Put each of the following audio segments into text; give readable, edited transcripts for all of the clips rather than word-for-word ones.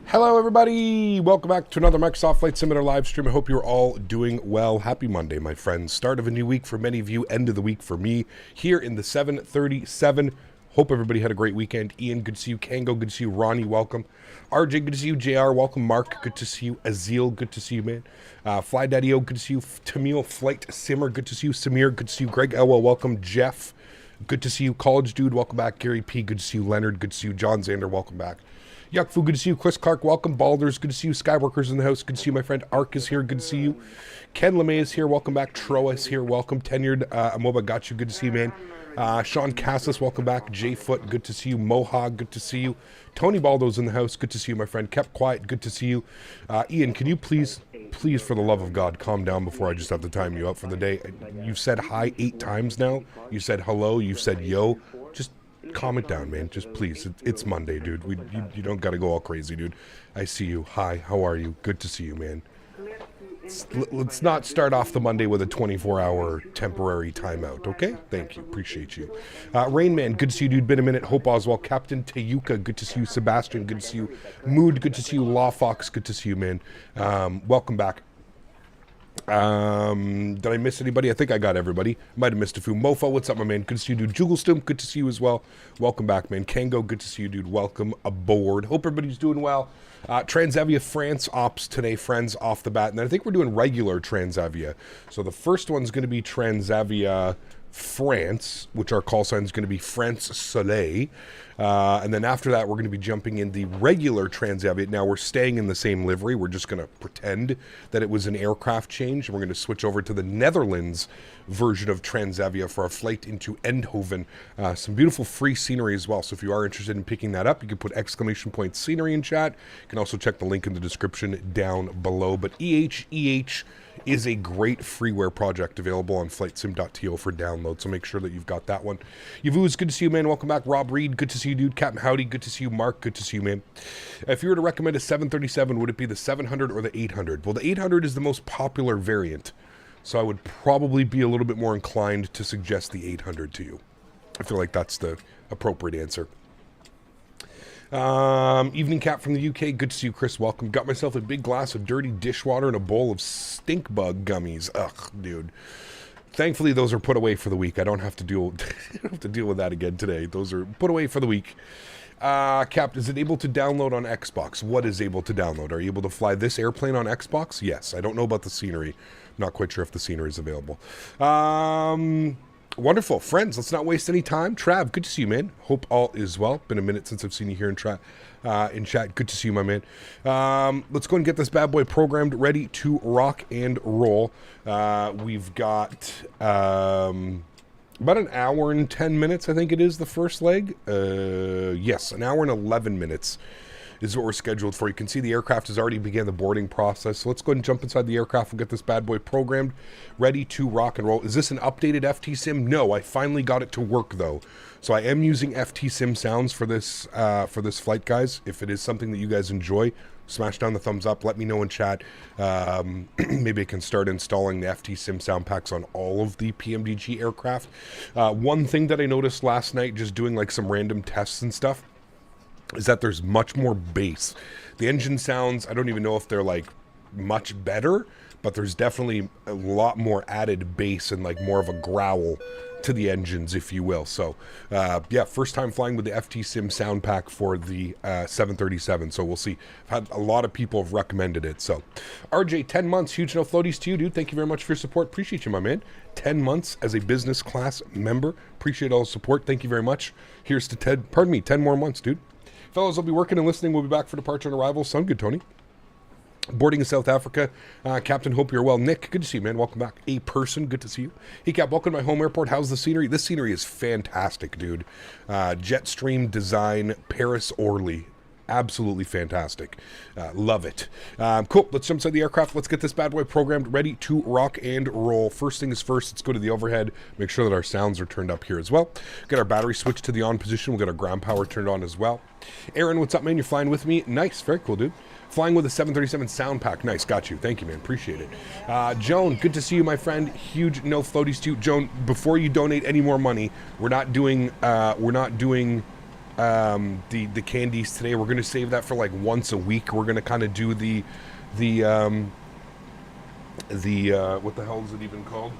Hello everybody, welcome back to another Microsoft Flight Simulator live stream. I hope you're all doing well. Happy Monday, my friends. Start of a new week for many of you, end of the week for me, here in the 737. Hope everybody had a great weekend. Ian, good to see you. Kango, good to see you. Ronnie, welcome. RJ, good to see you. JR, welcome. Mark, good to see you. Azil, good to see you, man. Fly Daddy-O, good to see you. Tamil, Flight Simmer, good to see you. Samir, good to see you. Greg Elwell, welcome. Jeff, good to see you. College Dude, welcome back. Gary P, good to see you. Leonard, good to see you. John Zander, welcome back. Yuckfu, good to see you. Chris Clark, welcome. Balders, good to see you. Skyworkers in the house, good to see you. My friend Ark is here, good to see you. Ken LeMay is here, welcome back. Troa is here, welcome. Tenured Amoba, got you, good to see you, man. Sean Cassis, welcome back. Jay Foot, good to see you. Mohawk, good to see you. Tony Baldo's in the house, good to see you, my friend. Kept Quiet, good to see you. Ian, can you please, for the love of God, calm down before I just have to time you out for the day? You've said hi 8 times now. You said hello, you said yo. Just calm it down, man. Just please. It's Monday, dude. You don't got to go all crazy, dude. I see you. Hi, how are you? Good to see you, man. Let's not start off the Monday with a 24-hour temporary timeout, okay? Thank you. Appreciate you. Rainman, good to see you, dude. Been a minute. Hope Oswald. Captain Tayuka, good to see you. Sebastian, good to see you. Mood, good to see you. Law Fox, good to see you, man. Welcome back. Did I miss anybody? I think I got everybody. Might have missed a few. Mofo, what's up, my man? Good to see you, dude. Jugglestum, good to see you as well. Welcome back, man. Kango, good to see you, dude. Welcome aboard. Hope everybody's doing well. Transavia France ops today, friends, off the bat. And then I think we're doing regular Transavia. So the first one's going to be Transavia France, which our call sign is going to be France Soleil. And then after that, we're going to be jumping in the regular Transavia. Now, we're staying in the same livery. We're just going to pretend that it was an aircraft change. And we're going to switch over to the Netherlands version of Transavia for our flight into Eindhoven. Some beautiful free scenery as well. So if you are interested in picking that up, you can put exclamation point scenery in chat. You can also check the link in the description down below. But EH is a great freeware project available on FlightSim.to for download, so make sure that you've got that one. Yavuz, good to see you, man. Welcome back. Rob Reed, good to see you, dude. Captain Howdy, good to see you. Mark, good to see you, man. If you were to recommend a 737, would it be the 700 or the 800? Well, the 800 is the most popular variant, so I would probably be a little bit more inclined to suggest the 800 to you. I feel like that's the appropriate answer. Evening Cap from the UK. Good to see you, Chris. Welcome. Got myself a big glass of dirty dishwater and a bowl of stink bug gummies. Ugh, dude. Thankfully, those are put away for the week. I don't have to deal with that again today. Those are put away for the week. Cap, is it able to download on Xbox? What is able to download? Are you able to fly this airplane on Xbox? Yes. I don't know about the scenery. Not quite sure if the scenery is available. Wonderful. Friends, let's not waste any time. Trav, good to see you, man. Hope all is well. Been a minute since I've seen you here in chat. Good to see you, my man. Let's go and get this bad boy programmed, ready to rock and roll. We've got about an hour and 10 minutes, I think it is, the first leg. Yes, an hour and 11 minutes is what we're scheduled for. You can see the aircraft has already began the boarding process. So let's go ahead and jump inside the aircraft and get this bad boy programmed, ready to rock and roll. Is this an updated FTSim? No, I finally got it to work though. So I am using FTSim sounds for this flight, guys. If it is something that you guys enjoy, smash down the thumbs up. Let me know in chat. Maybe I can start installing the FTSim sound packs on all of the PMDG aircraft. One thing that I noticed last night, just doing like some random tests and stuff, is that there's much more bass. The engine sounds, I don't even know if they're like much better, but there's definitely a lot more added bass and like more of a growl to the engines, if you will. So yeah, first time flying with the FTSim sound pack for the 737, so we'll see. I've had a lot of people have recommended it. So RJ, 10 months, huge no floaties to you, dude. Thank you very much for your support. Appreciate you, my man. 10 months as a business class member. Appreciate all the support. Thank you very much. Here's to 10 more months, dude. Fellows, I'll be working and listening. We'll be back for departure and arrival. Sound good, Tony? Boarding in South Africa. Captain, hope you're well. Nick, good to see you, man. Welcome back. A person, good to see you. Hey, Cap, welcome to my home airport. How's the scenery? This scenery is fantastic, dude. Jetstream design, Paris Orly. Absolutely fantastic. Love it. Cool. Let's jump inside the aircraft. Let's get this bad boy programmed, ready to rock and roll. First thing is first, let's go to the overhead. Make sure that our sounds are turned up here as well. Get our battery switched to the on position. We'll get our ground power turned on as well. Erin, what's up, man? You're flying with me? Nice. Very cool, dude. Flying with a 737 sound pack. Nice. Got you. Thank you, man. Appreciate it. Joan, good to see you, my friend. Huge no floaties to you. Joan, before you donate any more money, we're not doing the candies today. We're going to save that for like once a week. We're going to kind of do the what the hell is it even called?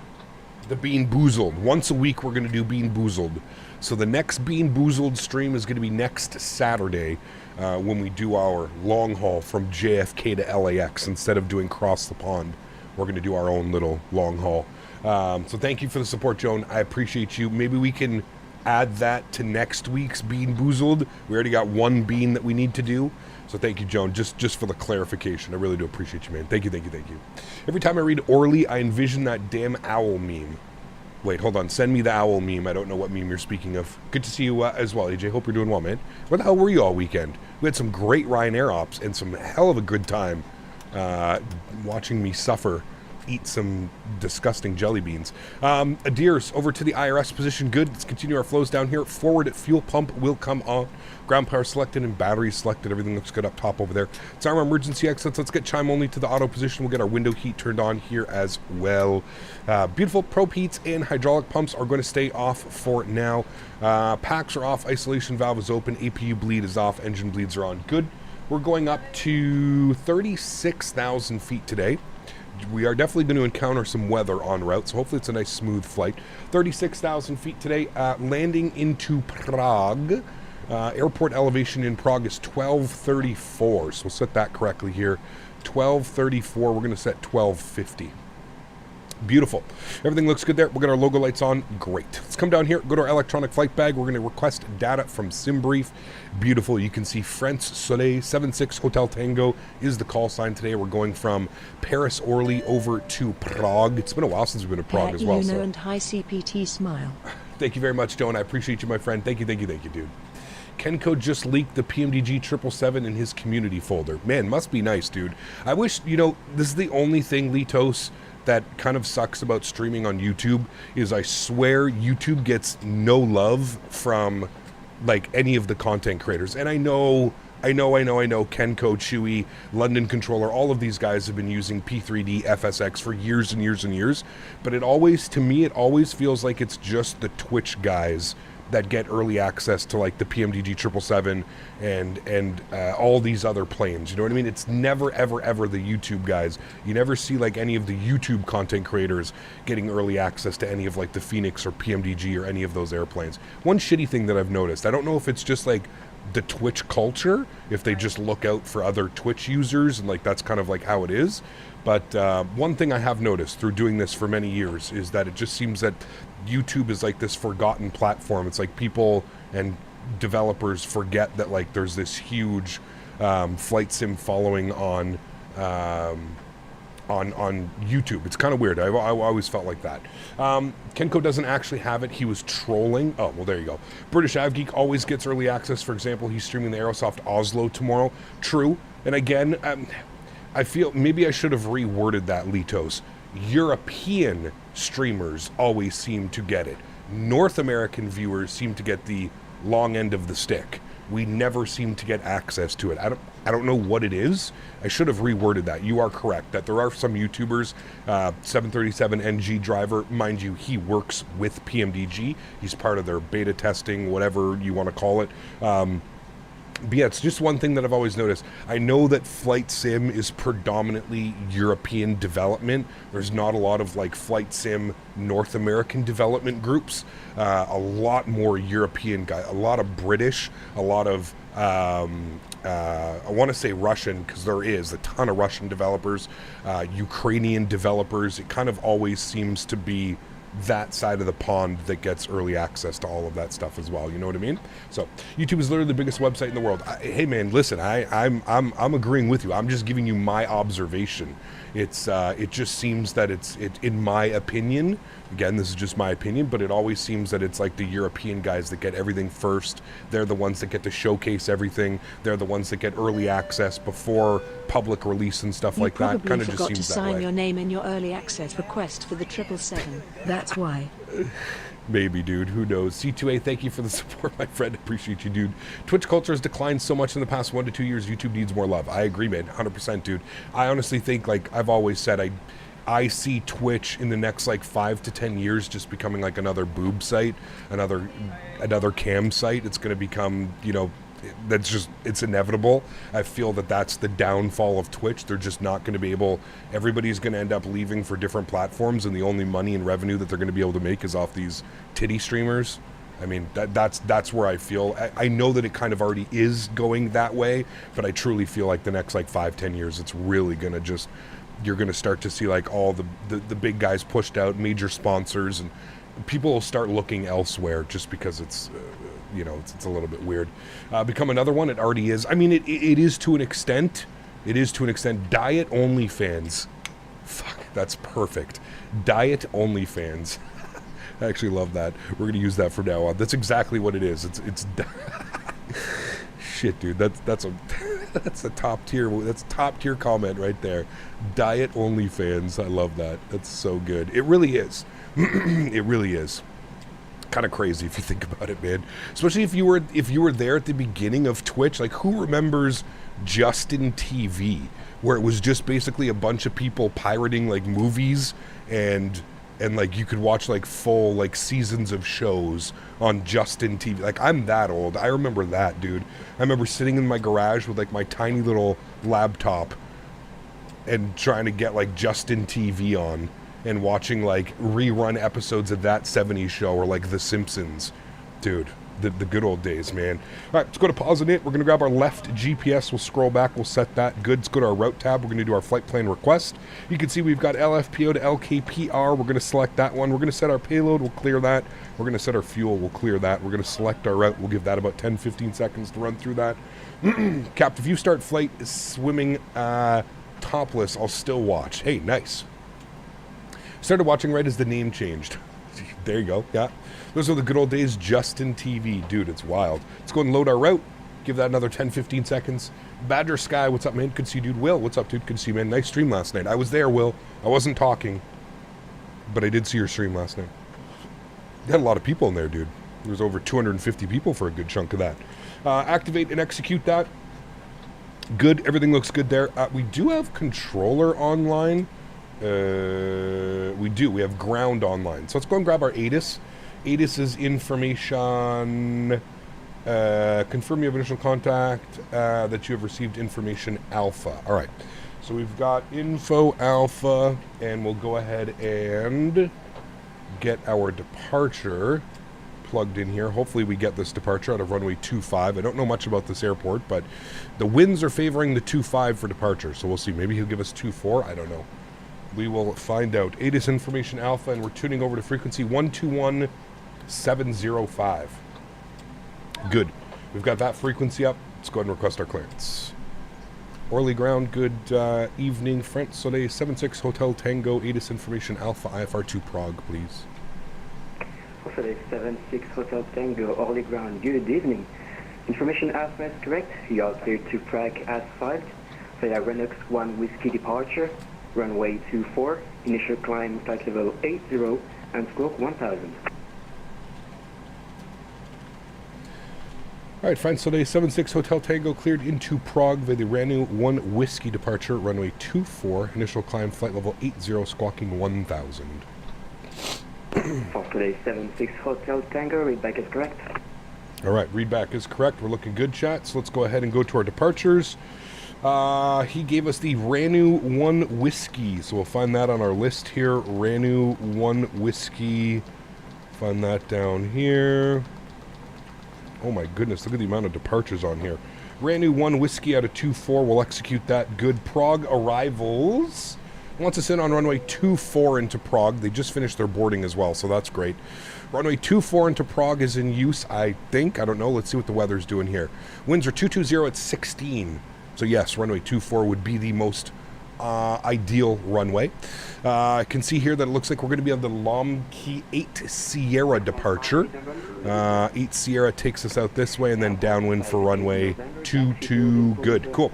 The Bean Boozled. Once a week we're going to do Bean Boozled. So the next Bean Boozled stream is going to be next Saturday when we do our long haul from JFK to LAX. Instead of doing cross the pond, we're going to do our own little long haul. So thank you for the support, Joan. I appreciate you. Maybe we can add that to next week's Bean Boozled. We already got one bean that we need to do. So thank you, Joan, just for the clarification. I really do appreciate you, man. Thank you, thank you, thank you. Every time I read Orly, I envision that damn owl meme. Wait, hold on. Send me the owl meme. I don't know what meme you're speaking of. Good to see you as well, AJ. Hope you're doing well, man. Where the hell were you all weekend? We had some great Ryanair ops and some hell of a good time watching me suffer. Eat some disgusting jelly beans. Adirs, over to the IRS position. Good. Let's continue our flows down here. Forward fuel pump will come on. Ground power selected and batteries selected. Everything looks good up top over there. It's our emergency exits. Let's get chime only to the auto position. We'll get our window heat turned on here as well. Beautiful probe heats and hydraulic pumps are going to stay off for now. Packs are off. Isolation valve is open. APU bleed is off. Engine bleeds are on. Good. We're going up to 36,000 feet today. We are definitely going to encounter some weather en route, so hopefully it's a nice smooth flight. 36,000 feet today, landing into Prague. Airport elevation in Prague is 1234, so we'll set that correctly here. 1234, we're going to set 1250. Beautiful. Everything looks good there. We'll get our logo lights on. Great. Let's come down here, go to our electronic flight bag. We're going to request data from SimBrief. Beautiful. You can see France Soleil 76 Hotel Tango is the call sign today. We're going from Paris Orly over to Prague. It's been a while since we've been to Prague as well. So. And high CPT smile. Thank you very much, Joan. I appreciate you, my friend. Thank you, dude. Kenko just leaked the PMDG 777 in his community folder. Man, must be nice, dude. I wish, this is the only thing, Litos, that kind of sucks about streaming on YouTube, is I swear YouTube gets no love from, like, any of the content creators. And I know, Kenko, Chewy, London Controller, all of these guys have been using P3D, FSX for years and years and years. But it always feels like it's just the Twitch guys that get early access to, like, the PMDG 777 and all these other planes. You know what I mean? It's never, ever the YouTube guys. You never see, like, any of the YouTube content creators getting early access to any of, like, the Phoenix or PMDG or any of those airplanes. One shitty thing that I've noticed, I don't know if it's just, like, the Twitch culture, if they just look out for other Twitch users and, like, that's kind of, like, how it is. But one thing I have noticed through doing this for many years is that it just seems that YouTube is like this forgotten platform. It's like people and developers forget that, like, there's this huge flight sim following on YouTube. It's kind of weird. I always felt like that. Kenko doesn't actually have it. He was trolling. Oh, well, there you go. British AvGeek always gets early access. For example, he's streaming the Aerosoft Oslo tomorrow. True. And again, I feel maybe I should have reworded that, Litos. European streamers always seem to get it. North American viewers seem to get the long end of the stick. We never seem to get access to it. I don't know what it is. I should have reworded that. You are correct that there are some YouTubers, 737NG driver, mind you, he works with PMDG. He's part of their beta testing, whatever you want to call it. But yeah, it's just one thing that I've always noticed. I know that Flight Sim is predominantly European development. There's not a lot of, like, Flight Sim North American development groups. A lot more European guys, a lot of British, a lot of, I want to say Russian, because there is a ton of Russian developers, Ukrainian developers. It kind of always seems to be that side of the pond that gets early access to all of that stuff as well. You know what I mean? So YouTube is literally the biggest website in the world. Hey man, listen, I'm agreeing with you. I'm just giving you my observation. It just seems that it in my opinion, again, this is just my opinion, but it always seems that it's like the European guys that get everything first. They're the ones that get to showcase everything. They're the ones that get early access before public release and stuff like that. Kind of just seems that way. You probably forgot to sign your name in your early access request for the 777. That's why. Maybe, dude. Who knows? C2A, thank you for the support, my friend. Appreciate you, dude. Twitch culture has declined so much in the past 1 to 2 years. YouTube needs more love. I agree, man. 100%, dude. I honestly think, like I've always said, I see Twitch in the next, like, 5 to 10 years just becoming like another boob site, another cam site. It's going to become, that's just, it's inevitable. I feel that that's the downfall of Twitch. They're just not going to be able, everybody's going to end up leaving for different platforms, and the only money and revenue that they're going to be able to make is off these titty streamers. I mean, that's where I feel. I know that it kind of already is going that way, but I truly feel like the next, like, 5-10 years, it's really going to just, you're going to start to see, like, all the big guys pushed out, major sponsors, and people will start looking elsewhere just because it's it's a little bit weird. Become another one. It already is. I mean, it is to an extent. It is to an extent. Diet OnlyFans. Fuck, that's perfect. Diet OnlyFans. I actually love that. We're gonna use that from now on. That's exactly what it is. It's shit, dude. That's a top tier. That's a top tier comment right there. Diet OnlyFans. I love that. That's so good. It really is. It really is. Kind of crazy if you think about it, man. Especially if you were there at the beginning of Twitch. Like, who remembers Justin TV, where it was just basically a bunch of people pirating, like, movies and like you could watch, like, full, like, seasons of shows on Justin TV. Like, I'm that old. I remember that, dude. I remember sitting in my garage with, like, my tiny little laptop and trying to get, like, Justin TV on and watching, like, rerun episodes of that 70s show or, like, The Simpsons. Dude, the good old days, man. All right, let's go to pause on it. We're going to grab our left GPS. We'll scroll back. We'll set that. Good. Let's go to our route tab. We're going to do our flight plan request. You can see we've got LFPO to LKPR. We're going to select that one. We're going to set our payload. We'll clear that. We're going to set our fuel. We'll clear that. We're going to select our route. We'll give that about 10-15 seconds to run through that. Cap, if you start flight swimming topless, I'll still watch. Hey, nice. Started watching right as the name changed. There you go. Yeah. Those are the good old days just in TV. Dude, it's wild. Let's go and load our route. Give that another 10-15 seconds. Badger Sky, what's up, man? Good to see you, dude. Will, what's up, dude? Good to see you, man. Nice stream last night. I was there, Will. I wasn't talking, but I did see your stream last night. You had a lot of people in there, dude. There was over 250 people for a good chunk of that. Activate and execute that. Good. Everything looks good there. We do have controller online. We do. We have ground online. So let's go and grab our ATIS. ATIS's information. Confirm you have initial contact, that you have received information alpha. All right. So we've got info alpha, and we'll go ahead and get our departure plugged in here. Hopefully we get this departure out of runway 25. I don't know much about this airport, but the winds are favoring the 25 for departure. So we'll see. Maybe he'll give us 24. I don't know. We will find out. ATIS information alpha, and we're tuning over to frequency 121.705. Good. We've got that frequency up. Let's go ahead and request our clearance. Orly ground, good evening. French Soleil 76 Hotel Tango, ATIS information alpha, IFR2 Prague, please. Soleil 76 Hotel Tango, Orly ground, good evening. Information alpha is correct. You are cleared to Prague as flagged via Renux 1 Whiskey departure. Runway 24, initial climb flight level 80 and stroke 1000. Alright, France Soleil 76 Hotel Tango cleared into Prague via the Ranu 1 Whiskey departure, runway 24, initial climb flight level 80, squawking 1000. Soleil 76 Hotel Tango, readback is correct. Alright, readback is correct. We're looking good, chat. So let's go ahead and go to our departures. He gave us the Ranu 1 Whiskey, so we'll find that on our list here. Ranu 1 Whiskey. Find that down here. Oh my goodness, look at the amount of departures on here. Ranu 1 Whiskey out of 24. We'll execute that. Good. Prague arrivals. Wants us in on runway 24 into Prague. They just finished their boarding as well, so that's great. Runway 24 into Prague is in use, I think. I don't know. Let's see what the weather's doing here. Winds are 220 at 16. So yes, runway 24 would be the most ideal runway. I can see here that it looks like we're going to be on the Lomki 8 Sierra departure. 8 Sierra takes us out this way and then downwind for runway 22. Good, cool.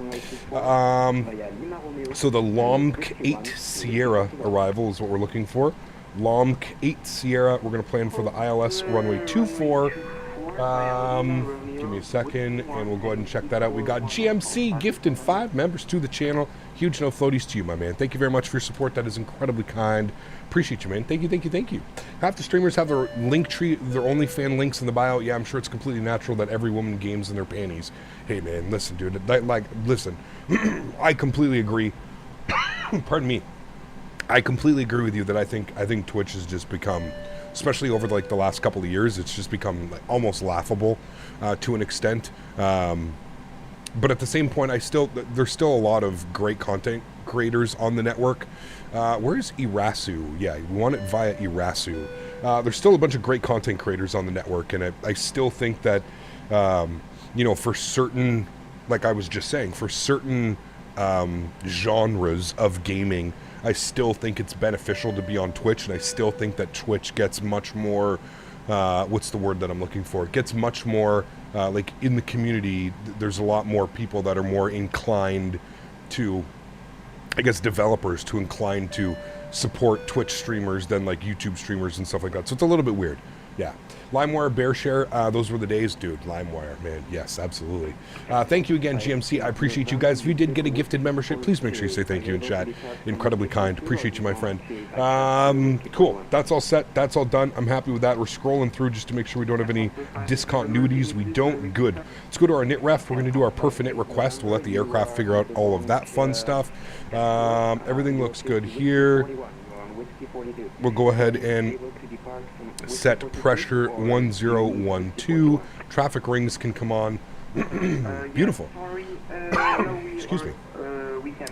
So the Lomk 8 Sierra arrival is what we're looking for. Lomk 8 Sierra. We're going to plan for the ILS runway 24. Give me a second, and we'll go ahead and check that out. We got GMC gifting 5 members to the channel. Huge no floaties to you, my man. Thank you very much for your support. That is incredibly kind. Appreciate you, man. Thank you, thank you, thank you. Half the streamers have their link tree, their OnlyFans links in the bio. Yeah, I'm sure it's completely natural that every woman games in their panties. Hey, man, listen, dude. Listen, I completely agree. Pardon me. I completely agree with you that I think Twitch has just become, especially over the last couple of years, it's just become almost laughable to an extent. But at the same point, there's still a lot of great content creators on the network. Where's Irasu? Yeah, we want it via Irasu. There's still a bunch of great content creators on the network, and I still think that, for certain, like I was just saying, for certain genres of gaming, I still think it's beneficial to be on Twitch, and I still think that Twitch gets much more, what's the word that I'm looking for? It gets much more, in the community, there's a lot more people that are more inclined to, I guess, developers to incline to support Twitch streamers than YouTube streamers and stuff like that. So it's a little bit weird. Yeah. LimeWire, BearShare, those were the days, dude. LimeWire, man. Yes, absolutely. Thank you again, GMC. I appreciate you guys. If you did get a gifted membership, please make sure you say thank you in chat. Incredibly kind. Appreciate you, my friend. Cool. That's all set. That's all done. I'm happy with that. We're scrolling through just to make sure we don't have any discontinuities. We don't. Good. Let's go to our NITREF. We're going to do our perf NIT request. We'll let the aircraft figure out all of that fun stuff. Everything looks good here. we'll go ahead and set pressure 1012. Traffic rings can come on. Beautiful. Excuse me.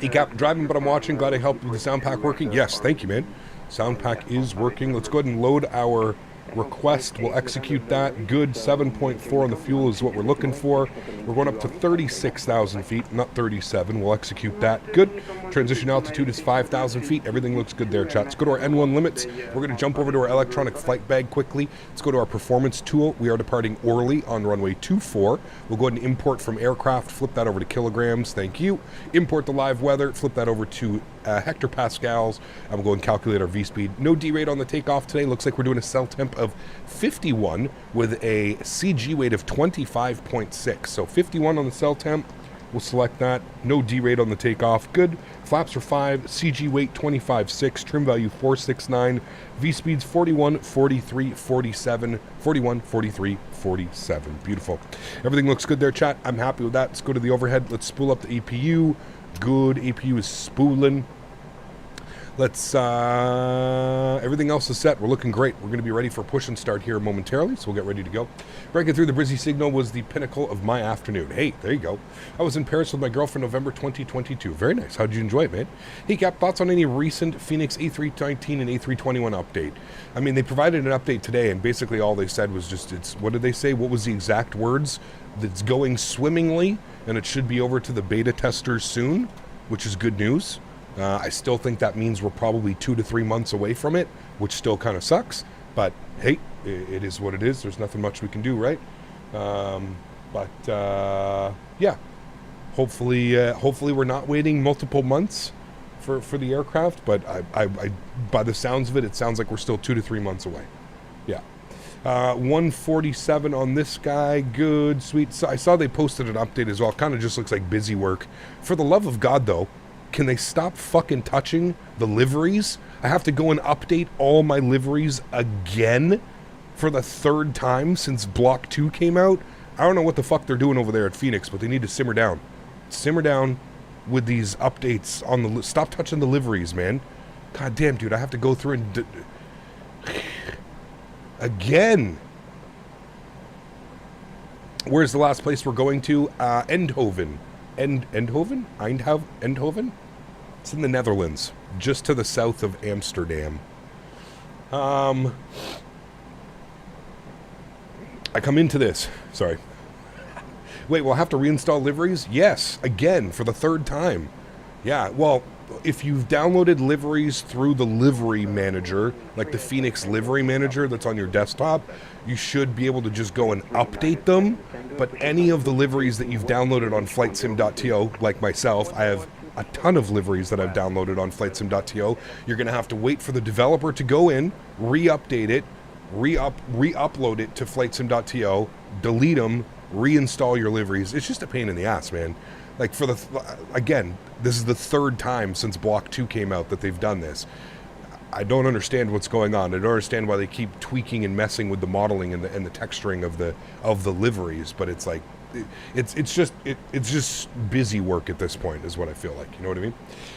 Hey Cap, driving but I'm watching. Glad I helped with the sound pack working. Yes, thank you, man. Sound pack is working. Let's go ahead and load our request. We'll execute that. Good. 7.4 on the fuel is what we're looking for. We're going up to 36,000 feet, not 37. We'll execute that. Good. Transition altitude is 5,000 feet. Everything looks good there, chat. Let's go to our N1 limits. We're going to jump over to our electronic flight bag quickly. Let's go to our performance tool. We are departing orally on runway 24. We'll go ahead and import from aircraft. Flip that over to kilograms. Thank you. Import the live weather. Flip that over to hectopascals. I'm going to calculate our V-speed. No D-rate on the takeoff today. Looks like we're doing a cell temp of 51 with a CG weight of 25.6. So 51 on the cell temp. We'll select that. No D-rate on the takeoff. Good. Flaps are 5. CG weight 25.6. Trim value 469. V-speeds 41, 43, 47. 41, 43, 47. Beautiful. Everything looks good there, chat. I'm happy with that. Let's go to the overhead. Let's spool up the APU. Good. APU is spooling. Let's, everything else is set. We're looking great. We're going to be ready for push and start here momentarily, so we'll get ready to go. Breaking through the Brizzy signal was the pinnacle of my afternoon. Hey, there you go. I was in Paris with my girlfriend November 2022. Very nice. How'd you enjoy it, man? Hey, Cap, thoughts on any recent Phoenix A319 and A321 update? I mean, they provided an update today, and basically all they said was just, what did they say? What was the exact words? That's going swimmingly, and it should be over to the beta testers soon, which is good news. I still think that means we're probably 2 to 3 months away from it, which still kind of sucks. But hey, it is what it is. There's nothing much we can do, right? Yeah. Hopefully we're not waiting multiple months for the aircraft. But I by the sounds of it, it sounds like we're still 2 to 3 months away. Yeah. 147 on this guy. Good, sweet. So I saw they posted an update as well. Kind of just looks like busy work. For the love of God, though. Can they stop fucking touching the liveries? I have to go and update all my liveries again for the 3rd time since Block 2 came out. I don't know what the fuck they're doing over there at Phoenix, but they need to simmer down. Simmer down with these updates on the... Stop touching the liveries, man. God damn, dude, I have to go through and... Again. Where's the last place we're going to? Eindhoven. Eindhoven? Eindhoven? It's in the Netherlands, just to the south of Amsterdam. I come into this. Sorry. Wait, we'll have to reinstall liveries? Yes, again, for the 3rd time. Yeah, well, if you've downloaded liveries through the livery manager, like the Phoenix livery manager that's on your desktop, you should be able to just go and update them. But any of the liveries that you've downloaded on FlightSim.to, like myself, I have a ton of liveries that I've downloaded on FlightSim.to. You're going to have to wait for the developer to go in, re-update it, re-upload it to FlightSim.to, delete them, reinstall your liveries. It's just a pain in the ass, man. Like, for the... Again, this is the 3rd time since Block 2 came out that they've done this. I don't understand what's going on. I don't understand why they keep tweaking and messing with the modeling and the texturing of the liveries. But it's like, it's just busy work at this point, is what I feel like. You know what I mean?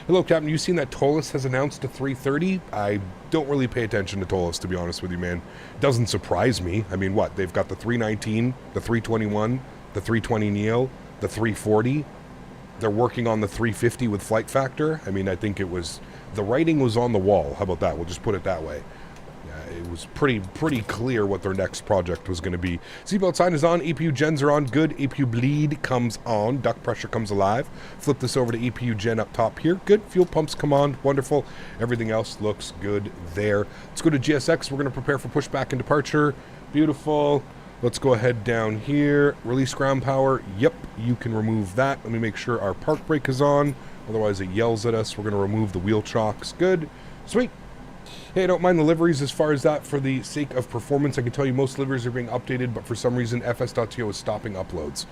Hello, Captain. You seen that Tolis has announced a 330? I don't really pay attention to Tolis, to be honest with you, man. Doesn't surprise me. I mean, what? They've got the 319, the 321, the 320 Neo, the 340. They're working on the 350 with flight factor. I mean, I think it was... The writing was on the wall. How about that? We'll just put it that way. It was pretty clear what their next project was going to be. Seatbelt sign is on. APU gens are on. Good. APU bleed comes on. Duct pressure comes alive. Flip this over to APU gen up top here. Good. Fuel pumps come on. Wonderful. Everything else looks good there. Let's go to GSX. We're going to prepare for pushback and departure. Beautiful. Let's go ahead down here. Release ground power. Yep, you can remove that. Let me make sure our park brake is on. Otherwise, it yells at us. We're going to remove the wheel chocks. Good. Sweet. Hey, I don't mind the liveries as far as that for the sake of performance. I can tell you most liveries are being updated, but for some reason, FS.to is stopping uploads.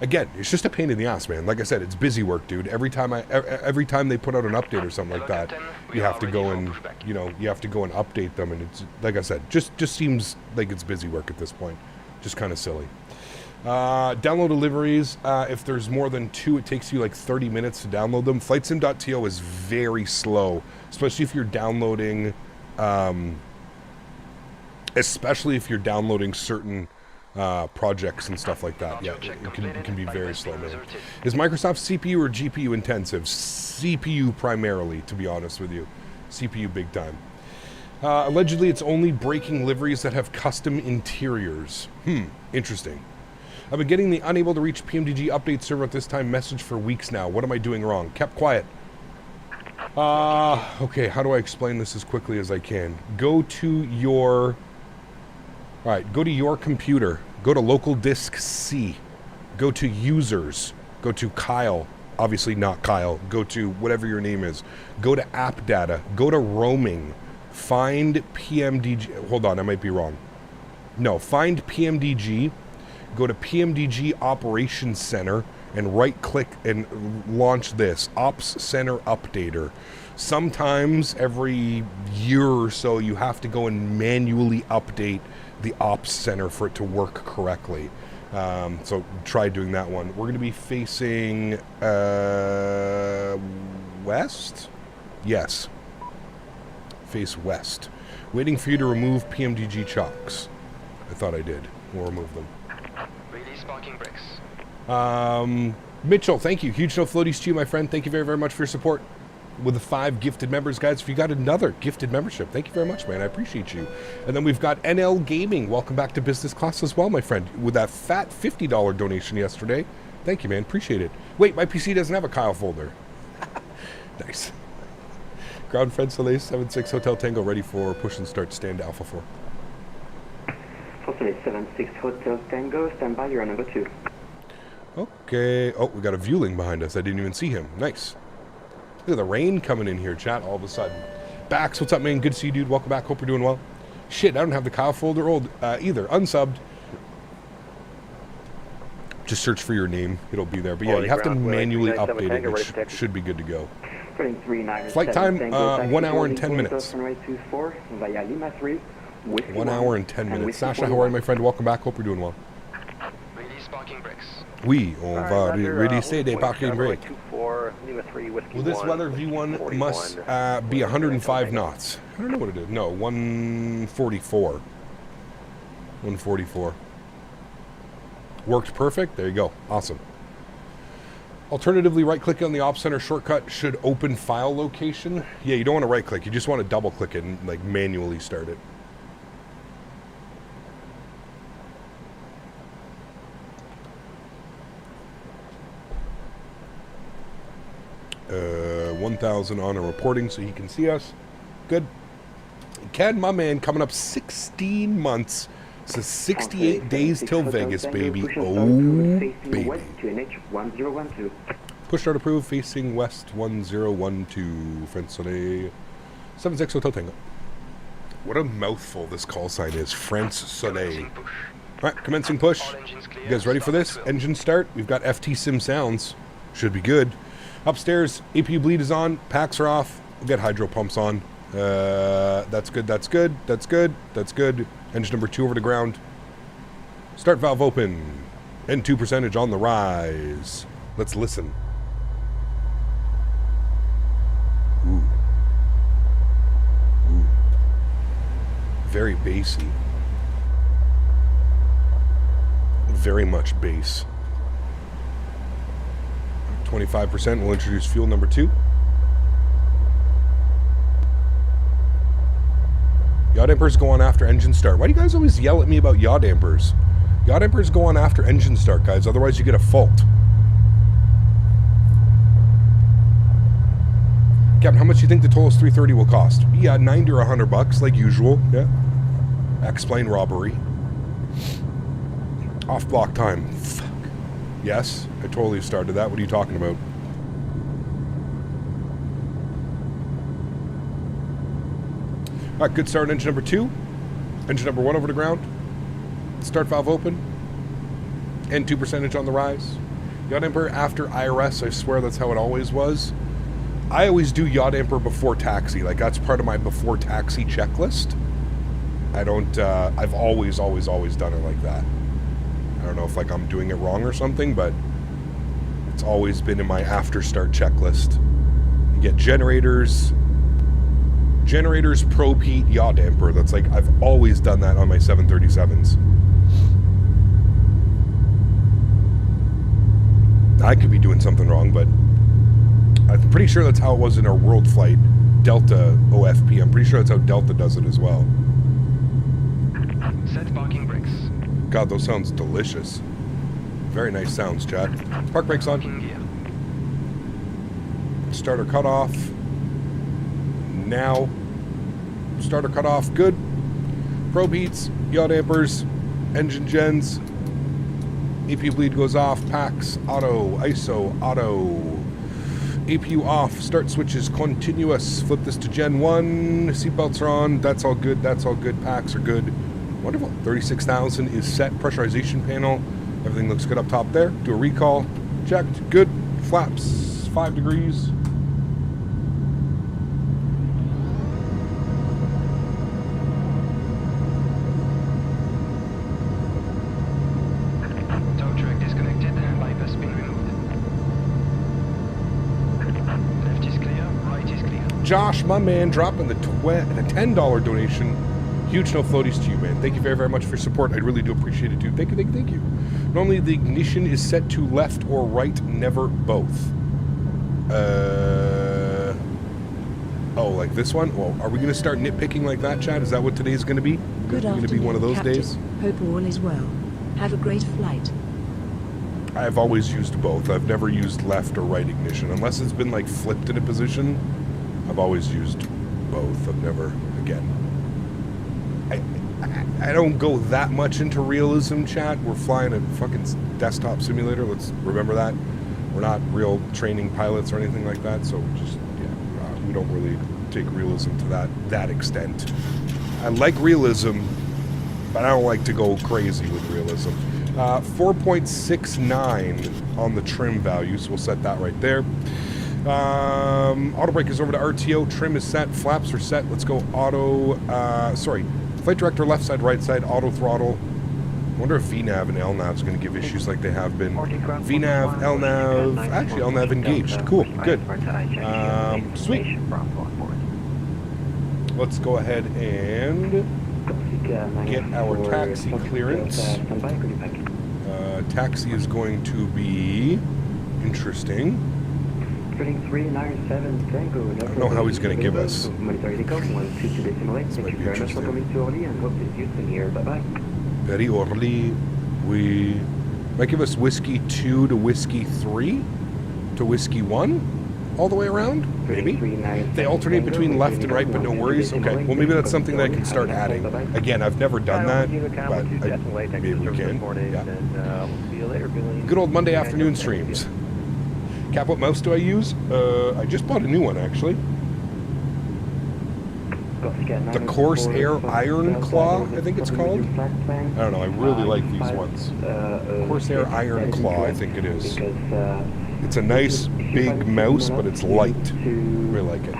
Again, it's just a pain in the ass, man. Like I said, it's busy work, dude. Every time they put out an update or something like that, you have to go and, you have to go and update them. And it's, like I said, just seems like it's busy work at this point. Just kind of silly. Download deliveries. If there's more than 2, it takes you like 30 minutes to download them. FlightSim.to is very slow, especially if you're downloading especially if you're downloading certain projects and stuff like that. Yeah, it can be very slow, man. Is Microsoft CPU or GPU intensive? CPU primarily, to be honest with you. CPU big time. Allegedly, it's only breaking liveries that have custom interiors. Interesting. I've been getting the unable to reach PMDG update server at this time message for weeks now. What am I doing wrong? Kept quiet. Okay, how do I explain this as quickly as I can? Go to your... Alright, go to your computer. Go to local disk C. Go to users. Go to Kyle. Obviously not Kyle. Go to whatever your name is. Go to app data. Go to roaming. Find PMDG. Hold on, I might be wrong. No, find PMDG. Go to PMDG Operations Center and right click and launch this. Ops Center Updater. Sometimes every year or so you have to go and manually update the Ops Center for it to work correctly. So try doing that one. We're going to be facing west? Yes. Face west. Waiting for you to remove PMDG chocks. I thought I did. We'll remove them. Release parking bricks. Mitchell, thank you. Huge no floaties to you, my friend. Thank you very, very much for your support. With the 5 gifted members, guys. If you got another gifted membership, thank you very much, man. I appreciate you. And then we've got NL Gaming. Welcome back to business class as well, my friend. With that fat $50 donation yesterday. Thank you, man. Appreciate it. Wait, my PC doesn't have a Kyle folder. Nice. Ground Fred Soleil 76 Hotel Tango ready for push and start. Stand Alpha 4. Soleil 76 Hotel Tango, stand by, you're on number 2. Okay. Oh, we got a viewling behind us. I didn't even see him. Nice. Look at the rain coming in here, chat, all of a sudden. Bax, what's up, man? Good to see you, dude. Welcome back. Hope you're doing well. Shit, I don't have the Kyle folder either. Unsubbed. Just search for your name. It'll be there. But yeah, you have to manually update it, which should be good to go. Flight time, 1 hour and 10 minutes. 1 hour and 10 minutes. Sasha, how are you, my friend? Welcome back. Hope you're doing well. Release parking bricks. Oui, on va releaser des parking brake. Well, this weather V1 must be 105 knots. I don't know what it is. No, 144. 144. Worked perfect. There you go. Awesome. Alternatively, right-clicking on the Ops Center shortcut should open file location. Yeah, you don't want to right-click. You just want to double-click it and like manually start it. 1,000 on a reporting so he can see us. Good. Ken, my man, coming up 16 months. So 68 days till Vegas, baby. Oh, baby. Push start approved, facing west 1012. France Soleil 76 Hotel Tango. What a mouthful this call sign is. France Soleil. Alright, commencing push. You guys ready for this? Engine start. We've got FTSim sounds. Should be good. Upstairs, APU bleed is on, packs are off, we'll get hydro pumps on. That's good, that's good, that's good, that's good. Engine number 2 over to ground. Start valve open. N2 percentage on the rise. Let's listen. Ooh. Ooh. Very bassy. Very much bass. 25%. We'll introduce fuel number 2. Yaw dampers go on after engine start. Why do you guys always yell at me about yaw dampers? Yaw dampers go on after engine start, guys. Otherwise, you get a fault. Captain, how much do you think the Tolos 330 will cost? Yeah, 90 or 100 bucks, like usual. Yeah. Explain robbery. Off block time. Fuck. Yes, I totally started that. What are you talking about? All right, good start on engine number 2. Engine number 1 over to ground. Start valve open. N2 percentage on the rise. Yaw damper after IRS. I swear that's how it always was. I always do yaw damper before taxi. Like, that's part of my before taxi checklist. I don't, I've always done it like that. I don't know if like I'm doing it wrong or something, but it's always been in my after start checklist. You get generators Generators, probe heat, yaw damper. That's like, I've always done that on my 737s. I could be doing something wrong, but I'm pretty sure that's how it was in our world flight, Delta OFP. I'm pretty sure that's how Delta does it as well. Set parking brakes. God, those sounds delicious. Very nice sounds, Chad. Park brakes on. Parking gear. Starter cutoff. Now. Starter cutoff. Good. Probe heats. Yaw dampers. Engine gens. APU bleed goes off. Packs. Auto. ISO. Auto. APU off. Start switches continuous. Flip this to Gen 1. Seatbelts are on. That's all good. That's all good. Packs are good. Wonderful. 36,000 is set. Pressurization panel. Everything looks good up top there. Do a recall. Checked. Good. Flaps. 5 degrees. Tow truck disconnected. Bypass pin removed. Left is clear. Right is clear. Josh, my man, dropping the $10 donation. Huge no floaties to you, man. Thank you very, very much for your support. I really do appreciate it, dude. Thank you, thank you, thank you. Normally, the ignition is set to left or right, never both. Oh, like this one? Well, are we going to start nitpicking like that, Chad? Is that what today's going to be? Good going to afternoon, be one of those Captain. days? Hope all is well. Have a great flight. I've always used both. I've never used left or right ignition. Unless it's been, like, flipped in a position, I've always used both. I've never, again... I don't go that much into realism, chat. We're flying a fucking desktop simulator. Let's remember that. We're not real training pilots or anything like that, so just, yeah, we don't really take realism to that extent. I like realism, but I don't like to go crazy with realism. 4.69 on the trim value, so we'll set that right there. Auto brake is over to RTO. Trim is set. Flaps are set. Let's go auto. Flight director left side, right side, auto throttle. I wonder if VNAV and LNAV is going to give issues like they have been. VNAV, LNAV, actually LNAV engaged. Cool, good. Sweet. Let's go ahead and get our taxi clearance. Taxi is going to be interesting. I don't know how he's going to give us. This might be interesting. Very early. We might give us whiskey 2 to whiskey 3 to whiskey 1 all the way around. Maybe they alternate between left and right, but no worries. Okay, well maybe that's something that I can start adding. Again, I've never done that, but maybe we can. Yeah. Good old Monday afternoon streams. Cap, what mouse do I use? I just bought a new one, actually. The Corsair Iron Claw, I think it's called. I don't know, I really like these ones. Corsair Iron Claw, I think it is. It's a nice big mouse, but it's light. Really like it.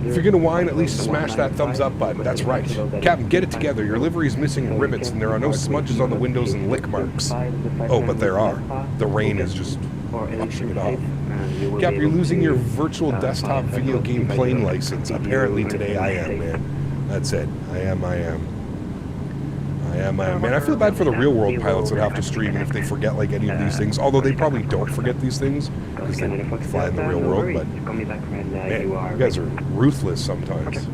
If you're gonna whine, at least smash that thumbs up button. That's right. Captain, get it together. Your livery is missing rivets, and there are no smudges on the windows and lick marks. Oh, but there are. The rain is just washing it off. Cap, you're losing your virtual desktop video game playing license. Apparently today I am, man. That's it. I am. Man, I feel bad for the real world pilots that have to stream if they forget like any of these things. Although they probably don't forget these things because they fly in the real world. But man, you guys are ruthless sometimes.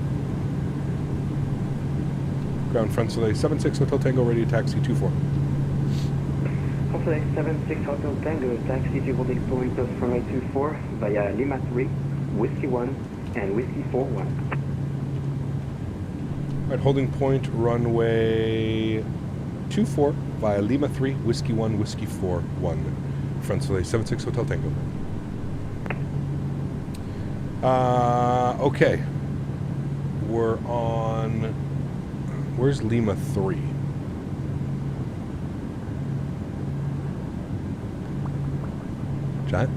Ground front today, 76 Hotel Tango, ready to taxi 24. Hotel 76 Hotel Tango, taxi to holding point of runway 24 via Lima 3, Whiskey 1, and Whiskey 4-1. Right, holding point runway 24 via Lima 3, Whiskey 1, Whiskey 4-1. Front today, 76 Hotel Tango. Okay. We're on... Where's Lima 3? Chat?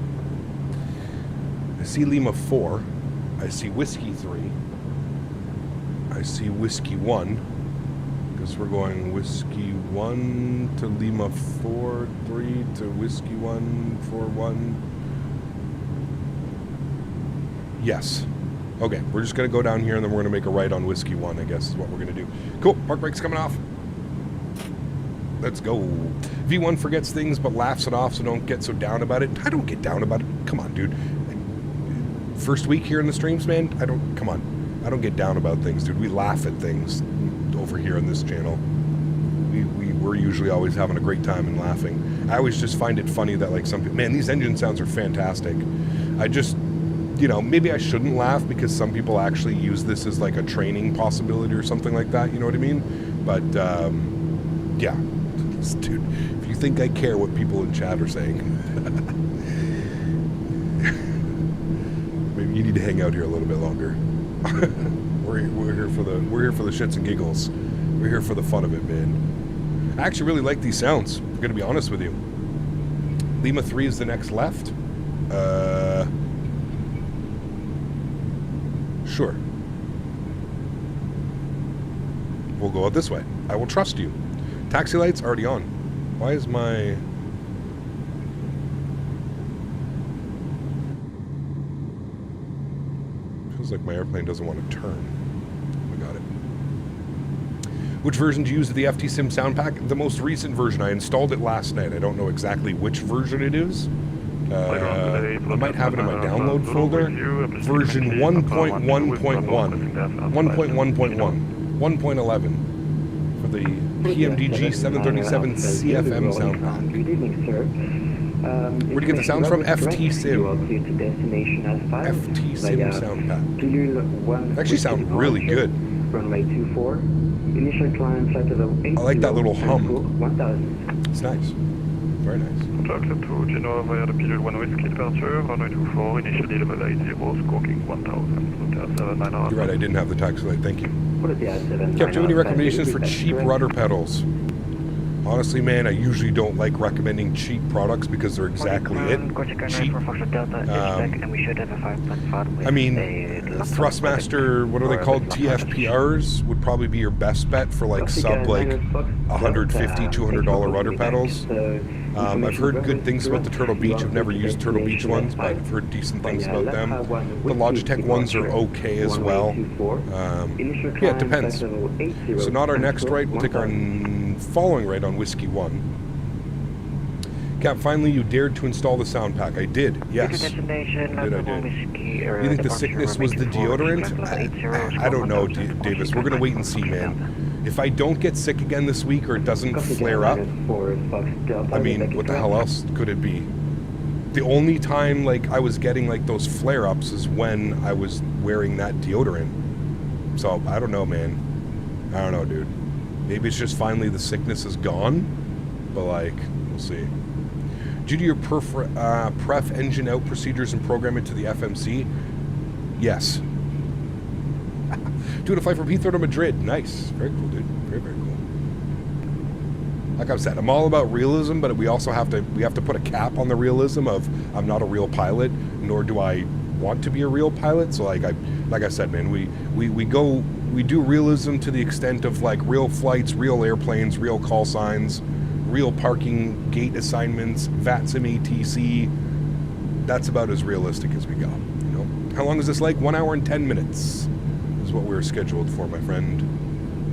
I see Lima 4. I see Whiskey 3. I see Whiskey 1. Because we're going Whiskey 1 to Lima 4, 3 to Whiskey 1, 4, 1. Yes. Okay, we're just going to go down here and then we're going to make a right on Whiskey 1, I guess is what we're going to do. Cool, park brake's coming off. Let's go. V1 forgets things but laughs it off, so don't get so down about it. I don't get down about it. Come on, dude. First week here in the streams, man, come on. I don't get down about things, dude. We laugh at things over here on this channel. We're usually always having a great time and laughing. I always just find it funny that, like, some people, man, these engine sounds are fantastic. I just, you know, maybe I shouldn't laugh because some people actually use this as like a training possibility or something like that, you know what I mean? But, yeah. Dude, if you think I care what people in chat are saying, maybe you need to hang out here a little bit longer. we're here for the shits and giggles. We're here for the fun of it, man. I actually really like these sounds. I'm gonna be honest with you. Lima 3 is the next left. Sure. We'll go out this way. I will trust you. Taxi lights already on. Why is my... Feels like my airplane doesn't want to turn. We got it. Which version do you use of the FTSim sound pack? The most recent version. I installed it last night. I don't know exactly which version it is. I might have it in my download folder. Version 1.1.1. 1.1.1. 1.11 for the PMDG 737 CFM sound pack. Good evening, sir. Where'd you get the sounds from? FTSim. You are clear to destination as 5. FTSim sound pack. They actually sound really good. Runway 24. Initial climb flight level 8. I like that little hum. 1000. It's nice. Very nice. Contact to Genoa via the Pilot 1 Whiskey departure, runway 24, initially level 80, squawking 1000. You're right, I didn't have the taxi light, thank you. What is the Cap, do you have any recommendations for cheap rudder pedals? Honestly, man, I usually don't like recommending cheap products because they're exactly it. Cheap. I mean, Thrustmaster, what are they called? TFPRs would probably be your best bet for like sub like $150, $200 rudder pedals. I've heard good things about the Turtle Beach. I've never used Turtle Beach ones, but I've heard decent things about them. The Logitech ones are okay as well. Yeah, it depends. So not our next right, we'll take our following right on Whiskey 1. Cap, finally you dared to install the sound pack. I did, yes. I did. You think the sickness was the deodorant? I don't know, Davis. We're going to wait and see, man. If I don't get sick again this week or it doesn't flare up, I mean, what the hell else could it be? The only time, like, I was getting, like, those flare-ups is when I was wearing that deodorant. So, I don't know, man. I don't know, dude. Maybe it's just finally the sickness is gone, but, like, we'll see. Due to your pref engine out procedures and program it to the FMC? Yes. Doing a flight from Heathrow to Madrid. Nice. Very cool, dude. Very, very cool. Like I've said, I'm all about realism, but we also have to put a cap on the realism of I'm not a real pilot, nor do I want to be a real pilot. So like I said, man, we do realism to the extent of like real flights, real airplanes, real call signs, real parking gate assignments, VATSIM ATC. That's about as realistic as we go. You know, how long is this like? 1 hour and 10 minutes is what we're scheduled for, my friend.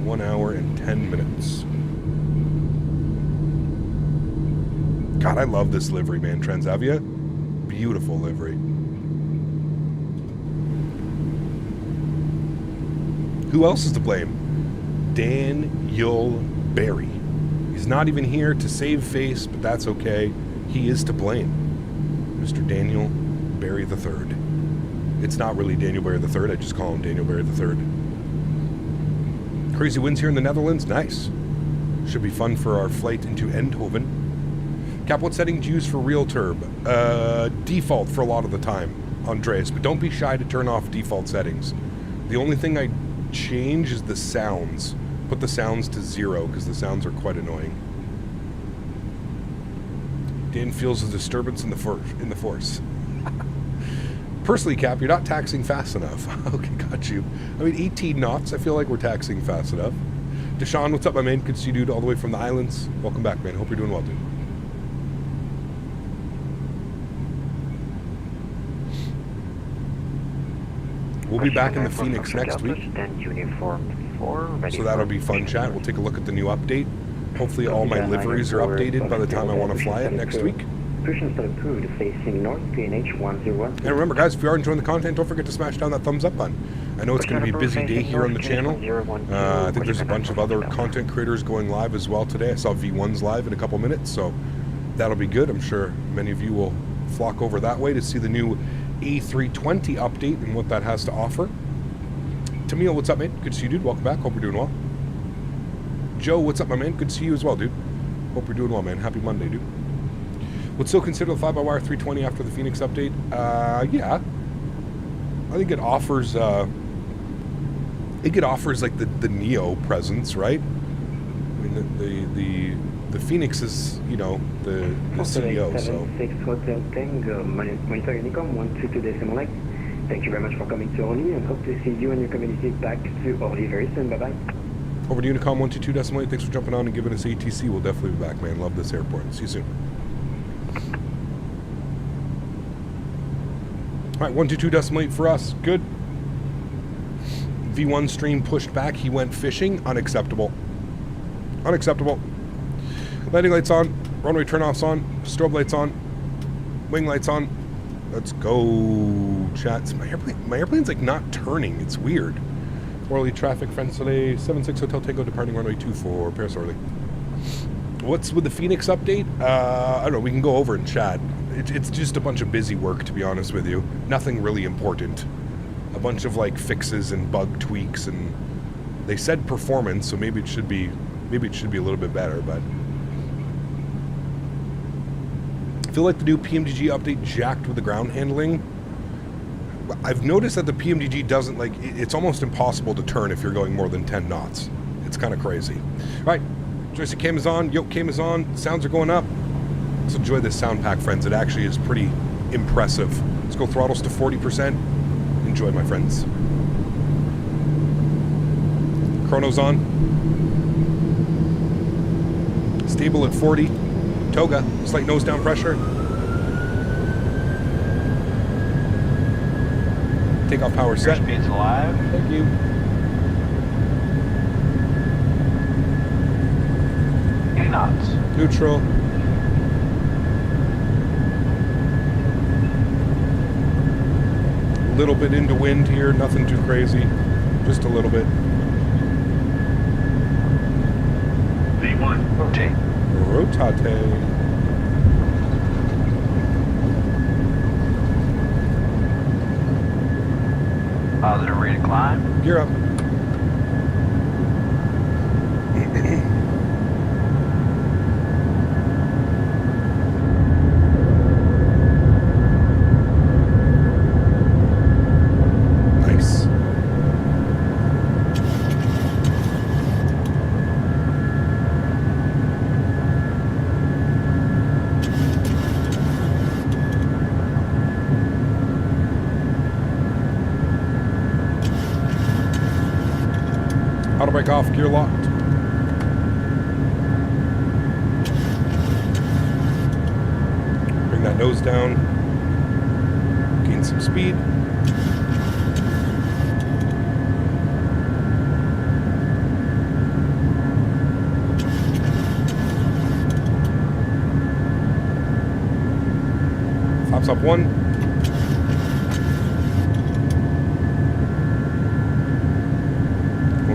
1 hour and 10 minutes. God, I love this livery, man. Transavia, beautiful livery. Who else is to blame? Daniel Barry. He's not even here to save face, but that's okay. He is to blame. Mr. Daniel Barry III. It's not really Daniel Barry III. I just call him Daniel Barry III. Crazy winds here in the Netherlands. Nice. Should be fun for our flight into Eindhoven. Cap, what setting do you use for real turb? Default for a lot of the time, Andreas, but don't be shy to turn off default settings. The only thing I change is the sounds. Put the sounds to 0 because the sounds are quite annoying. Dan feels a disturbance in the force. Personally, Cap, you're not taxing fast enough. Okay, got you. I mean, 18 knots, I feel like we're taxing fast enough. Deshaun, what's up, my man? Good to see you, dude, all the way from the islands. Welcome back, man. Hope you're doing well, dude. We'll be back in the Phoenix next week. So that'll be fun, chat. We'll take a look at the new update. Hopefully all my liveries are updated by the time I want to fly it next week. Pushing approved, facing north, PNH 101. And remember, guys, if you are enjoying the content, don't forget to smash down that thumbs up button. I know it's going to be a busy day here on the channel. I think there's a bunch of other content creators going live as well today. I saw V1's live in a couple minutes, so that'll be good. I'm sure many of you will flock over that way to see the new A320 update and what that has to offer. Tamil, what's up, mate? Good to see you, dude. Welcome back. Hope you're doing well. Joe, what's up, my man? Good to see you as well, dude. Hope you're doing well, man. Happy Monday, dude. Would still consider the fly-by-wire 320 after the Phoenix update? Yeah. I think it offers like the Neo presence, right? I mean, the Phoenix is, you know, the CEO, so. 76 Hotel Tango, monitor Unicom 122.8. Thank you very much for coming to Orly, and hope to see you and your community back to Orly very soon. Bye-bye. Over to Unicom 122.8. Thanks for jumping on and giving us ATC. We'll definitely be back, man. Love this airport. See you soon. All right, 122.8 for us. Good. V1 stream pushed back. He went fishing. Unacceptable. Unacceptable. Landing lights on. Runway turnoffs on. Strobe lights on. Wing lights on. Let's go, chats. My airplane's like not turning. It's weird. Orly traffic, friends today. 76 Hotel Tango departing runway 24. Paris Orly. What's with the Phoenix update? I don't know. We can go over and chat. It's just a bunch of busy work, to be honest with you. Nothing really important. A bunch of like fixes and bug tweaks, and they said performance, so maybe it should be a little bit better. But I feel like the new PMDG update jacked with the ground handling. I've noticed that the PMDG doesn't like. It's almost impossible to turn if you're going more than 10 knots. It's kind of crazy. All right, joystick cam is on. Yoke cam is on. Sounds are going up. Let's enjoy this sound pack, friends. It actually is pretty impressive. Let's go throttles to 40%. Enjoy, my friends. Chrono's on. Stable at 40. Toga, slight nose down pressure. Takeoff power set. Speed's alive. Thank you. 80 knots. Neutral. Little bit into wind here, nothing too crazy, just a little bit. V1, rotate. Rotate. Positive rate of climb. Gear up. Auto brake off, gear locked. Bring that nose down. Gain some speed. Flaps up 1.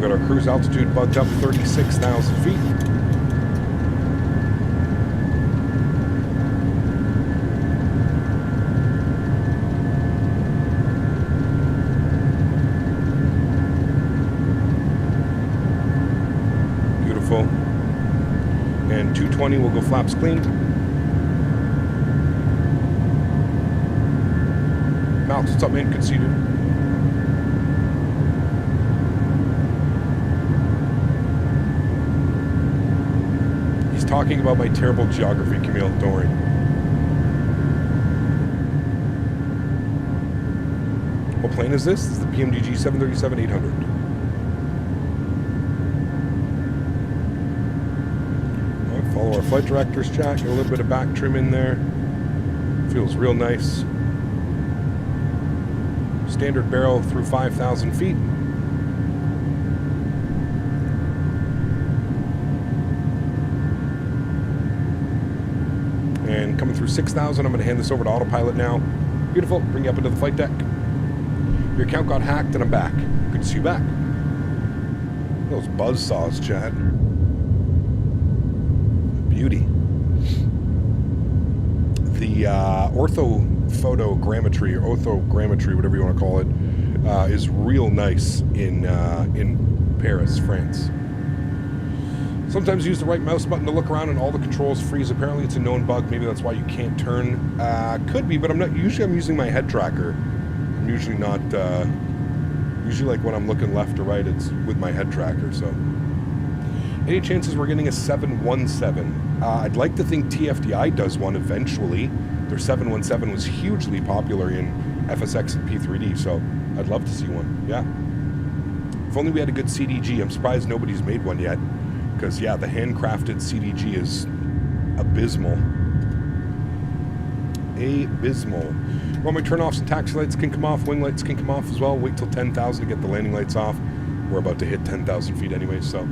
Got our cruise altitude bugged up 36,000 feet. Beautiful. And 220 will go flaps clean. Malx, what's up, man? Good to see you, dude. Talking about my terrible geography, Camille. Don't worry. What plane is this? This is the PMDG 737-800. All right, follow our flight director's chat. Get a little bit of back trim in there. Feels real nice. Standard barrel through 5,000 feet. And coming through 6,000, I'm going to hand this over to autopilot now. Beautiful. Bring you up into the flight deck. Your account got hacked, and I'm back. Good to see you back. Those buzz saws, chat. Beauty. The orthophotogrametry, or orthogrammetry, whatever you want to call it, is real nice in Paris, France. Sometimes use the right mouse button to look around and all the controls freeze. Apparently it's a known bug. Maybe that's why you can't turn. Could be, but I'm not. Usually I'm using my head tracker. I'm usually not. Usually like when I'm looking left or right, it's with my head tracker. So any chances we're getting a 717? I'd like to think TFDI does one eventually. Their 717 was hugely popular in FSX and P3D, so I'd love to see one. Yeah. If only we had a good CDG. I'm surprised nobody's made one yet. Because, yeah, the handcrafted CDG is abysmal. Abysmal. Well, my turn-offs and taxi lights can come off. Wing lights can come off as well. Wait till 10,000 to get the landing lights off. We're about to hit 10,000 feet anyway, so.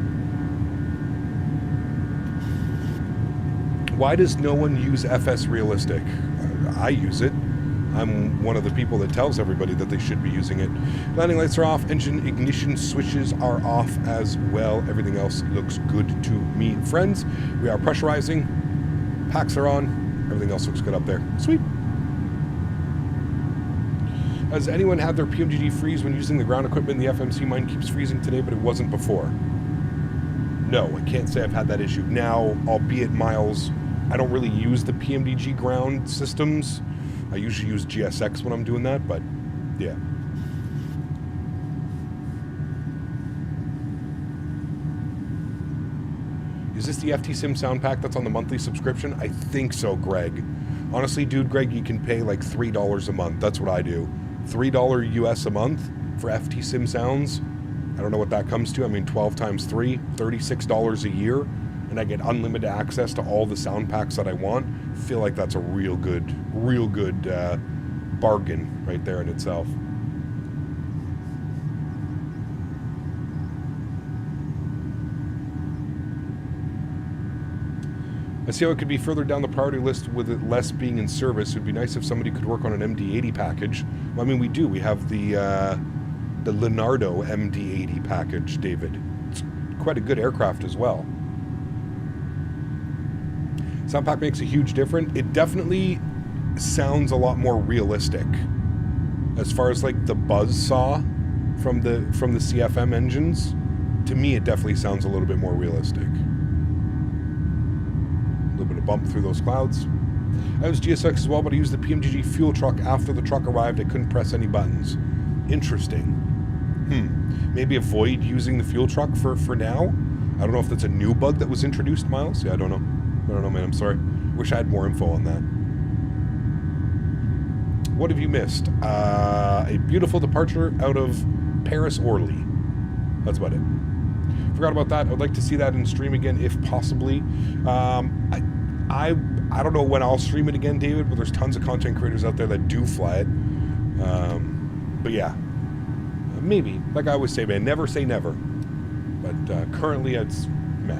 Why does no one use FS Realistic? I use it. I'm one of the people that tells everybody that they should be using it. Landing lights are off. Engine ignition switches are off as well. Everything else looks good to me. Friends, we are pressurizing. Packs are on. Everything else looks good up there. Sweet. Has anyone had their PMDG freeze when using the ground equipment? The FMC mine keeps freezing today, but it wasn't before. No, I can't say I've had that issue. Now, albeit Miles, I don't really use the PMDG ground systems. I usually use GSX when I'm doing that, but yeah. Is this the FTSim sound pack that's on the monthly subscription? I think so, Greg. Honestly, dude, Greg, you can pay like $3 a month. That's what I do. $3 US a month for FTSim sounds. I don't know what that comes to. I mean, 12 times 3, $36 a year. And I get unlimited access to all the sound packs that I want. I feel like that's a real good bargain right there in itself. I see how it could be further down the priority list with it less being in service. It would be nice if somebody could work on an MD-80 package. Well, I mean, we do. We have the Leonardo MD-80 package, David. It's quite a good aircraft as well. Sound pack makes a huge difference. It definitely sounds a lot more realistic. As far as like the buzz saw from the CFM engines, to me it definitely sounds a little bit more realistic. A little bit of bump through those clouds. I was GSX as well, but I used the PMDG fuel truck after the truck arrived. I couldn't press any buttons. Interesting. Maybe avoid using the fuel truck for now. I don't know if that's a new bug that was introduced, Miles. Yeah, I don't know. I don't know, man. I'm sorry. Wish I had more info on that. What have you missed? A beautiful departure out of Paris Orly. That's about it. Forgot about that. I would like to see that in stream again, if possibly. I don't know when I'll stream it again, David, but there's tons of content creators out there that do fly it. But yeah, maybe. Like I always say, man, never say never. But currently, it's meh.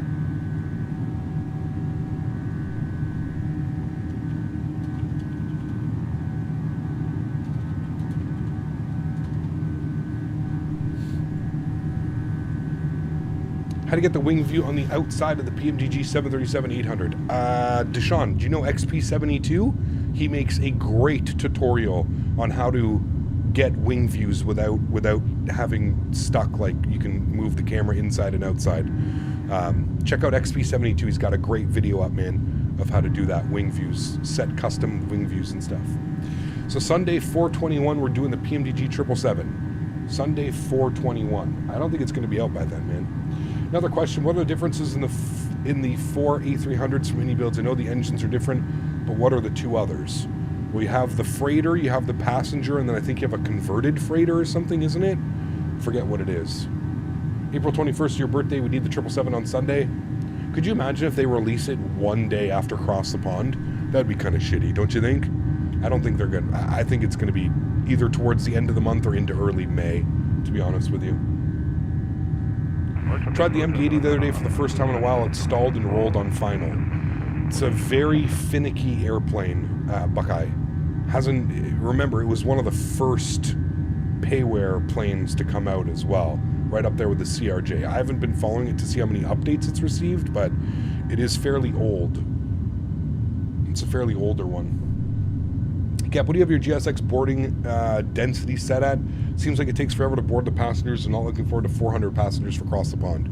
How to get the wing view on the outside of the PMDG 737-800. Deshaun, do you know XP72? He makes a great tutorial on how to get wing views without having stuck, like you can move the camera inside and outside. Check out XP72. He's got a great video up, man, of how to do that, wing views, set custom wing views and stuff. So Sunday 4/21, we're doing the PMDG 777. Sunday 4/21. I don't think it's going to be out by then, man. Another question, what are the differences in the four A300s from mini builds? I know the engines are different, but what are the two others? Well, you have the freighter, you have the passenger, and then I think you have a converted freighter or something, isn't it? Forget what it is. April 21st, your birthday, we need the 777 on Sunday. Could you imagine if they release it one day after Cross the Pond? That'd be kind of shitty, don't you think? I don't think they're good. I think it's going to be either towards the end of the month or into early May, to be honest with you. Tried the MD-80 the other day for the first time in a while. It stalled and rolled on final. It's a very finicky airplane, Buckeye. Remember, it was one of the first payware planes to come out as well, right up there with the CRJ. I haven't been following it to see how many updates it's received, but it is fairly old. It's a fairly older one. Cap, what do you have your GSX boarding density set at? Seems like it takes forever to board the passengers, and not looking forward to 400 passengers for across the pond.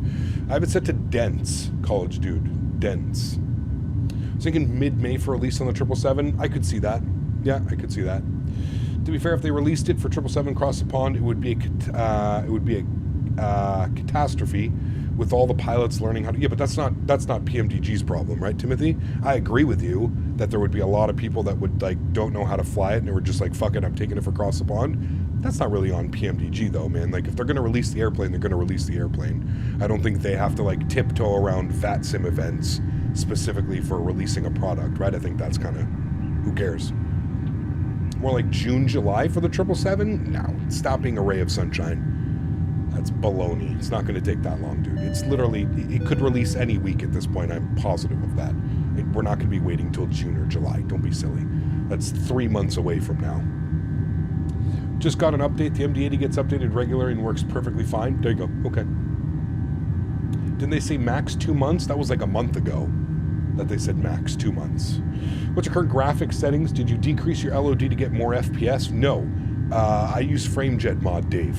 I have it set to dense, college dude. Dense. I was thinking mid-May for release on the 777. I could see that. Yeah, I could see that. To be fair, if they released it for 777 across the pond, it would be a catastrophe with all the pilots learning how to... Yeah, but that's not PMDG's problem, right, Timothy? I agree with you that there would be a lot of people that would, like, don't know how to fly it, and they were just like, fuck it, I'm taking it for across the pond. That's not really on PMDG, though, man. Like, if they're going to release the airplane, they're going to release the airplane. I don't think they have to, like, tiptoe around FTSim events specifically for releasing a product, right? I think that's kind of... Who cares? More like June, July for the 777? No. Stop being a ray of sunshine. That's baloney. It's not going to take that long, dude. It's literally... It could release any week at this point. I'm positive of that. We're not going to be waiting till June or July. Don't be silly. That's 3 months away from now. Just got an update. The MD-80 gets updated regularly and works perfectly fine. There you go. Okay. Didn't they say max 2 months? That was like a month ago that they said max 2 months. What's your current graphics settings? Did you decrease your LOD to get more FPS? No. I use FrameJet mod, Dave.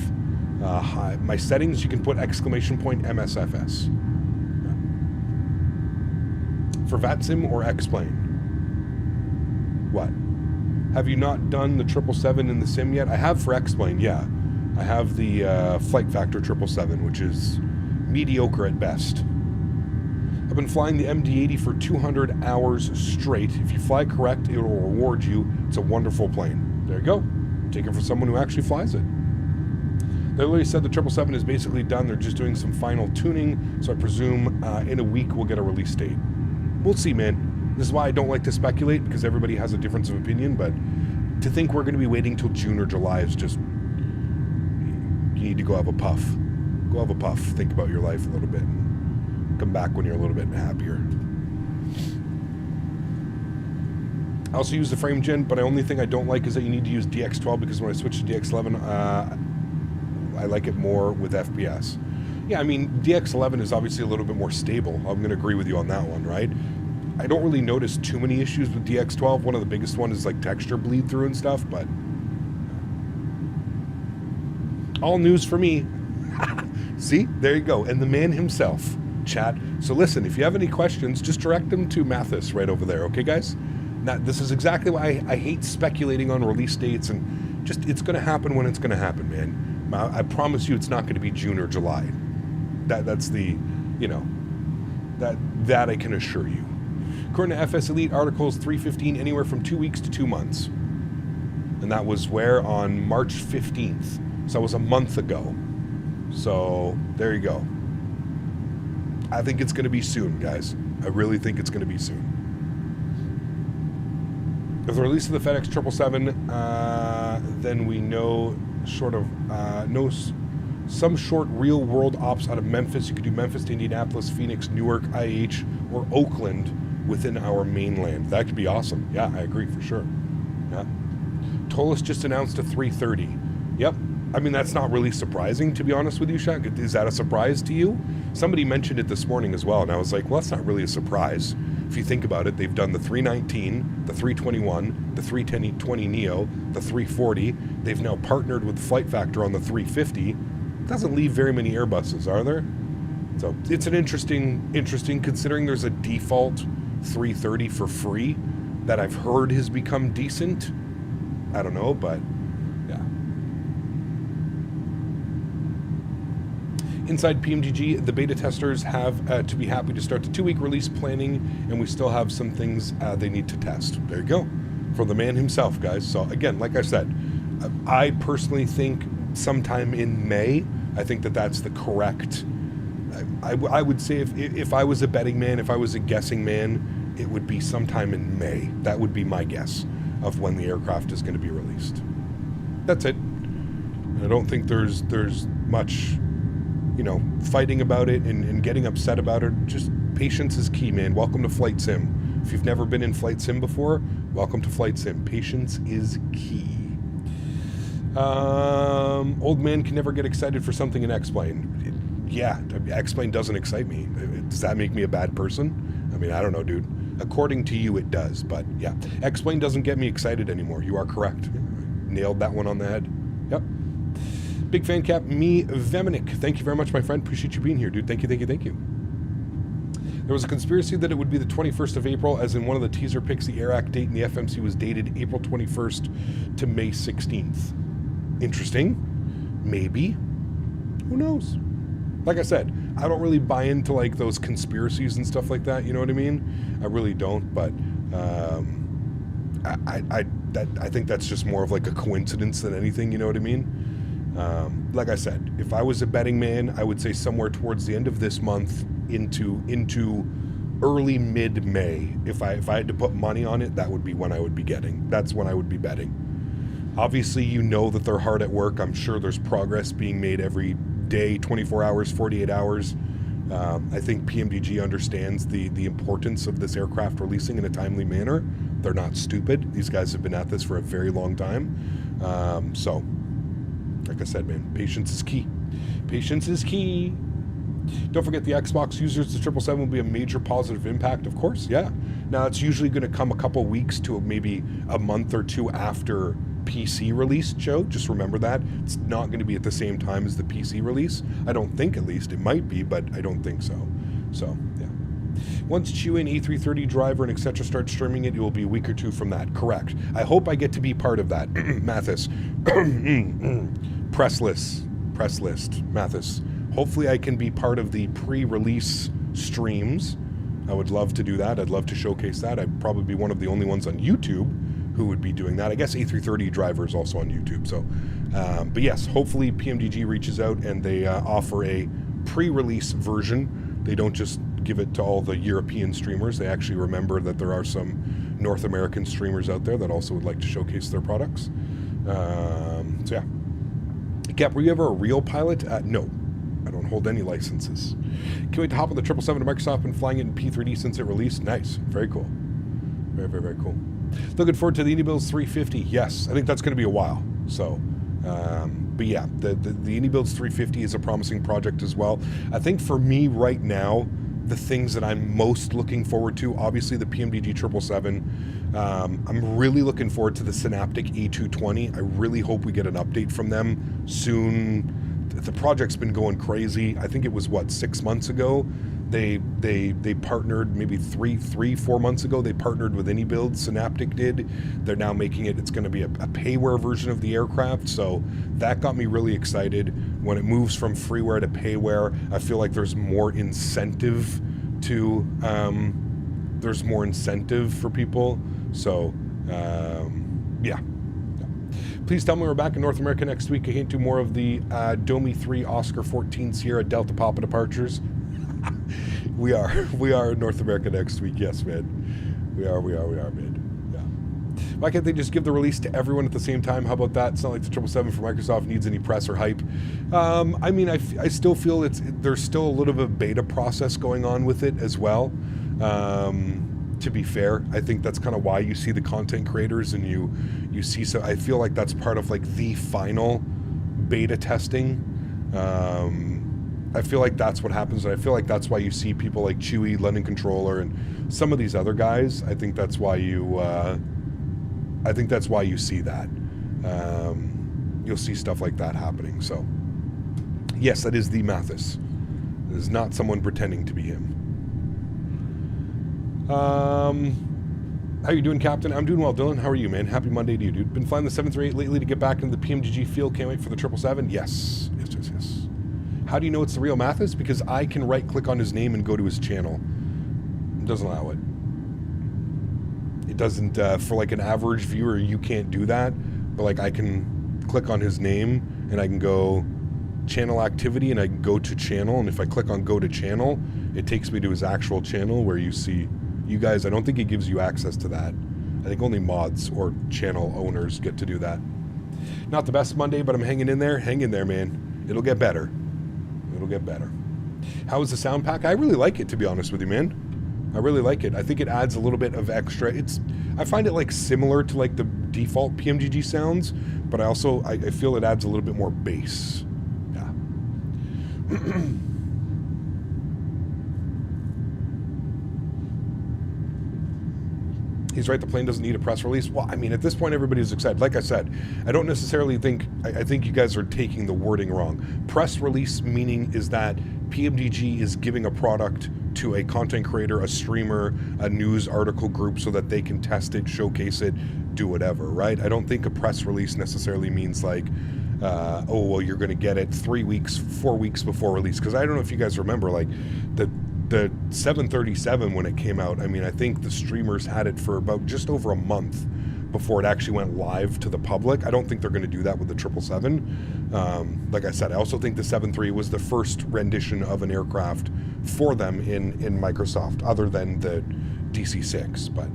My settings, you can put !MSFS. For FTSim or X-Plane? What? Have you not done the 777 in the sim yet? I have for X-Plane, yeah. I have the Flight Factor 777, which is mediocre at best. I've been flying the MD-80 for 200 hours straight. If you fly correct, it will reward you. It's a wonderful plane. There you go. Take it from someone who actually flies it. They literally said the 777 is basically done. They're just doing some final tuning, so I presume in a week we'll get a release date. We'll see, man. This is why I don't like to speculate, because everybody has a difference of opinion, but to think we're going to be waiting till June or July is just... You need to go have a puff. Go have a puff. Think about your life a little bit. Come back when you're a little bit happier. I also use the FrameGen, but the only thing I don't like is that you need to use DX12, because when I switch to DX11, I like it more with FPS. Yeah, I mean, DX11 is obviously a little bit more stable. I'm going to agree with you on that one, right? I don't really notice too many issues with DX12. One of the biggest ones is like texture bleed through and stuff, but all news for me. See, there you go. And the man himself, chat. So listen, if you have any questions, just direct them to Mathis right over there, okay, guys? Now, this is exactly why I hate speculating on release dates, and just, it's going to happen when it's going to happen, man. I promise you it's not going to be June or July. That's the, you know, that I can assure you. According to FS Elite articles, 315 anywhere from 2 weeks to 2 months. And that was where? On March 15th. So that was a month ago. So there you go. I think it's going to be soon, guys. I really think it's going to be soon. With the release of the FedEx 777, then we know some short real-world ops out of Memphis. You could do Memphis to Indianapolis, Phoenix, Newark, IH, or Oakland within our mainland. That could be awesome. Yeah, I agree for sure. Yeah. Tolis just announced a 330. Yep. I mean, that's not really surprising, to be honest with you, Shaq. Is that a surprise to you? Somebody mentioned it this morning as well, and I was like, well, that's not really a surprise. If you think about it, they've done the 319, the 321, the 320 Neo, the 340. They've now partnered with Flight Factor on the 350. It doesn't leave very many Airbuses, are there? So it's an interesting, considering there's a default 330 for free that I've heard has become decent. I don't know, but yeah. Inside PMDG, the beta testers have to be happy to start the 2-week release planning, and we still have some things they need to test. There you go. For the man himself, guys. So again, like I said, I personally think sometime in May, I think that's the correct... I would say if I was a betting man, if I was a guessing man, it would be sometime in May. That would be my guess of when the aircraft is going to be released. That's it. I don't think there's much, you know, fighting about it and getting upset about it. Just patience is key, man. Welcome to FTSim. If you've never been in FTSim before, welcome to FTSim. Patience is key. Old man can never get excited for something in X-Plane. Yeah, X-Plane doesn't excite me. Does that make me a bad person? I mean, I don't know, dude. According to you, it does. But yeah, X-Plane doesn't get me excited anymore. You are correct. Nailed that one on the head. Yep. Big fan cap, me Veminic. Thank you very much, my friend. Appreciate you being here, dude. Thank you, thank you, thank you. There was a conspiracy that it would be the 21st of April, as in one of the teaser pics, the Air Act date in the FMC was dated April 21st to May 16th. Interesting. Maybe. Who knows? Like I said, I don't really buy into like those conspiracies and stuff like that. You know what I mean? I really don't. But I think that's just more of like a coincidence than anything. You know what I mean? Like I said, if I was a betting man, I would say somewhere towards the end of this month into early mid-May. If I had to put money on it, that would be when I would be getting. That's when I would be betting. Obviously, you know that they're hard at work. I'm sure there's progress being made every day, 24 hours, 48 hours. I think PMDG understands the importance of this aircraft releasing in a timely manner. They're not stupid. These guys have been at this for a very long time. So, like I said, man, patience is key. Patience is key. Don't forget the Xbox users, the 777 will be a major positive impact, of course, yeah. Now, it's usually going to come a couple weeks to maybe a month or two after PC release, Joe. Just remember that. It's not going to be at the same time as the PC release. I don't think, at least. It might be, but I don't think so. So, yeah. Once Chewie and A330 driver and etc. start streaming it, it will be a week or two from that. Correct. I hope I get to be part of that. Mathis. Press list. Mathis. Hopefully I can be part of the pre-release streams. I would love to do that. I'd love to showcase that. I'd probably be one of the only ones on YouTube who would be doing that. I guess A330 driver is also on YouTube. So, but yes, hopefully PMDG reaches out and they offer a pre-release version. They don't just give it to all the European streamers. They actually remember that there are some North American streamers out there that also would like to showcase their products. So yeah. Cap, were you ever a real pilot? No. I don't hold any licenses. Can't wait to hop on the 777 to Microsoft and flying it in P3D since it released. Nice. Very cool. Very, very, very cool. Looking forward to the IndyBuilds 350. Yes, I think that's going to be a while. So, but yeah, the IndyBuilds 350 is a promising project as well. I think for me right now, the things that I'm most looking forward to, obviously the PMDG 777. I'm really looking forward to the Synaptic A220. I really hope we get an update from them soon. The project's been going crazy. I think it was, 6 months ago? They partnered, maybe 4 months ago, they partnered with AnyBuild. Synaptic did. They're now making it, it's going to be a payware version of the aircraft. So that got me really excited. When it moves from freeware to payware, I feel like there's more incentive to, for people. So, yeah. Please tell me we're back in North America next week. I can't do more of the Domi 3 Oscar 14 Sierra Delta Papa departures. We are in North America next week. Yes, man. We are, man. Yeah. Why can't they just give the release to everyone at the same time? How about that? It's not like the 777 for Microsoft needs any press or hype. I mean, I still feel there's still a little bit of a beta process going on with it as well. To be fair, I think that's kind of why you see the content creators and you see, so I feel like that's part of like the final beta testing. I feel like that's what happens, and I feel like that's why you see people like Chewie, London Controller, and some of these other guys. I think that's why you see that. You'll see stuff like that happening. So yes, that is the Mathis. It is not someone pretending to be him. How you doing, Captain? I'm doing well, Dylan. How are you, man? Happy Monday to you, dude. Been flying the 738 lately to get back into the PMDG field. Can't wait for the 777. Yes. How do you know it's the real Mathis? Because I can right-click on his name and go to his channel. It doesn't allow it. It doesn't, for like an average viewer, you can't do that. But like I can click on his name and I can go channel activity and I can go to channel. And if I click on go to channel, it takes me to his actual channel where you see you guys. I don't think it gives you access to that. I think only mods or channel owners get to do that. Not the best Monday, but I'm hanging in there. Hang in there, man. It'll get better. It'll get better. How is the sound pack? I really like it, to be honest with you, man. I really like it. I think it adds a little bit of extra. I find it like similar to like the default PMDG sounds, but I feel it adds a little bit more bass. Yeah. He's right, the plane doesn't need a press release. Well, I mean, at this point, everybody's excited. Like I said, I don't necessarily think, I think you guys are taking the wording wrong. Press release meaning is that PMDG is giving a product to a content creator, a streamer, a news article group so that they can test it, showcase it, do whatever, right? I don't think a press release necessarily means like, oh, well, you're going to get it 3 weeks, 4 weeks before release. Because I don't know if you guys remember, like, the 737 when it came out, I mean, I think the streamers had it for about just over a month before it actually went live to the public. I don't think they're going to do that with the 777. Like I said, I also think the 73 was the first rendition of an aircraft for them in Microsoft, other than the DC-6. But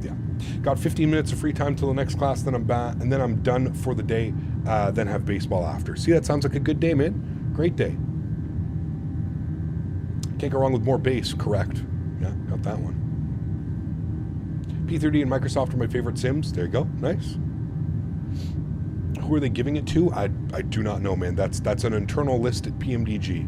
yeah, got 15 minutes of free time till the next class, then I'm back, and then I'm done for the day. Then have baseball after. See, that sounds like a good day, man. Great day. Can't go wrong with more bass, correct? Yeah, got that one. P30 and Microsoft are my favorite sims. There you go. Nice. Who are they giving it to? I do not know, man. That's an internal list at PMDG.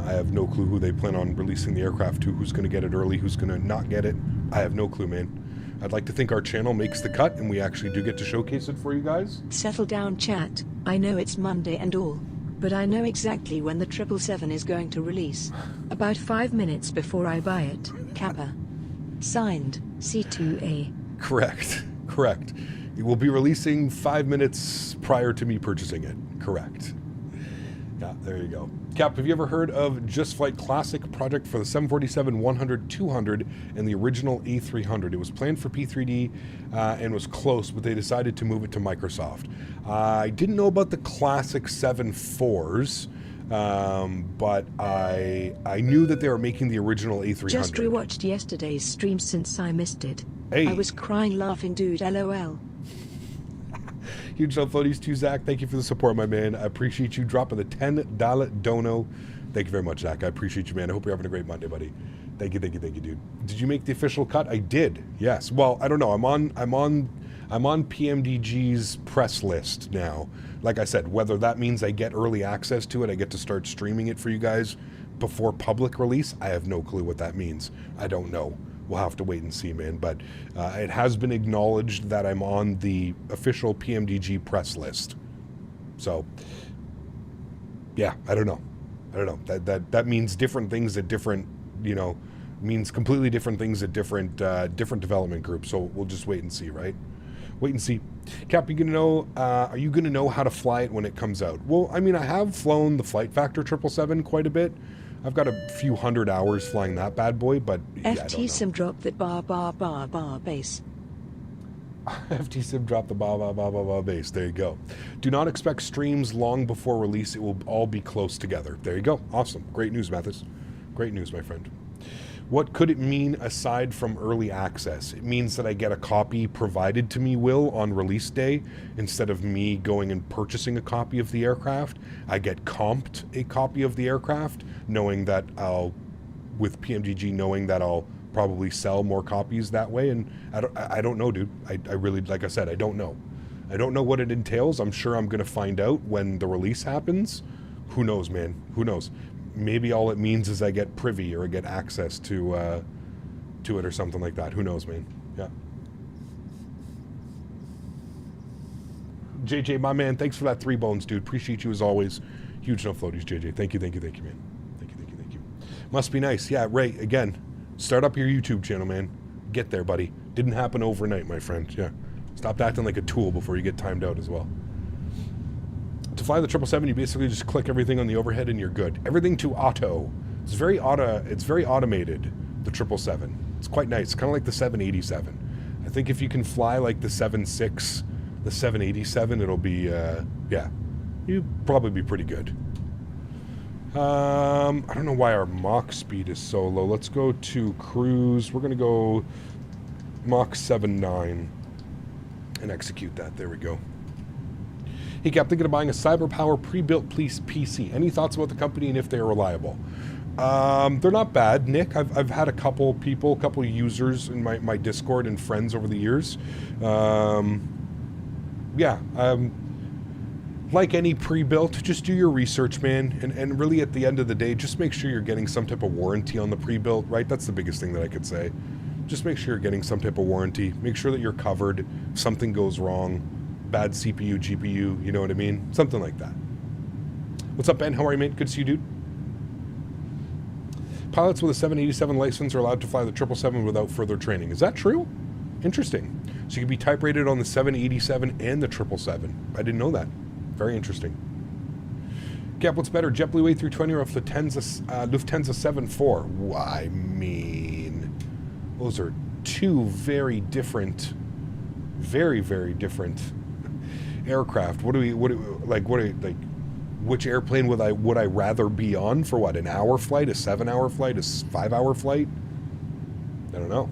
I have no clue who they plan on releasing the aircraft to, who's going to get it early, who's going to not get it. I have no clue, man. I'd like to think our channel makes the cut and we actually do get to showcase it for you guys. Settle down, chat. I know it's Monday and all, but I know exactly when the 777 is going to release. About 5 minutes before I buy it. Kappa. Signed, C2A. Correct. Correct. It will be releasing 5 minutes prior to me purchasing it. Correct. Yeah, there you go. Cap, have you ever heard of Just Flight Classic project for the 747-100-200 and the original A300? It was planned for P3D and was close, but they decided to move it to Microsoft. I didn't know about the Classic 7.4s, but I knew that they were making the original A300. Just rewatched yesterday's stream since I missed it. Hey. I was crying laughing, dude, LOL. Huge love, floaties to Zach. Thank you for the support, my man. I appreciate you dropping the $10 dono. Thank you very much, Zach. I appreciate you, man. I hope you're having a great Monday, buddy. Thank you, dude. Did you make the official cut? I did. Yes. Well, I don't know. I'm on PMDG's press list now. Like I said, whether that means I get early access to it, I get to start streaming it for you guys before public release, I have no clue what that means. I don't know. We'll have to wait and see, man. But it has been acknowledged that I'm on the official PMDG press list. So, yeah, I don't know. That means different things at different, means completely different things at different development groups. So we'll just wait and see, right? Wait and see. Cap, are you gonna know how to fly it when it comes out? Well, I mean, I have flown the Flight Factor 777 quite a bit. I've got a few hundred hours flying that bad boy, but yeah, FTSim dropped that bar base. FTSim dropped the ba base. There you go. Do not expect streams long before release. It will all be close together. There you go. Awesome. Great news, Mathis. Great news, my friend. What could it mean aside from early access? It means that I get a copy provided to me, on release day, instead of me going and purchasing a copy of the aircraft. I get comped a copy of the aircraft, knowing that with PMDG, knowing that I'll probably sell more copies that way. And I don't know, dude. I really, like I said, I don't know. I don't know what it entails. I'm sure I'm going to find out when the release happens. Who knows, man? Who knows? Maybe all it means is I get privy or I get access to it or something like that. Who knows, man? Yeah. JJ, my man, thanks for that 3 bones, dude. Appreciate you as always. Huge no floaties, JJ. Thank you, man. Thank you. Must be nice. Yeah, Ray, again, start up your YouTube channel, man. Get there, buddy. Didn't happen overnight, my friend. Yeah. Stop acting like a tool before you get timed out as well. To fly the 777, you basically just click everything on the overhead and you're good. Everything to auto. It's very automated, the 777. It's quite nice. Kind of like the 787. I think if you can fly like the 7.6, the 787, it'll be, yeah, you'd probably be pretty good. I don't know why our Mach speed is so low. Let's go to cruise. We're going to go Mach 7.9 and execute that. There we go. Hey, Cap, thinking of buying a CyberPower pre-built PC. Any thoughts about the company and if they are reliable? They're not bad, Nick. I've had a couple people, users in my Discord and friends over the years. Like any pre-built, just do your research, man. And really at the end of the day, just make sure you're getting some type of warranty on the pre-built, right? That's the biggest thing that I could say. Just make sure you're getting some type of warranty. Make sure that you're covered. If something goes wrong, bad CPU, GPU, you know what I mean? Something like that. What's up, Ben? How are you, mate? Good to see you, dude. Pilots with a 787 license are allowed to fly the 777 without further training. Is that true? Interesting. So you can be type rated on the 787 and the 777. I didn't know that. Very interesting. Gap, what's better, JetBlue A320 or Lufthansa 74? I mean, those are two very different, very, very different aircraft. Which airplane would I rather be on for what, an hour flight, a 7-hour flight, a 5-hour flight? I don't know.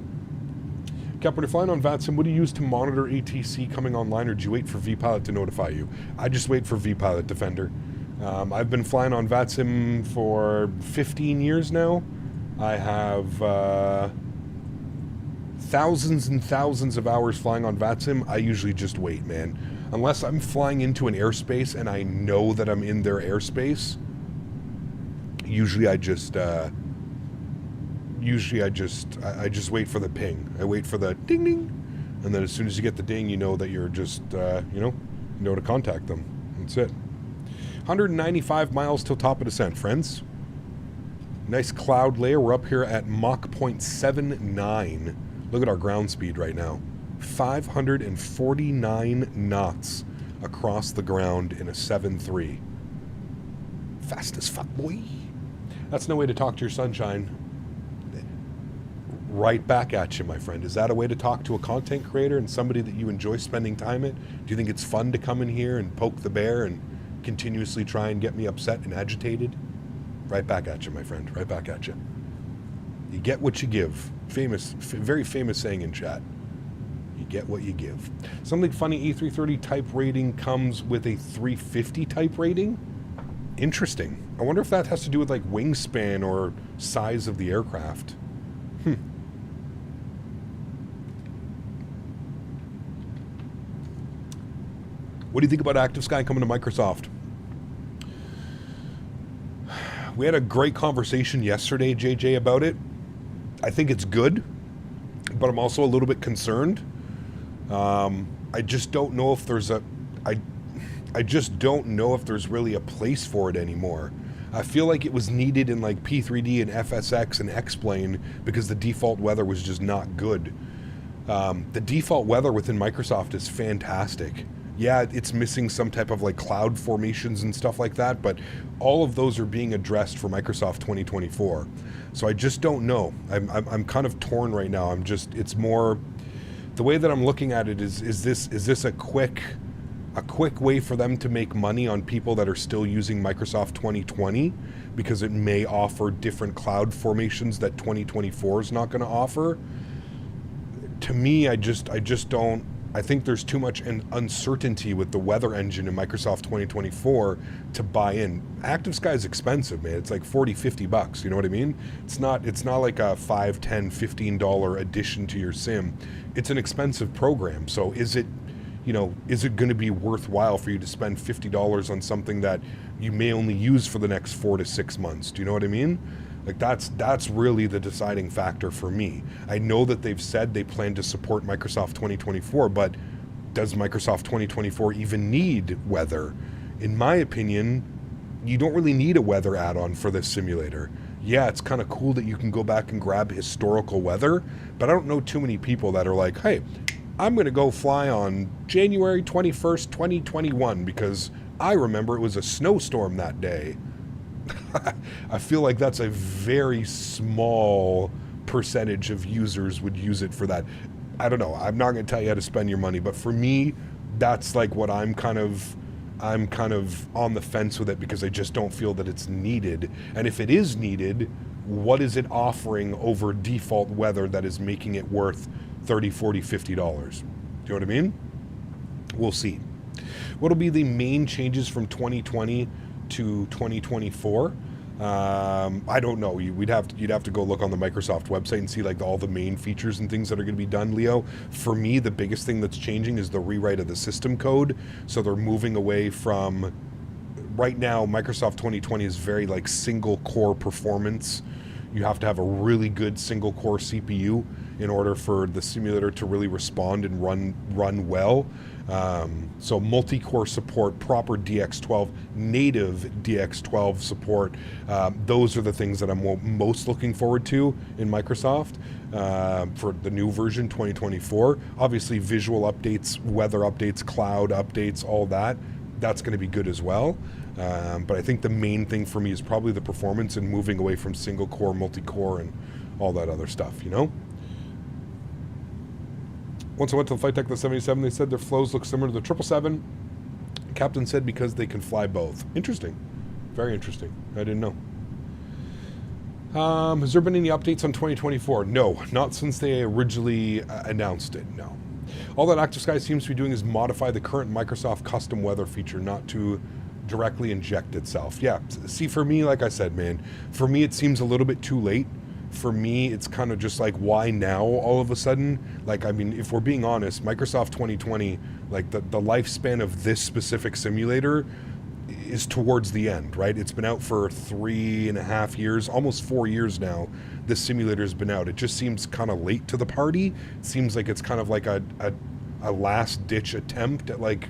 Cap, when you're flying on FTSim, what do you use to monitor ATC coming online, or do you wait for vPilot to notify you? I just wait for vPilot, Defender. I've been flying on FTSim for 15 years now. I have thousands and thousands of hours flying on FTSim. I usually just wait, man. Unless I'm flying into an airspace and I know that I'm in their airspace, usually I just wait for the ping. I wait for the ding ding, and then as soon as you get the ding, you know that you're just you know to contact them. That's it. 195 miles till top of descent, friends. Nice cloud layer. We're up here at Mach 0.79. Look at our ground speed right now. 549 knots across the ground in a 7.3. Fast as fuck, boy. That's no way to talk to your sunshine. Right back at you, my friend. Is that a way to talk to a content creator and somebody that you enjoy spending time at? Do you think it's fun to come in here and poke the bear and continuously try and get me upset and agitated? Right back at you, my friend. Right back at you. You get what you give. Very famous saying in chat. You get what you give. Something funny, A330 type rating comes with a 350 type rating? Interesting. I wonder if that has to do with like wingspan or size of the aircraft. What do you think about Active Sky coming to Microsoft? We had a great conversation yesterday, JJ, about it. I think it's good, but I'm also a little bit concerned. I just don't know if there's I just don't know if there's really a place for it anymore. I feel like it was needed in like P3D and FSX and X-Plane because the default weather was just not good. The default weather within Microsoft is fantastic. Yeah, it's missing some type of like cloud formations and stuff like that, but all of those are being addressed for Microsoft 2024. So I just don't know. I'm kind of torn right now. It's more, the way that I'm looking at it is this a quick way for them to make money on people that are still using Microsoft 2020 because it may offer different cloud formations that 2024 is not going to offer? To me, I just don't. I think there's too much uncertainty with the weather engine in Microsoft 2024 to buy in. Active Sky is expensive, man. It's like $40-50, you know what I mean? It's not like a $5, $10, $15 addition to your sim. It's an expensive program. So is it going to be worthwhile for you to spend $50 on something that you may only use for the next 4 to 6 months? Do you know what I mean? Like that's really the deciding factor for me. I know that they've said they plan to support Microsoft 2024, but does Microsoft 2024 even need weather? In my opinion, you don't really need a weather add-on for this simulator. Yeah, it's kind of cool that you can go back and grab historical weather, but I don't know too many people that are like, hey, I'm going to go fly on January 21st, 2021 because I remember it was a snowstorm that day. I feel like that's a very small percentage of users would use it for that. I don't know. I'm not going to tell you how to spend your money, but for me, that's like what I'm kind of on the fence with it because I just don't feel that it's needed. And if it is needed, what is it offering over default weather that is making it worth $30, $40, $50? Do you know what I mean? We'll see. What'll be the main changes from 2020 to 2024? I don't know. You'd have to go look on the Microsoft website and see like all the main features and things that are going to be done, Leo. For me, the biggest thing that's changing is the rewrite of the system code. So they're moving away from, right now, Microsoft 2020 is very like single core performance. You have to have a really good single core CPU in order for the simulator to really respond and run well. So multi-core support, proper DX12, native DX12 support, those are the things that I'm most looking forward to in Microsoft for the new version 2024. Obviously visual updates, weather updates, cloud updates, all that's going to be good as well. But I think the main thing for me is probably the performance and moving away from single core, multi-core, and all that other stuff, you know? Once I went to the flight deck of the 77, they said their flows look similar to the 777. Captain said because they can fly both. Interesting. Very interesting. I didn't know. Has there been any updates on 2024? No, not since they originally announced it, no. All that Active Sky seems to be doing is modify the current Microsoft custom weather feature, not to directly inject itself. Yeah, see, for me, like I said, man, for me it seems a little bit too late. For me, it's kind of just like, why now all of a sudden? Like, I mean, if we're being honest, Microsoft 2020, like the lifespan of this specific simulator is towards the end, right? It's been out for 3.5 years, almost 4 years now. This simulator's been out. It just seems kind of late to the party. It seems like it's kind of like a last ditch attempt at like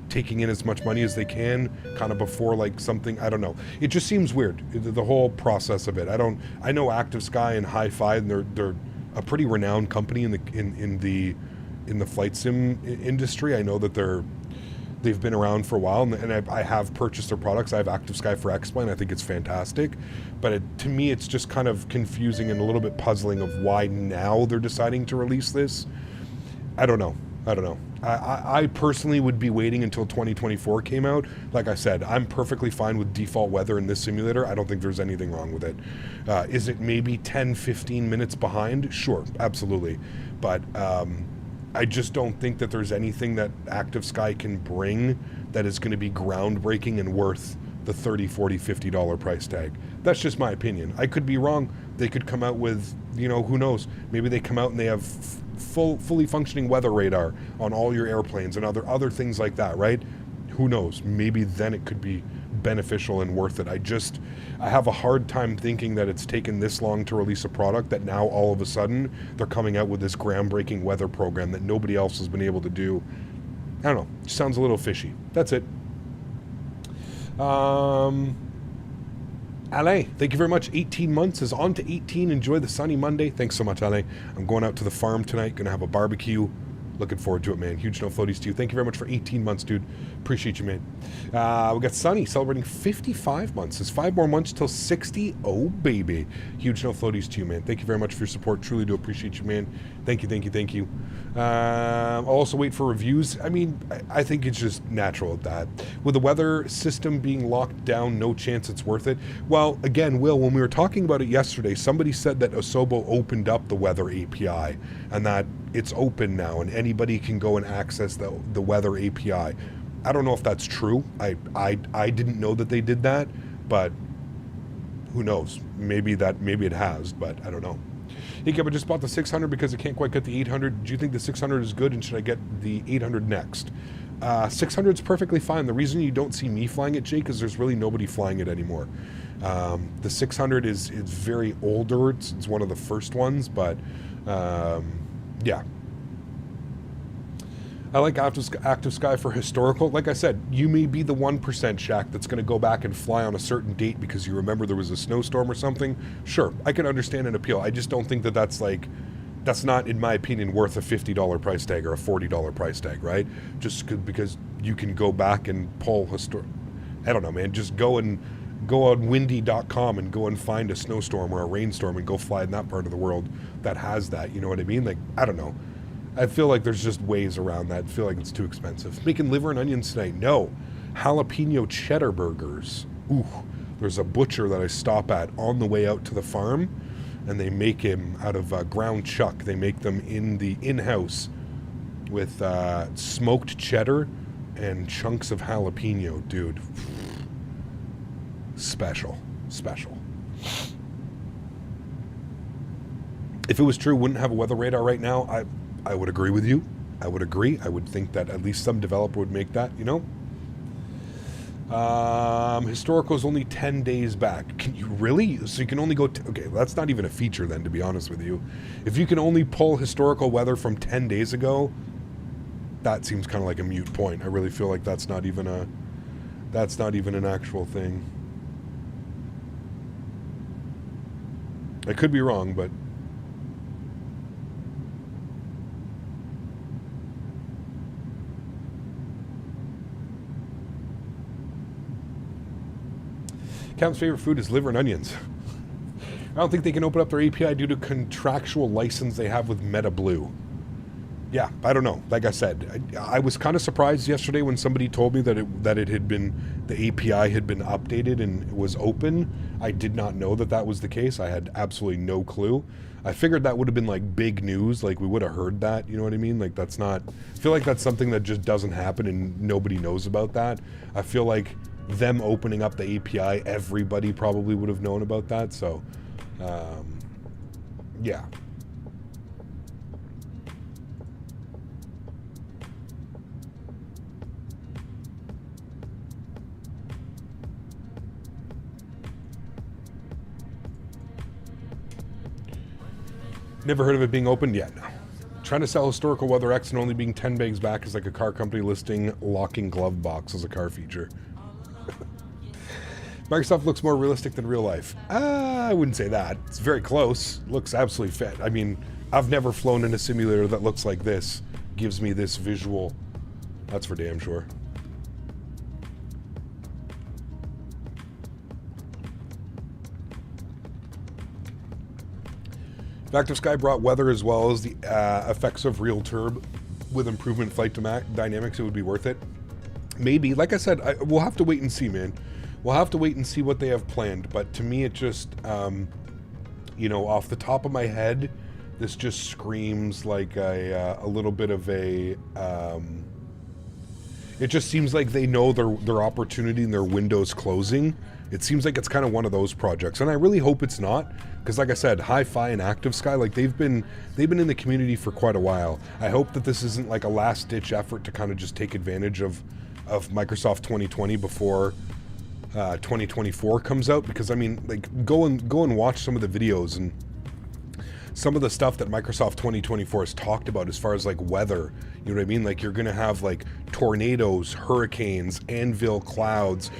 taking in as much money as they can kind of before like something, I don't know. It just seems weird, the whole process of it. I know Active Sky and Hi-Fi, and they're a pretty renowned company in the flight sim industry. I know that they've been around for a while, and I have purchased their products. I have Active Sky for X-Plane. I think it's fantastic, but to me it's just kind of confusing and a little bit puzzling of why now they're deciding to release this. I don't know. I personally would be waiting until 2024 came out. Like I said, I'm perfectly fine with default weather in this simulator. I don't think there's anything wrong with it. Is it maybe 10, 15 minutes behind? Sure, absolutely. But I just don't think that there's anything that Active Sky can bring that is going to be groundbreaking and worth the $30, $40, $50 price tag. That's just my opinion. I could be wrong. They could come out with, you know, who knows? Maybe they come out and they have fully functioning weather radar on all your airplanes and other things like that, right? Who knows? Maybe then it could be beneficial and worth it. I have a hard time thinking that it's taken this long to release a product that now all of a sudden they're coming out with this groundbreaking weather program that nobody else has been able to do. I don't know. It sounds a little fishy. That's it. Ale, thank you very much. 18 months is on to 18. Enjoy the sunny Monday. Thanks so much, Ale. I'm going out to the farm tonight. Going to have a barbecue. Looking forward to it, man. Huge no floaties to you. Thank you very much for 18 months, dude. Appreciate you, man. We got Sunny celebrating 55 months. It's 5 more months till 60. Oh, baby. Huge no floaties to you, man. Thank you very much for your support. Truly do appreciate you, man. Thank you. I'll also wait for reviews. I mean, I think it's just natural at that. With the weather system being locked down, no chance it's worth it. Well, again, Will, when we were talking about it yesterday, somebody said that Asobo opened up the weather API and that it's open now and anybody can go and access the weather API. I don't know if that's true. I didn't know that they did that, but who knows? Maybe it has, but I don't know. Hey, Gab, I just bought the 600 because I can't quite get the 800. Do you think the 600 is good, and should I get the 800 next? 600 is perfectly fine. The reason you don't see me flying it, Jake, is there's really nobody flying it anymore. The 600 is very older. It's one of the first ones, but yeah. I like Active Sky for historical. Like I said, you may be the 1% Shaq that's going to go back and fly on a certain date because you remember there was a snowstorm or something. Sure, I can understand an appeal. I just don't think that that's not, in my opinion, worth a $50 price tag or a $40 price tag, right? Just because you can go back and pull I don't know, man. Just go on windy.com and go and find a snowstorm or a rainstorm and go fly in that part of the world that has that. You know what I mean? Like, I don't know. I feel like there's just ways around that. I feel like it's too expensive. Making liver and onions tonight? No. Jalapeno cheddar burgers. Ooh. There's a butcher that I stop at on the way out to the farm, and they make him out of ground chuck. They make them in-house with smoked cheddar and chunks of jalapeno, dude. Special. Special. If it was true, wouldn't have a weather radar right now. I would agree with you. I would agree. I would think that at least some developer would make that, you know? Historical is only 10 days back. Can you really? So you can only go... okay, that's not even a feature then, to be honest with you. If you can only pull historical weather from 10 days ago, that seems kind of like a moot point. I really feel like that's not even a... that's not even an actual thing. I could be wrong, but... Captain's favorite food is liver and onions. I don't think they can open up their API due to contractual license they have with MetaBlue. Yeah, I don't know. Like I said, I was kind of surprised yesterday when somebody told me that it had been, the API had been updated and it was open. I did not know that that was the case. I had absolutely no clue. I figured that would have been like big news, like we would have heard that, you know what I mean? Like that's not, I feel like that's something that just doesn't happen and nobody knows about that. I feel like them opening up the API, everybody probably would have known about that, so yeah. Never heard of it being opened yet. No. Trying to sell historical weather X and only being 10 bags back is like a car company listing locking glove box as a car feature. Microsoft looks more realistic than real life. I wouldn't say that. It's very close. Looks absolutely fit. I mean, I've never flown in a simulator that looks like this. Gives me this visual. That's for damn sure. Active Sky brought weather as well as the effects of real turb with improvement flight dynamics. It would be worth it. Maybe. Like I said, we'll have to wait and see, man. We'll have to wait and see what they have planned. But to me, it just, you know, off the top of my head, this just screams like a little bit of a... it just seems like they know their opportunity and their window's closing. It seems like it's kind of one of those projects, and I really hope it's not, because like I said, Hi-Fi and Active Sky, like they've been in the community for quite a while. I hope that this isn't like a last-ditch effort to kind of just take advantage of Microsoft 2020 before 2024 comes out, because I mean, like go and watch some of the videos and some of the stuff that Microsoft 2024 has talked about as far as like weather. You know what I mean? Like you're gonna have like tornadoes, hurricanes, anvil clouds,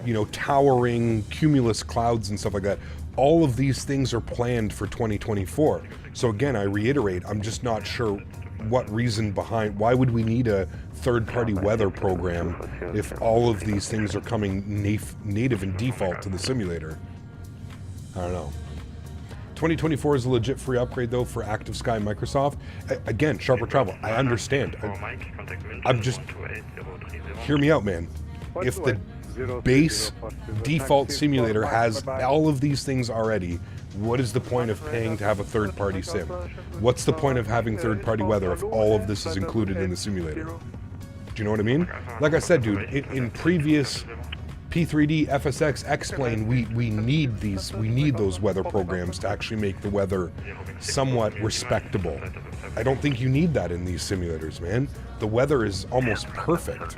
you know, towering cumulus clouds and stuff like that. All of these things are planned for 2024. So again, I reiterate, I'm just not sure what reason behind, why would we need a third-party weather program if all of these things are coming native and default to the simulator? I don't know. 2024 is a legit free upgrade though for Active Sky and Microsoft. Again, Sharper Travel, I understand. I'm just, hear me out, man. If the base default simulator has all of these things already, what is the point of paying to have a third-party sim? What's the point of having third-party weather if all of this is included in the simulator? Do you know what I mean? Like I said, dude, in previous P3D, FSX, X-Plane, we need those weather programs to actually make the weather somewhat respectable. I don't think you need that in these simulators, man. The weather is almost perfect.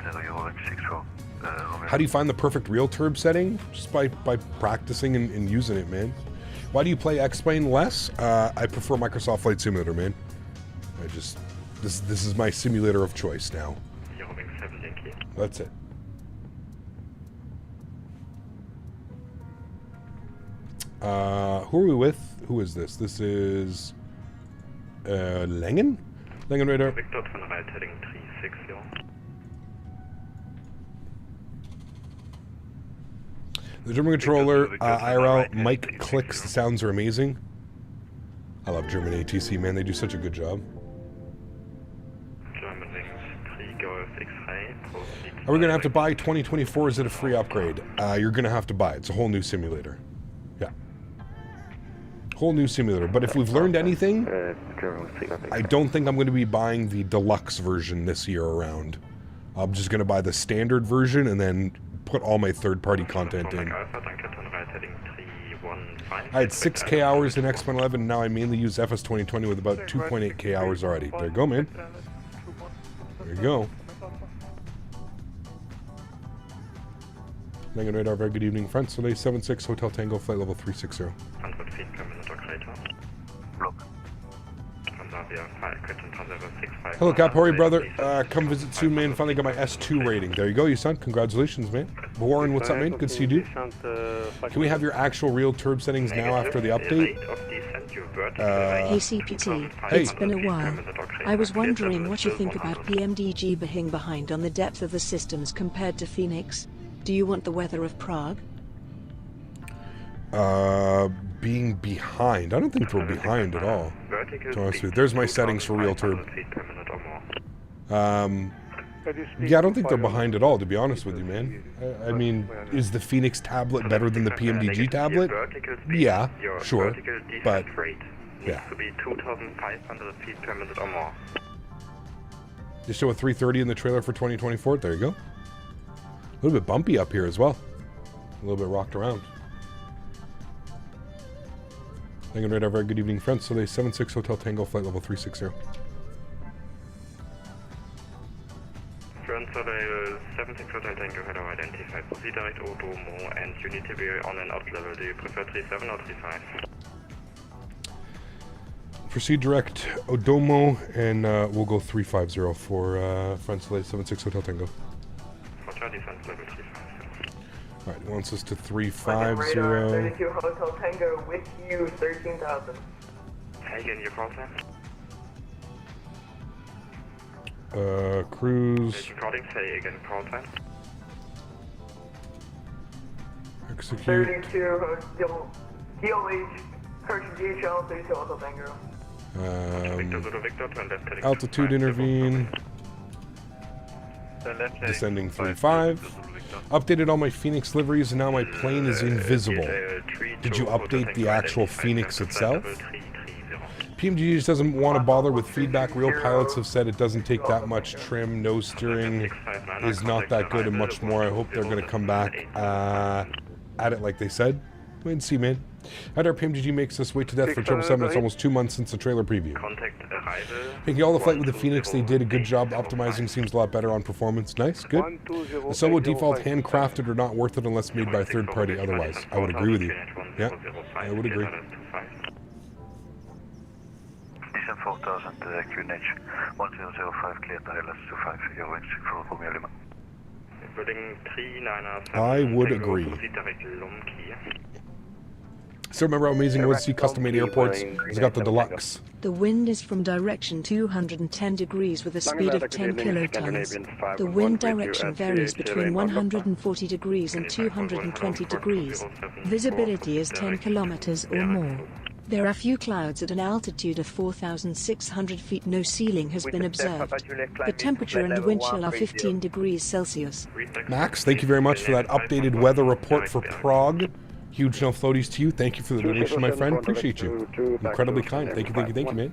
How do you find the perfect real turb setting? Just by practicing and using it, man. Why do you play X-Plane less? I prefer Microsoft Flight Simulator, man. This is my simulator of choice now. That's it. Who are we with? Who is this? This is Langen? Langen Radar. The German controller, IRL, mic clicks, the sounds are amazing. I love German ATC, man. They do such a good job. Are we going to have to buy 2024? Is it a free upgrade? You're going to have to buy it. It's a whole new simulator. Yeah. Whole new simulator. But if we've learned anything, I don't think I'm going to be buying the deluxe version this year around. I'm just going to buy the standard version and then put all my third-party content in. I had 6K hours in X111, now I mainly use FS 2020 with about 2.8K hours already. There you go, man. There you go. Megan Radar, very good evening, friends. Today, 76 Hotel Tango, flight level 360. Hello, Cap. How are you, brother? Come visit soon, man. Finally got my S2 rating. There you go, you son. Congratulations, man. Warren, what's up, man? Good to see you, dude. Can we have your actual real turb settings now after the update? Hey CPT, it's been a while. I was wondering what you think about PMDG being behind on the depth of the systems compared to Phoenix. Do you want the weather of Prague? Being behind. I don't think they're behind at all. Honestly, there's my settings for real turb. Yeah, I don't think they're behind at all, to be honest with you, man. I mean, is the Phoenix tablet better than the PMDG tablet? Yeah, sure, but yeah. They show a 330 in the trailer for 2024. There you go. A little bit bumpy up here as well. A little bit rocked around. Thank you, Radar. Very good evening, friends. So they 76 Hotel Tango, flight level 360. Transavia 76 Hotel Tango, hello, identified. Proceed direct Odomo, and you need to be on and out level. Do you prefer 37 or 35? Proceed direct Odomo, and we'll go 350 for friends. So they 76 Hotel Tango. For Charlie, level 35. Alright, he wants us to 350. 32 Hotel Tango with you, 13,000. Again, your call time? Cruise. Calling, say again, call time. Execute. 32 Hotel DOH, Hershey DHL, 32 Hotel Tango. Altitude intervene. Descending 3-5. Updated all my Phoenix liveries and now my plane is invisible. Did you update the actual Phoenix itself? PMDG just doesn't want to bother with feedback. Real pilots have said it doesn't take that much trim. No steering is not that good and much more. I hope they're going to come back at it like they said. Wait and see, man. After PMDG makes us wait to death for 777, it's almost 2 months since the trailer preview. Thank you all the flight with the Phoenix. They did a good job optimizing. Seems a lot better on performance. Nice, good. The Solo default handcrafted or not worth it unless made by a third party otherwise. I would agree with you. Yeah, I would agree. Nissan 4000 QNH 1005 clear to LS25. Your range for Romeo Lima. I would agree. Still remember how amazing it was to see custom-made airports? It's got the deluxe. The wind is from direction 210 degrees with a speed of 10 kilotons. The wind direction varies between 140 degrees and 220 degrees. Visibility is 10 kilometers or more. There are few clouds at an altitude of 4,600 feet. No ceiling has been observed. The temperature and the wind chill are 15 degrees Celsius. Max, thank you very much for that updated weather report for Prague. Huge no floaties to you. Thank you for the donation, my friend. Appreciate you. Incredibly kind. Thank you, man.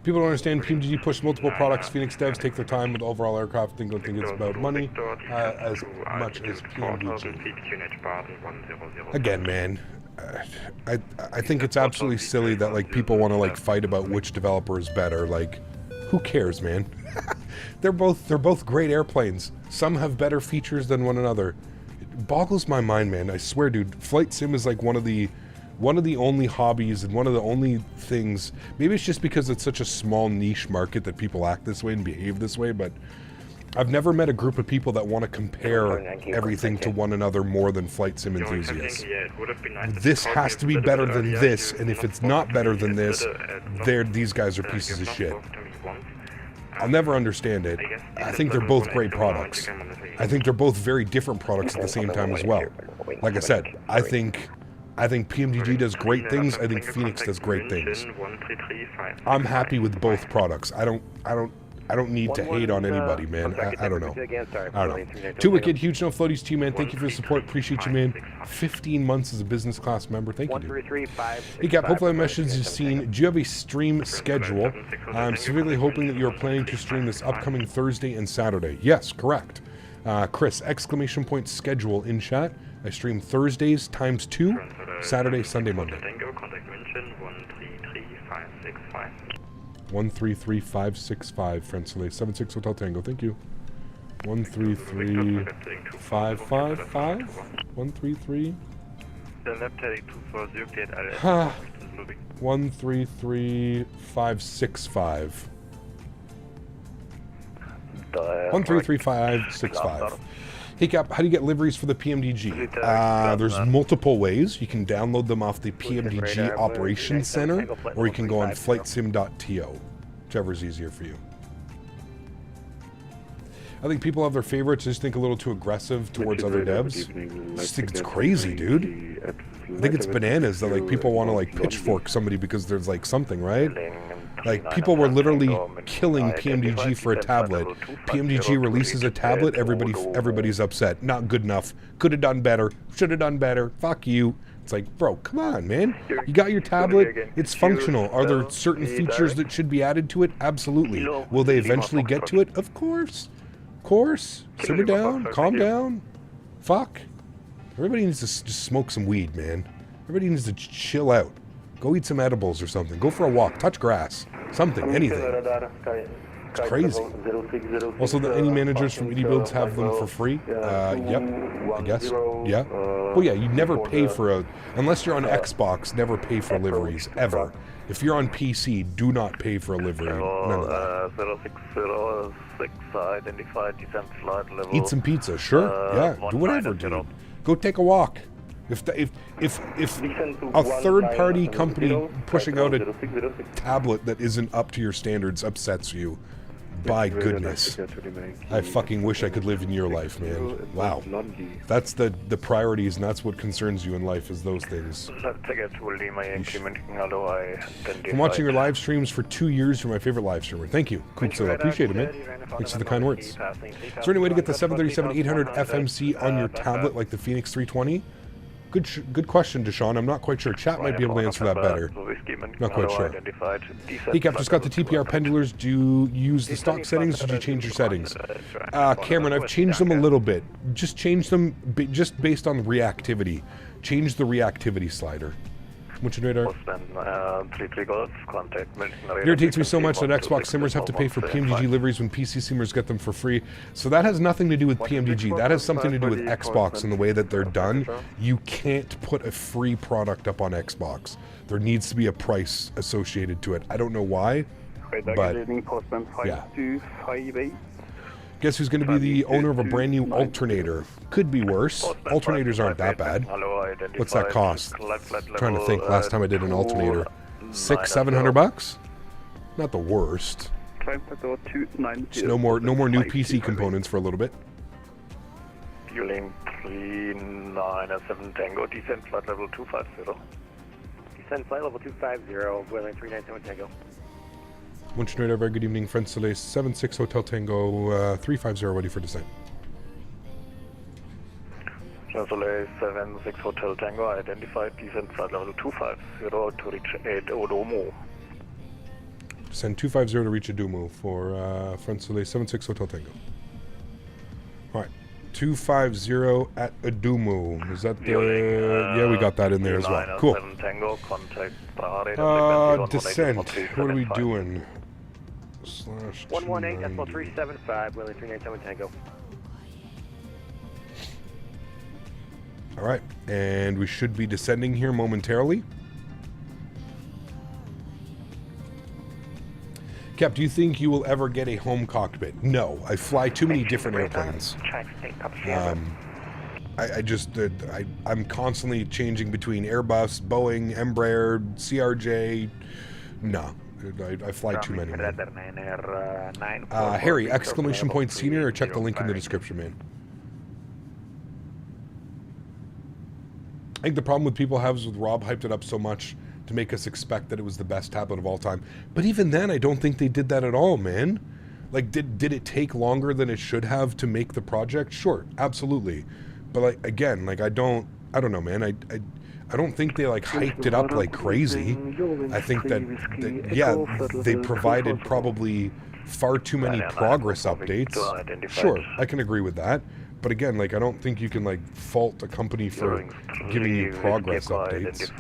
People don't understand PMDG push multiple products. Phoenix devs take their time with overall aircraft. Don't think it's about money as much as PMDG. Again, man, I think it's absolutely silly that like people want to like fight about which developer is better. Like, who cares, man? They're both great airplanes. Some have better features than one another. Boggles my mind, man. I swear, dude, flight sim is like one of the only hobbies and one of the only things. Maybe it's just because it's such a small niche market that people act this way and behave this way, but I've never met a group of people that want to compare everything to one another more than flight sim enthusiasts. This has to be better than this, and if it's not better than this, these guys are pieces of shit. I'll never understand it. I think they're both great products. I think they're both very different products at the same time as well. Like I said, I think PMDG does great things. I think Phoenix does great things. I'm happy with both products. I don't I don't need to hate on anybody, man. I don't know. I don't know. Two Wicked, huge no floaties to you, man. Thank you for the support. Appreciate you, man. 15 months as a business class member. Thank you, dude. Hey, Cap, hopefully my message is seen. Do you have a stream schedule? I'm specifically hoping that you're planning to stream this upcoming Thursday and Saturday. Yes, correct. Chris, exclamation point schedule in chat. I stream Thursdays times 2, Saturday, Sunday, Monday. 133565. Francais 76 Hotel Tango. Thank you. 133555. 133. 133565. 133565. Hey Cap, how do you get liveries for the PMDG? There's multiple ways. You can download them off the PMDG Operations Center, or you can go on FlightSim.to, whichever is easier for you. I think people have their favorites. I just think a little too aggressive towards other devs. I just think it's crazy, dude. I think it's bananas that like people want to like pitchfork somebody because there's like something, right? Like, people were literally killing PMDG for a tablet. PMDG releases a tablet, everybody's upset. Not good enough. Could have done better. Should have done better. Fuck you. It's like, bro, come on, man. You got your tablet. It's functional. Are there certain features that should be added to it? Absolutely. Will they eventually get to it? Of course. Of course. Simmer down. Calm down. Fuck. Everybody needs to just smoke some weed, man. Everybody needs to chill out. Go eat some edibles or something. Go for a walk. Touch grass. Something. Anything. It's crazy. Also, any managers from Indie Builds have them for free? Yep. I guess. Yeah. Well, yeah, you never pay for unless you're on Xbox, never pay for liveries, ever. If you're on PC, do not pay for a livery. None of that. 0606, identified descent flight level. Eat some pizza. Sure. Yeah. Do whatever, dude. Go take a walk. If a third-party company pushing out a tablet that isn't up to your standards upsets you, by goodness, I fucking wish I could live in your life, man. Wow. That's the priorities, and that's what concerns you in life, is those things. I'm watching your live streams for 2 years. You're my favorite live streamer. Thank you. Kupsila. Appreciate it, man. Thanks for the kind words. Is there any way to get the 737-800 FMC on your tablet like the Phoenix 320? Good question, Deshaun. I'm not quite sure. Chat might be able to answer that better. Not quite sure. Hey, Cap, just got the TPR pendulars. Do you use the stock settings, or did you change your settings? Cameron, I've changed them a little bit. Just change them just based on reactivity. Change the reactivity slider. What's your radar? It irritates me so much that Xbox simmers have to pay for PMDG liveries when PC simmers get them for free. So that has nothing to do with PMDG. That has something to do with Xbox and the way that they're done. You can't put a free product up on Xbox. There needs to be a price associated to it. I don't know why, but yeah. Guess who's going to be the owner of a brand new alternator? Could be worse. Alternators aren't that bad. What's that cost? Trying to think. Last time I did an alternator, $600-700. Not the worst. Just no more new PC components for a little bit. Fueling 397 Tango, descent flight level 250. Descent flight level 250, Wheeling 397 Tango. Winch Radar, very good evening. Friends Soleil 76 Hotel Tango 350, ready for descent. Soleil 76 Hotel Tango, identified descent flight level 250 to reach Odomo. Descend 250 to reach Adumu for Friends Soleil 76 Hotel Tango. Alright, 250 at Adumu. Is that the... yeah, we got that in there as well. Cool. Descent. What are we doing? /118 decimal 375, Wheeling 397 Tango. Alright, and we should be descending here momentarily. Cap, do you think you will ever get a home cockpit? No, I fly too many different airplanes. I'm constantly changing between Airbus, Boeing, Embraer, CRJ. No, I fly too many, man. Harry, exclamation point senior, or check the link in the description, man. I think the problem with people have is with Rob hyped it up so much to make us expect that it was the best tablet of all time. But even then, I don't think they did that at all, man. Like, did it take longer than it should have to make the project? Sure, absolutely. But like, again, like, I don't know, man. I don't think they like hyped it up like crazy. I think that yeah, they provided probably far too many progress updates. Sure, I can agree with that. But again, like, I don't think you can like fault a company for giving you progress updates.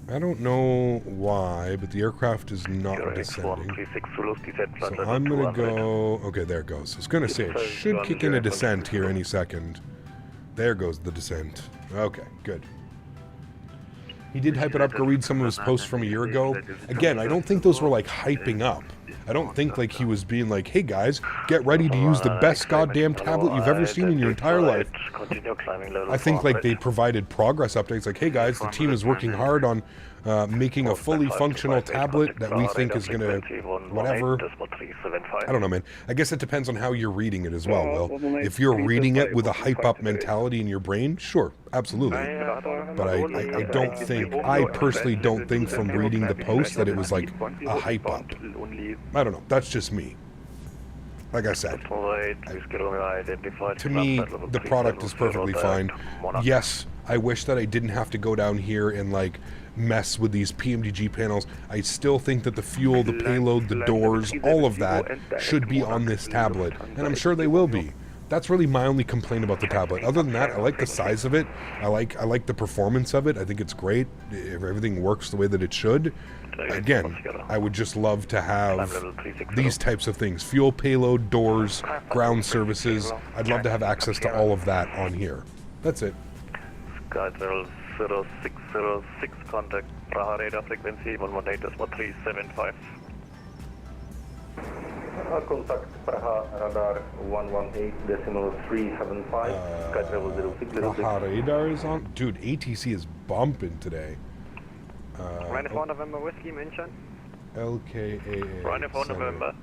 I don't know why, but the aircraft is not descending. So I'm gonna go. Okay, there it goes. I was gonna say it should kick in a descent here any second. There goes the descent. Okay, good. He did hype it up. Go read some of his posts from a year ago. Again, I don't think those were like hyping up. I don't think like he was being like, hey guys, get ready to use the best goddamn tablet you've ever seen in your entire life. I think like they provided progress updates like, hey guys, the team is working hard on making a fully functional tablet that we think is going to whatever. I don't know, man. I guess it depends on how you're reading it as well, Will. If you're reading it with a hype-up mentality in your brain, sure, absolutely. But I don't think, I personally don't think from reading the post that it was like a hype-up. I don't know. That's just me. Like I said, to me, the product is perfectly fine. Yes, I wish that I didn't have to go down here and like mess with these PMDG panels. I still think that the fuel, the payload, the doors, all of that should be on this tablet, and I'm sure they will be. That's really my only complaint about the tablet. Other than that, I like the size of it. I like the performance of it. I think it's great. If everything works the way that it should. Again, I would just love to have these types of things. Fuel, payload, doors, ground services. I'd love to have access to all of that on here. That's it. SkyTrail 0606, contact Praha radar frequency 118.375. Contact Praha radar 118.375. SkyTrail 0606. Praha radar is on? Dude, ATC is bumping today. Rhino November Whiskey München. LKAA. Rhino November.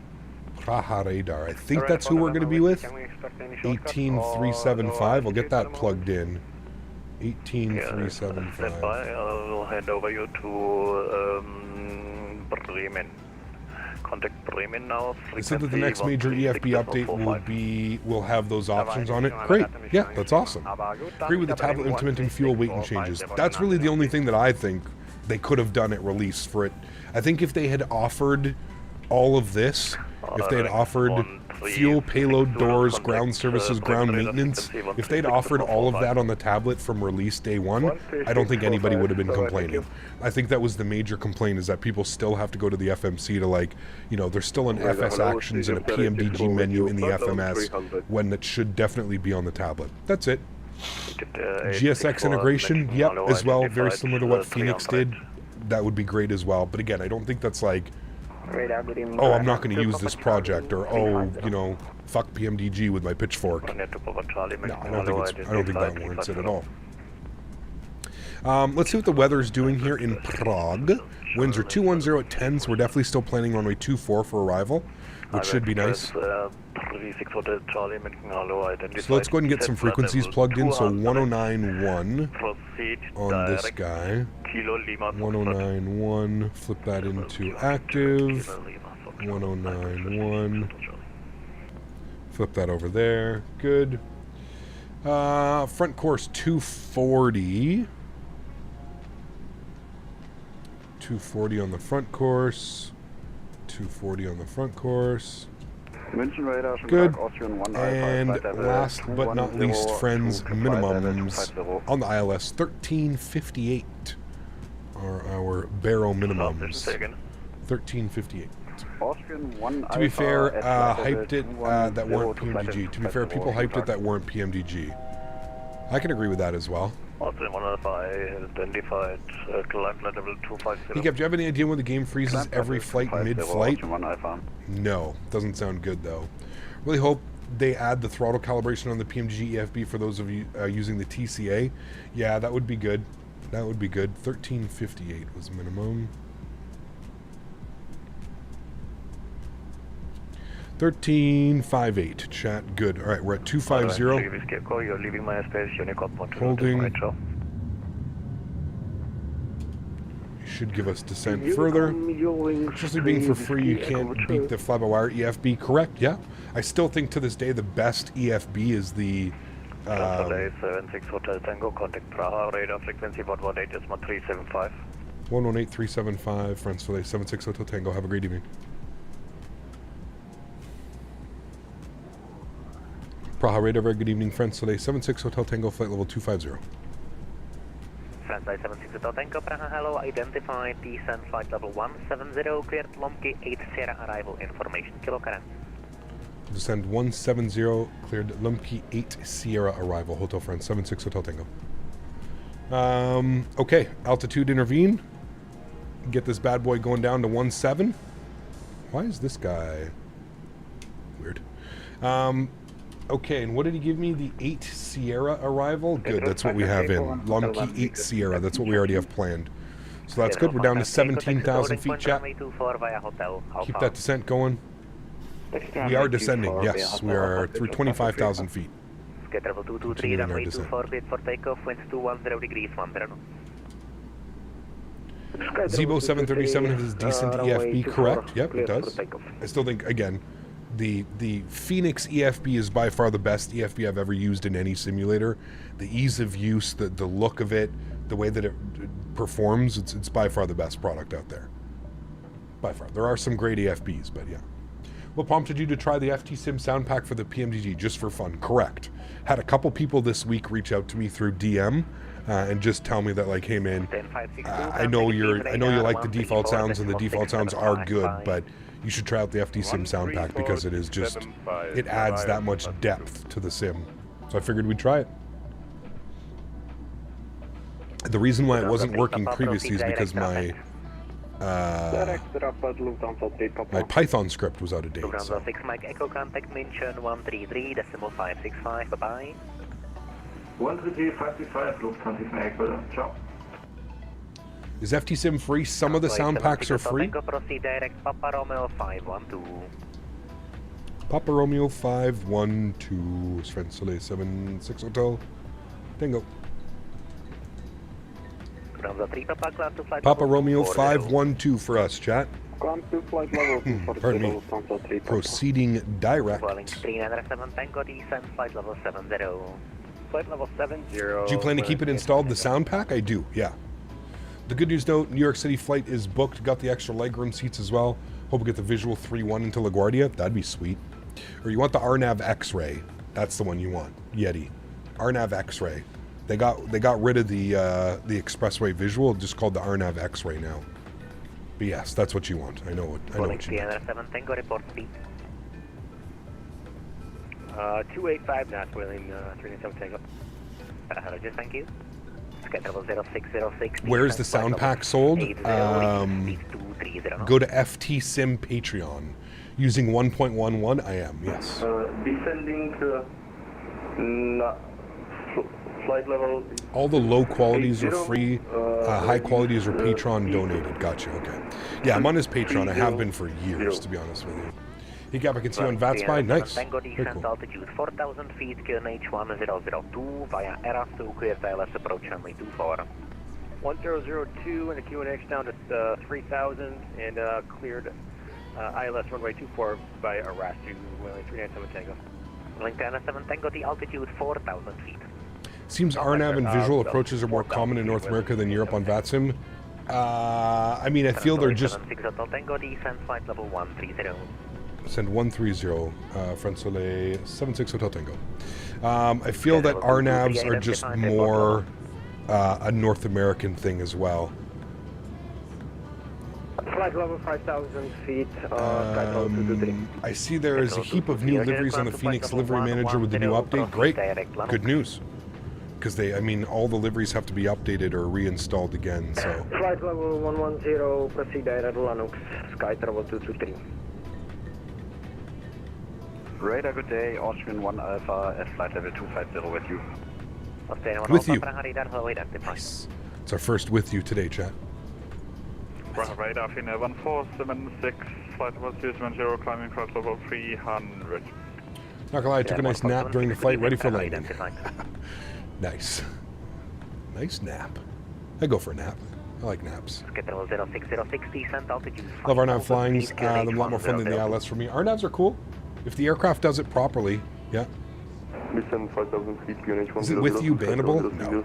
Praha radar. I think that's who we're going to be with. 18375. I'll get that plugged in. 18375. I'll hand over you to Bremen. Contact Bremen now. They said that the next major EFB update will have those options on it. Great. Yeah, that's awesome. Agree with the tablet implementing fuel weight and changes. That's really the only thing that I think they could have done at release for it. I think if they had offered all of this, if they had offered fuel, payload, doors, ground services, ground maintenance, if they'd offered all of that on the tablet from release day one, I don't think anybody would have been complaining. I think that was the major complaint, is that people still have to go to the FMC to, like, you know, there's still an FS Actions and a PMDG menu in the FMS when it should definitely be on the tablet. That's it. GSX integration, yep, as well, very similar to what Phoenix did. That would be great as well. But again, I don't think that's like, oh, I'm not going to use this project, or oh, you know, fuck PMDG with my pitchfork. No, I don't think that warrants it at all. Let's see what the weather's doing here in Prague. Winds are 210 at 10, so we're definitely still planning runway 24 for arrival, which should be nice. So let's go ahead and get some frequencies plugged in. So 109.1 on this guy. 109.1, flip that into active. 109.1. Flip that over there. Good. Front course 240. 240 on the front course. 240 on the front course. Good. And last but not least, friends, minimums on the ILS 1358 are our barrow minimums. 1358. To be fair, hyped it that weren't PMDG. To be fair, people hyped it that weren't PMDG. I can agree with that as well. Hey, Kev, do you have any idea when the game freezes every flight mid-flight? No, doesn't sound good though. Really hope they add the throttle calibration on the PMDG EFB for those of you using the TCA. Yeah, that would be good. That would be good. 1358 was minimum. 1358, chat, good. Alright, we're at 250. Holding. should give us descent further. Especially being for free, you can't beat the fly-by-wire EFB. Correct, yeah. I still think to this day the best EFB is the... 76 Hotel Tango, contact Prague, radar frequency 118.375. 118.375, France Soleil 76 Hotel Tango. Have a great evening. Praha radar, very good evening, France Soleil 76 Hotel Tango, flight level 250. France 76 Hotel Tango, Praha, hello, identified, descent flight level 170, cleared Lomki 8 Sierra arrival information, Kilo Karen. Descend 170, cleared Lumpke 8 Sierra arrival, Hotel France 76 Hotel Tango. Okay, altitude intervene. Get this bad boy going down to 17. Why is this guy weird? Okay, and what did he give me? The 8 Sierra arrival? Good, that's what we have in. Lumpke 8 Sierra, that's what we already have planned. So that's good, we're down to 17,000 feet, chat. Keep that descent going. We are descending, yes. We are through 25,000 feet. Level 223, runway 24, cleared for takeoff, winds 210 degrees, 10 knots. Zebo 737 has decent EFB, correct? Yep, it does. I still think, again, the Phoenix EFB is by far the best EFB I've ever used in any simulator. The ease of use, the look of it, the way that it performs, it's by far the best product out there. By far. There are some great EFBs, but yeah. What prompted you to try the FTSim sound pack for the PMDG? Just for fun. Correct. Had a couple people this week reach out to me through DM and just tell me that, like, hey man, I know you like the default sounds and the default sounds are good, but you should try out the FTSim sound pack because it is just, it adds that much depth to the sim. So I figured we'd try it. The reason why it wasn't working previously is because my Python script was out of date. So. 6 Mike Echo contact München 133.565, bye-bye. 133.565, Lufthansa Echo, ciao. Is FTSim free? Some of the sound packs are free. Proceed direct Papa Romeo 512. Papa Romeo 512, Sven Soleil 76 Hotel, Tango. Papa Romeo 512 for us, chat. Pardon me. Proceeding direct. Flight level 70. Flight level 70. Do you plan to keep it installed, the sound pack? I do, yeah. The good news though, New York City flight is booked. Got the extra legroom seats as well. Hope we get the visual 3-1 into LaGuardia. That'd be sweet. Or you want the RNAV X-Ray. That's the one you want. Yeti. RNAV X-Ray. They got rid of the expressway visual, just called the RNAV X-Ray now. But yes, that's what you want. I know what you want. 285 knots, wheeling 397 Tango. Hello, just thank you. Schedule 0606. Where is the sound pack sold? Go to FTSim Patreon. Using 1.11, I am, yes. Descending flight level. All the low qualities are free. High qualities are Patreon donated. Gotcha, okay. Yeah, I'm on his Patreon. I have been for years, to be honest with you. He got, I can see you on VATSPY. Nice. Tango Very descent cool. altitude 4,000 feet, QNH 1002 via ERA2, clear ILS approach runway 24. 1002 and the QNH down to 3,000 and cleared ILS runway 24 by ERA2, wheeling 397 Tango. Link 7 Tango, the altitude 4,000 feet. Seems RNAV and visual approaches are more common in North America than Europe on VATSIM. I mean, I feel they're just... 6 Hotel Tango, descent flight level 130. Send 130, France Soleil 76 Hotel Tango. I feel that RNAVs are just more a North American thing as well. Flight level 5,000 feet, I see there is a heap of new liveries on the Phoenix livery manager with the new update. Great, good news. Because I mean, all the liveries have to be updated or reinstalled again, so. Flight level 110, proceed direct Lanux, sky travel 223. Radar, good day, Austrian 1 Alpha at flight level 250 with you. With you. Nice. It's our first with you today, chat. Radar, Fina 1476, flight level 270, climbing cross level 300. Not gonna lie, I took a nice nap during the flight, ready for landing. Nice. Nice nap. I go for a nap. I like naps. Schedule 0606, descent altitude. Love RNAV 5000 flyings. feet, They're a lot more fun than the ILS for me. RNAVs are cool. If the aircraft does it properly, yeah. Descend 5000 feet, QNH 100. Is it with you bannable? No.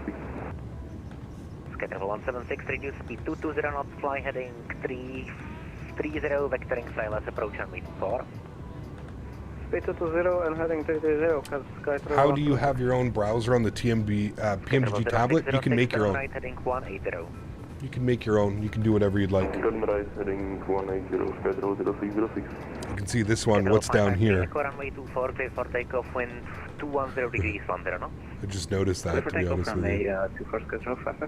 Schedule 176, reduce speed 220 knots, fly heading 330, vectoring silence approach and meet 4. Speed 220 and heading 330, How do you have your own browser on the PMDG tablet? You can make your own. Right heading 180. You can make your own. You can do whatever you'd like. Turn right heading 180, schedule 0606. You can see this one. What's down here? Runway 24, clear for takeoff, wind 210 degrees 10 knots. I just noticed that, to be honest with you. 24 schedule 5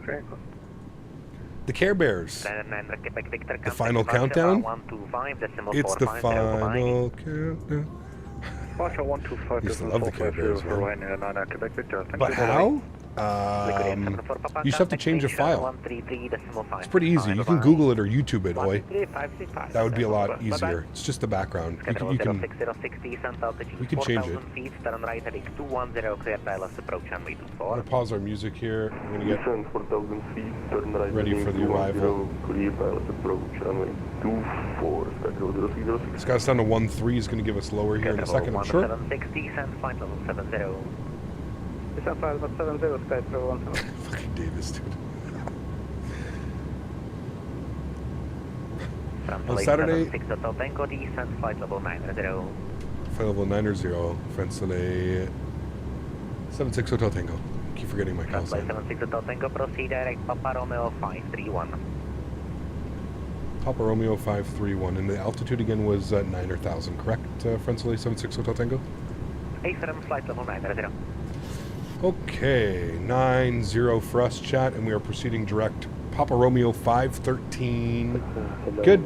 The Care Bears. The final countdown? 125, It's the final countdown. Marshal 125, Used to love the Care Bears, man. 9 Quebec Victor. But how? You just have to change a file. It's pretty easy. You can Google it or YouTube it, Oi. That would be a lot easier. It's just the background. We can change it. I'm going to pause our music here. I'm going to get Descend 4000 feet, turn right ready for the arrival. Clear pilot approach, runway 24, schedule 0606. This guy's down to 13. He's going to give us lower here in a second, I'm sure. 176, descent flight level 70. Descent flight level 70, sky travel 17. Fucking Davis, dude. On Saturday, 6 Hotel Tango, descent flight level 90. flight level 90, Francele 76 Hotel Tango. Keep forgetting my call Flight sign. 76 Hotel Tango, proceed direct Papa Romeo 531. Papa Romeo 531. And the altitude again was 9,000, correct, Francele 76 Hotel Tango? AFM flight level 90. Okay, 90 for us, chat, and we are proceeding direct. Papa Romeo 513. Good.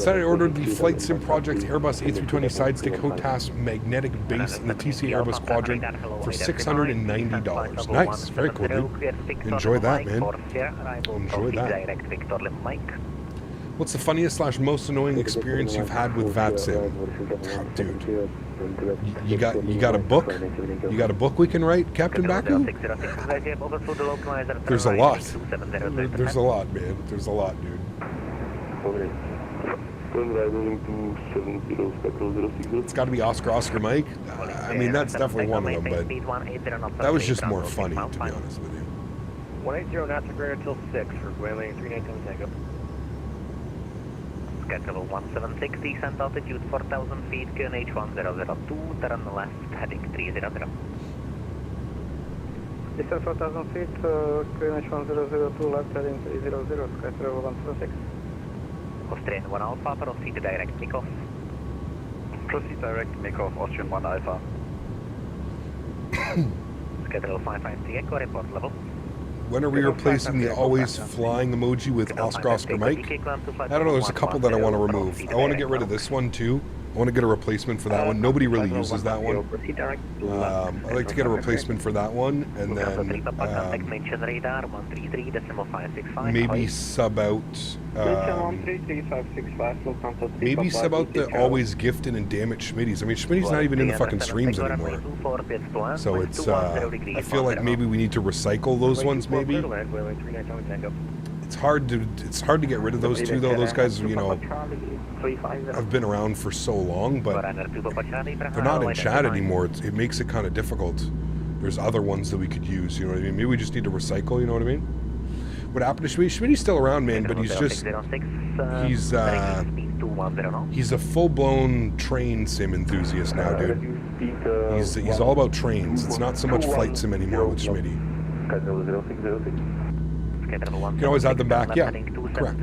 Saturday ordered the FTSim Project Airbus A320 side-stick HOTAS magnetic base in the TC Airbus Quadrant for $690. Nice, very cool, dude. Enjoy that, man. Enjoy that. What's the funniest / most annoying experience you've had with FTSim? Oh, dude, you got a book? You got a book we can write, Captain Baku? There's a lot. There's a lot, man. There's a lot, dude. It's got to be Oscar Mike. I mean, that's definitely one of them, but that was just more funny, to be honest with you. 180 knots are greater till 6 for Greenlight 397 Tango. Schedule 176, descent altitude 4,000 feet, QNH 1002, turn left, heading 300. Descent 4,000 feet, QNH 1002, left heading 300, sky travel 176. Austrian 1 Alpha, proceed direct takeoff. Proceed direct, takeoff, Austrian 1 Alpha. Schedule 553 Echo, report level. When are we replacing the always flying emoji with Oscar Mike? I don't know, there's a couple that I want to remove. I want to get rid of this one too. I want to get a replacement for that one. Nobody really uses that one. I'd like to get a replacement for that one, and then maybe sub out the always gifted and damn it Schmitty's. I mean, Schmitty's not even in the fucking streams anymore. So it's I feel like maybe we need to recycle those ones. Maybe it's hard to get rid of those two though. Those guys, you know, have been around for so long, but they're not in chat anymore. It makes it kind of difficult. There's other ones that we could use, you know what I mean? Maybe we just need to recycle, you know what I mean? What happened to Schmitty? Schmitty's still around, man, but he's just he's a full-blown train sim enthusiast now, dude. He's all about trains. It's not so much flight sim anymore with Schmitty. You can always add them back. Yeah, correct.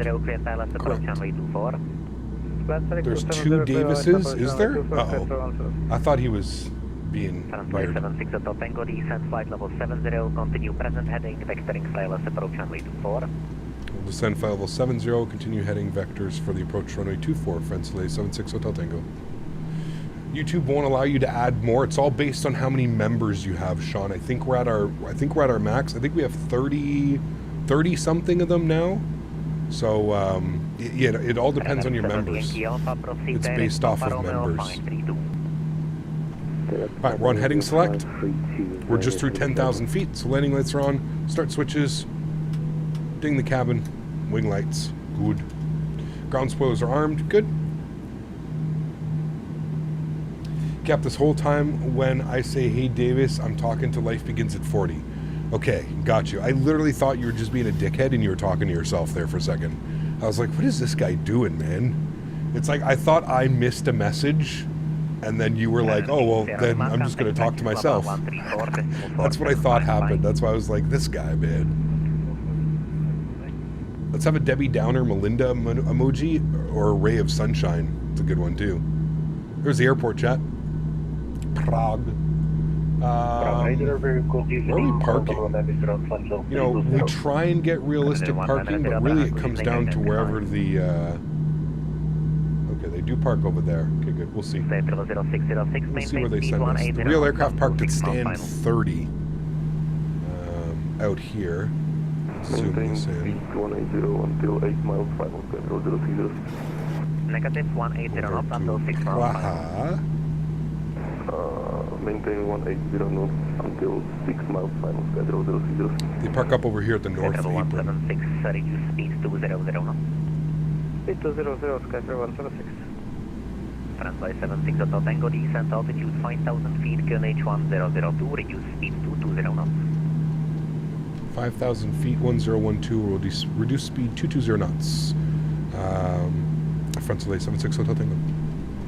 There's two Davises, is there? Uh-oh. I thought he was being weird. 76 Hotel Tango, descent flight level 70, continue present heading, vectoring silence approach runway 24. We'll descend flight level 70, continue heading vectors for the approach runway 24, Francele 76 Hotel Tango. YouTube won't allow you to add more. It's all based on how many members you have, Sean. I think we're at our max. I think we have 30 something of them now. So yeah, it all depends on your members. It's based off of members. Alright, we're on heading select. We're just through 10,000 feet, so landing lights are on. Start switches. Ding the cabin. Wing lights. Good. Ground spoilers are armed. Good. Cap, this whole time when I say, hey, Davis, I'm talking to Life Begins at 40. Okay, got you. I literally thought you were just being a dickhead and you were talking to yourself there for a second. I was like, what is this guy doing, man? It's like I thought I missed a message, and then you were like, oh, well, then I'm just going to talk to myself. That's what I thought happened. That's why I was like, this guy, man. Let's have a Debbie Downer Melinda emoji or a ray of sunshine. It's a good one, too. There's the airport chat. Prague. Where are we parking? You know, we try and get realistic parking, but really it comes down to wherever the... Okay, they do park over there. Okay, good. We'll see. We'll see where they send us. The real aircraft parked at stand 30. Out here. Zoom this in. 180 until 8 miles, final schedule 060. Negative 180 knots until 6 miles. Maintain 180 knots until 6 miles, final schedule 060. They park up over here at the north apron. 176, reduce speed 200 knots. Speed 200, schedule 176. Translate 76 Hotel Tango, descent altitude 5,000 feet, QNH 1002, reduce speed to 20 knots. 5,000 feet, 1012, will reduce speed 220 knots. Front delay 76 Hotel Tango.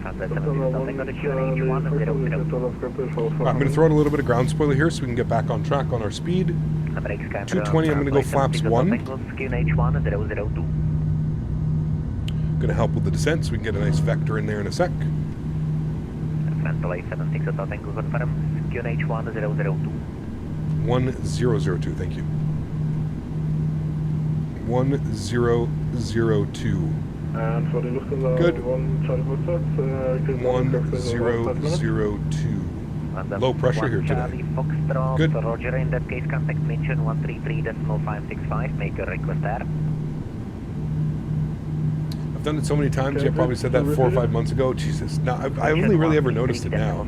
Translate 76 Hotel Tango to QNH 1002. I'm going to throw out a little bit of ground spoiler here so we can get back on track on our speed. 220, I'm going to go flaps 1. QNH 1002. Going to help with the descent so we can get a nice vector in there in a sec. Front delay 76 Hotel Tango confirmed. QNH 1002. 1002, thank you. 1002. Good. 1002. Low pressure here today. Good. Roger, in that case, contact mention 133.565. Make a request there. I've done it so many times. I probably said that 4 or 5 months ago. Jesus. Now, I've only really ever noticed it now.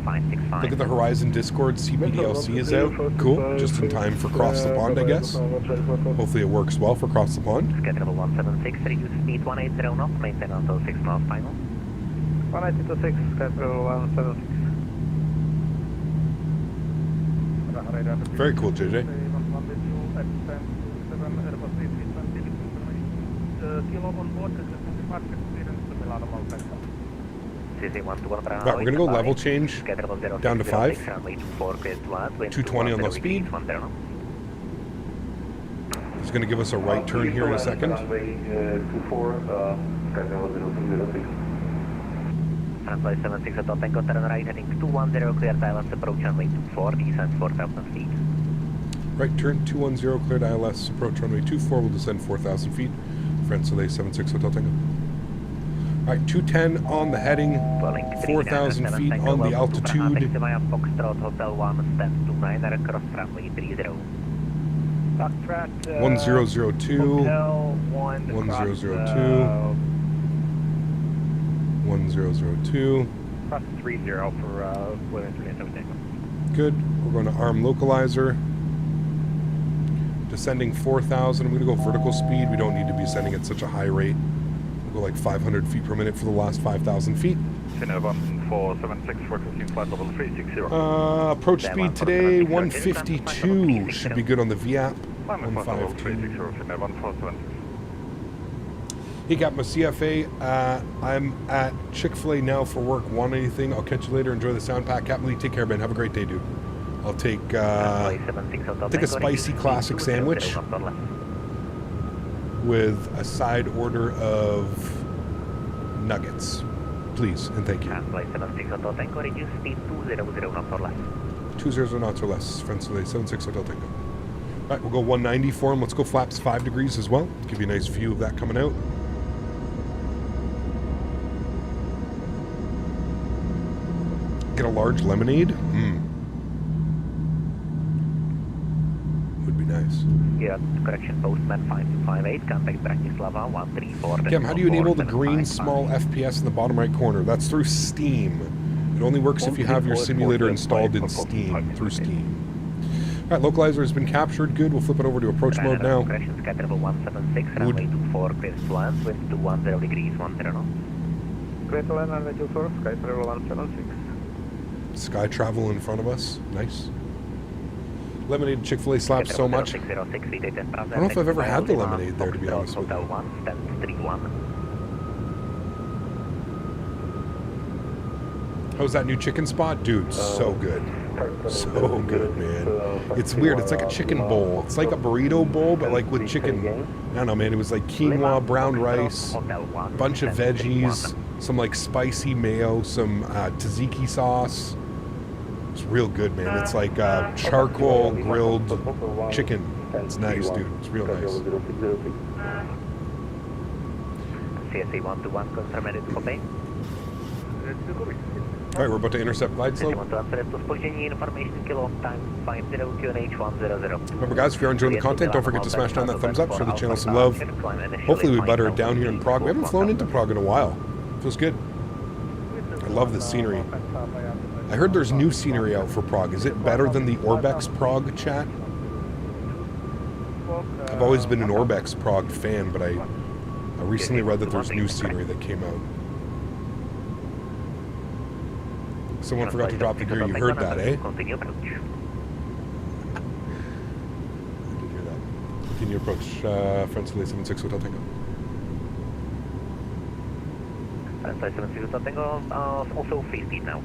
Look at the Horizon Discord. CPDLC is out. Cool. Just in time for Cross the Pond, I guess. Hopefully it works well for Cross the Pond. Schedule 176, reduce speed 180 knots, maintain until 6 miles final. 180 to 6, schedule 176. Very cool, JJ. Right, we're going to go level change down to 5. 220 on low speed. He's going to give us a right turn here in a second. Translate 76 Hotel Tango, turn right, heading 210, clear ILS, approach runway 24, descend 4,000 feet. Right turn, 210, cleared ILS, approach runway 24, we'll descend 4,000 feet. France Soleil 76 Hotel Tango. Alright, 210 on the heading, 4,000 feet on the altitude. 1002. 1002. 1002. Cross 30 for Boeing 397. Good. We're going to arm localizer. Descending 4,000. I'm going to go vertical speed. We don't need to be ascending at such a high rate. We'll go like 500 feet per minute for the last 5,000 feet. Approach speed today, 152. Should be good on the VAP. 152. Hey, got my CFA. I'm at Chick-fil-A now for work. Want anything? I'll catch you later. Enjoy the sound pack. Captain Lee, take care, man. Have a great day, dude. I'll take a spicy classic sandwich with a side order of nuggets. Please, and thank you. 20 knots or less. France Soleil 76 Hotel Tango. All right, we'll go 190 for him. Let's go flaps 5 degrees as well. Give you a nice view of that coming out. Get a large lemonade. Would be nice. Yeah, correction, postman 5258, contact Bratislava 134. Cam, how do you enable the green small FPS in the bottom right corner? That's through Steam. It only works if you have your simulator installed in Steam, through Steam. All right, localizer has been captured. Good. We'll flip it over to approach mode now. Correction, Sky Travel 176, runway 24, clear to land, wind 210 degrees, 10 knots. Clear to land, runway 24, Sky Travel 176. Sky travel in front of us. Nice. Lemonade Chick-fil-A slaps so much. I don't know if I've ever had the lemonade there, to be honest with you. How's that new chicken spot? Dude, so good. So good, man. It's weird. It's like a chicken bowl. It's like a burrito bowl, but like with chicken. I don't know, man. It was like quinoa, brown rice, bunch of veggies, some like spicy mayo, some tzatziki sauce. It's real good, man. It's like charcoal grilled chicken. It's nice, dude. It's real nice. CSA 121, confirm it, copy. All right, we're about to intercept glide slope. Remember, guys, if you're enjoying the content, don't forget to smash down that thumbs up, show the channel some love. Hopefully we butter it down here in Prague. We haven't flown into Prague in a while. Feels good. I love the scenery. I heard there's new scenery out for Prague. Is it better than the Orbex Prague, chat? I've always been an Orbex Prague fan, but I recently read that there's new scenery that came out. Someone forgot to drop the gear. You heard that, eh? I did hear that. Continue approach. Friends Relay 76 Hotel Tango. Friends Relay 76 Hotel Tango, also free speed now.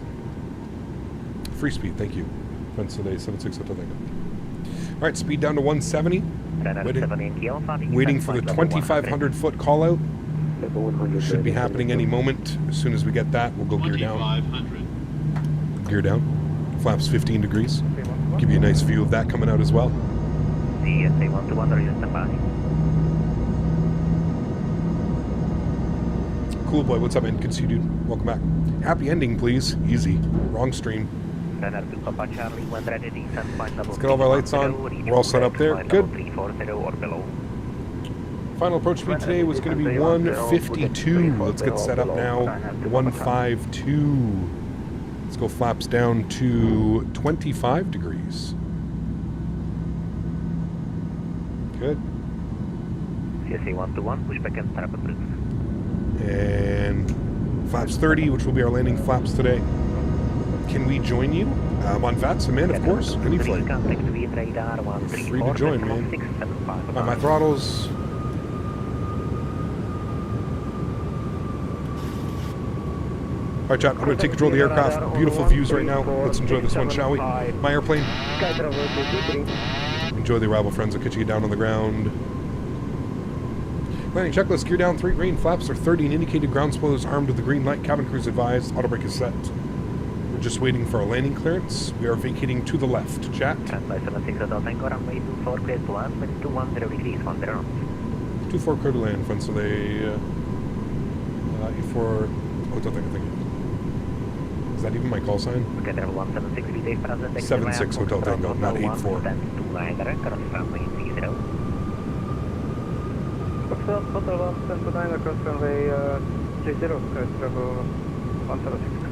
Free speed, thank you. Friends Relay 76 Hotel Tango. All right, speed down to 170. Waiting for the 2,500 foot call out. Should be happening any moment. As soon as we get that, we'll go gear down. Gear down. Flaps 15 degrees. Give you a nice view of that coming out as well. CSA 121, Cool boy, what's up, man? Good to see you, dude. Welcome back. Happy ending, please. Easy. Wrong stream. Let's get all of our lights on. We're all set up there. Good. Final approach speed today was going to be 152. Let's get set up now. 152. Let's go flaps down to 25 degrees. Good. CSA 121, pushback and start up approach. And flaps 30, which will be our landing flaps today. Can we join you? On FTSim, man, of course. Any flight. Free to join, man. My throttles. All right, chat, I'm going to take control of the aircraft. Beautiful views right now. Let's enjoy this one, shall we? My airplane. Enjoy the arrival, friends. I'll catch you down on the ground. Landing checklist, gear down, 3 green, flaps are 30 and indicated ground spoilers armed with the green light, cabin crews advised, auto brake is set. We're just waiting for our landing clearance. We are vacating to the left, chat. 24 clear to land, friends, so they, E4, Hotel Tango, thank you. Is that even my call sign? 76 Hotel Tango, not 84. Hotel 129 across runway 30, Sky Travel 176.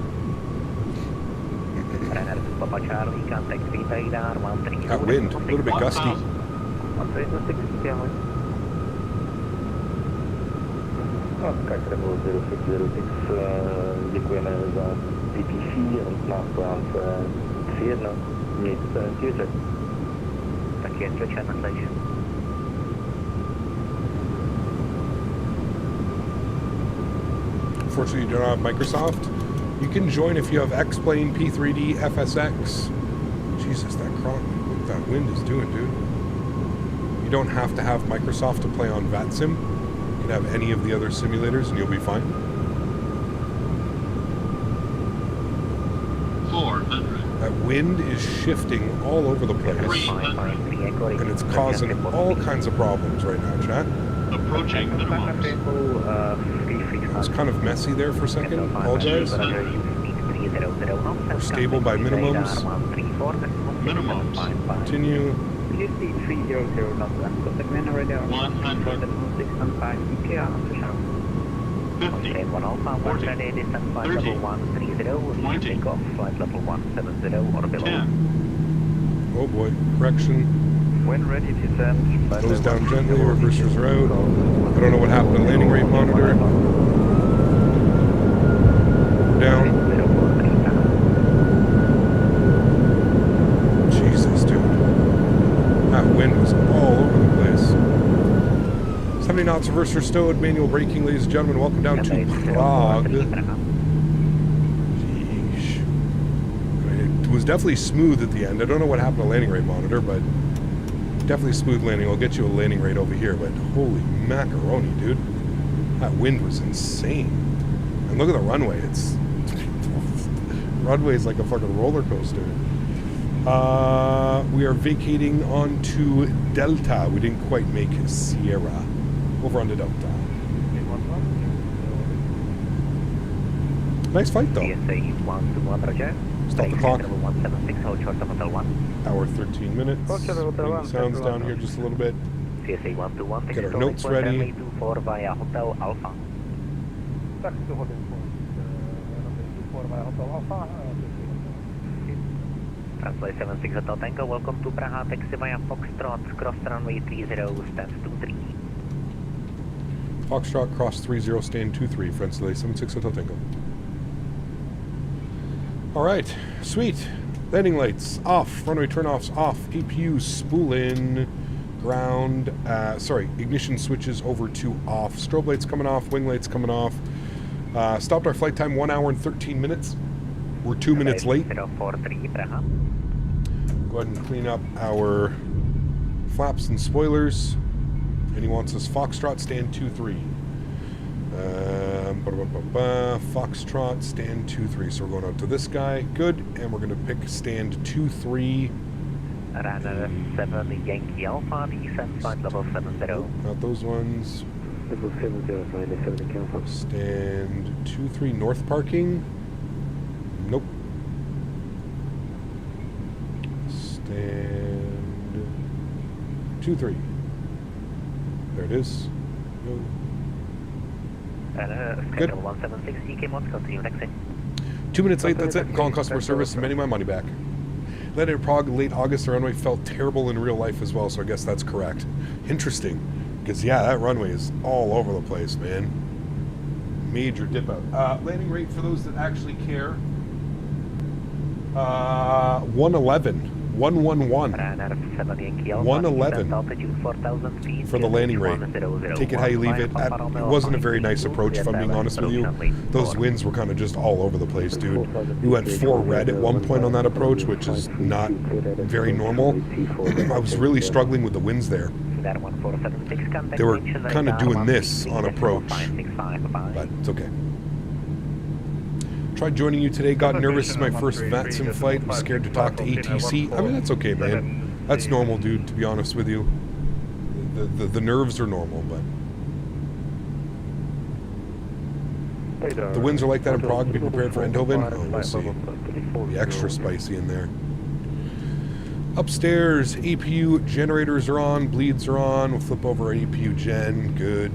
That wind, a little bit gusty. 136, Sky Travel 0606, děkujeme za DPC, na plánce 3.1, mějte se Childerz. Tak je stretch message. Unfortunately, you don't have Microsoft. You can join if you have X-Plane, P3D, FSX. Jesus, what that wind is doing, dude. You don't have to have Microsoft to play on FTSim. You can have any of the other simulators and you'll be fine. 400. That wind is shifting all over the place. And it's causing all kinds of problems right now, chat. Approaching minimums. It was kind of messy there for a second. Apologize. We're stable by minimums. Minimums. Continue. 5300 knots and contact man radar 100. 615 EPR 50. 40. 30. 20. Takeoff, flight level 170 or below. 10. Oh boy, correction. When ready, descend. Goes down gently, reversers are out. I don't know what happened to landing rate monitor. Down. Jesus, dude. That wind was all over the place. 70 knots, reverser stowed, manual braking, ladies and gentlemen. Welcome down to Prague. Jeez. It was definitely smooth at the end. I don't know what happened to landing rate monitor, but definitely smooth landing. I'll get you a landing rate over here, but holy macaroni, dude. That wind was insane. And look at the runway. It's runway is like a fucking roller coaster. We are vacating onto Delta. We didn't quite make Sierra. Over onto Delta. Nice flight though. Stop the clock. Hour 13 minutes. Bring the sounds down here just a little bit. Get our notes ready. Translate 76 Hotel Tango, welcome to Prague, taxi via Foxtrot, cross runway 30, stand 23. Foxtrot, cross 30, stand 23, French delay 76 Hotel Tango. Alright, sweet. Landing lights off, runway turnoffs off, APU spool in, ground, ignition switches over to off, strobe lights coming off, wing lights coming off. Stopped our flight time 1 hour and 13 minutes. We're 2 minutes late. Go ahead and clean up our flaps and spoilers. And he wants us Foxtrot, stand 2-3. Foxtrot, stand 2-3. So we're going out to this guy. Good. And we're going to pick stand 2-3. Runner 7 Yankee Alpha, descent flight level 70. Not those ones. Level 70, stand 2-3 north parking. Nope. Stand 2-3. There it is. No. Good. 176 EK Mod, continue next in. 2 minutes late, that's it. I'm calling customer service and getting my money back. Landed in Prague late August. The runway felt terrible in real life as well, so I guess that's correct. Interesting. Because, yeah, that runway is all over the place, man. Major dip out. Landing rate for those that actually care. 111. 111. 111 for the landing rate. Take it how you leave it. It wasn't a very nice approach, if I'm being honest with you. Those winds were kind of just all over the place, dude. We went 4 red at one point on that approach, which is not very normal. I was really struggling with the winds there. They were kind of doing this on approach, but it's okay. Tried joining you today, got nervous. This is my first FTSim flight. Was scared to talk to ATC. I mean, that's okay, man. That's normal, dude, to be honest with you. The nerves are normal, but... The winds are like that in Prague. Be prepared for Eindhoven. Oh, we'll see. Be extra spicy in there. Upstairs, APU generators are on, bleeds are on. We'll flip over APU gen. Good.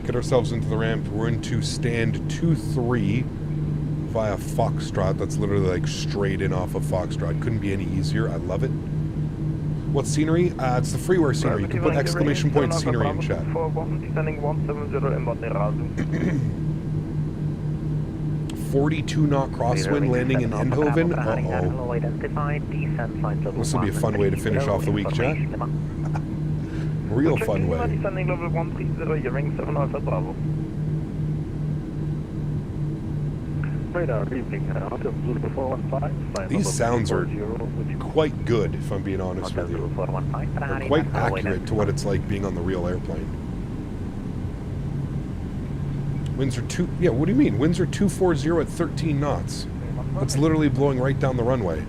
Get ourselves into the ramp. We're into stand 2-3 via Foxtrot. That's literally like straight in off of Foxtrot. Couldn't be any easier. I love it. What scenery? It's the freeware scenery. You can put exclamation point scenery in chat. 42 knot crosswind landing in Eindhoven. Uh-oh. This will be a fun way to finish off the week, chat. Real fun way. These sounds are quite good, if I'm being honest with you. They're quite accurate to what it's like being on the real airplane. Winds are what do you mean? Winds are 240 at 13 knots. That's literally blowing right down the runway.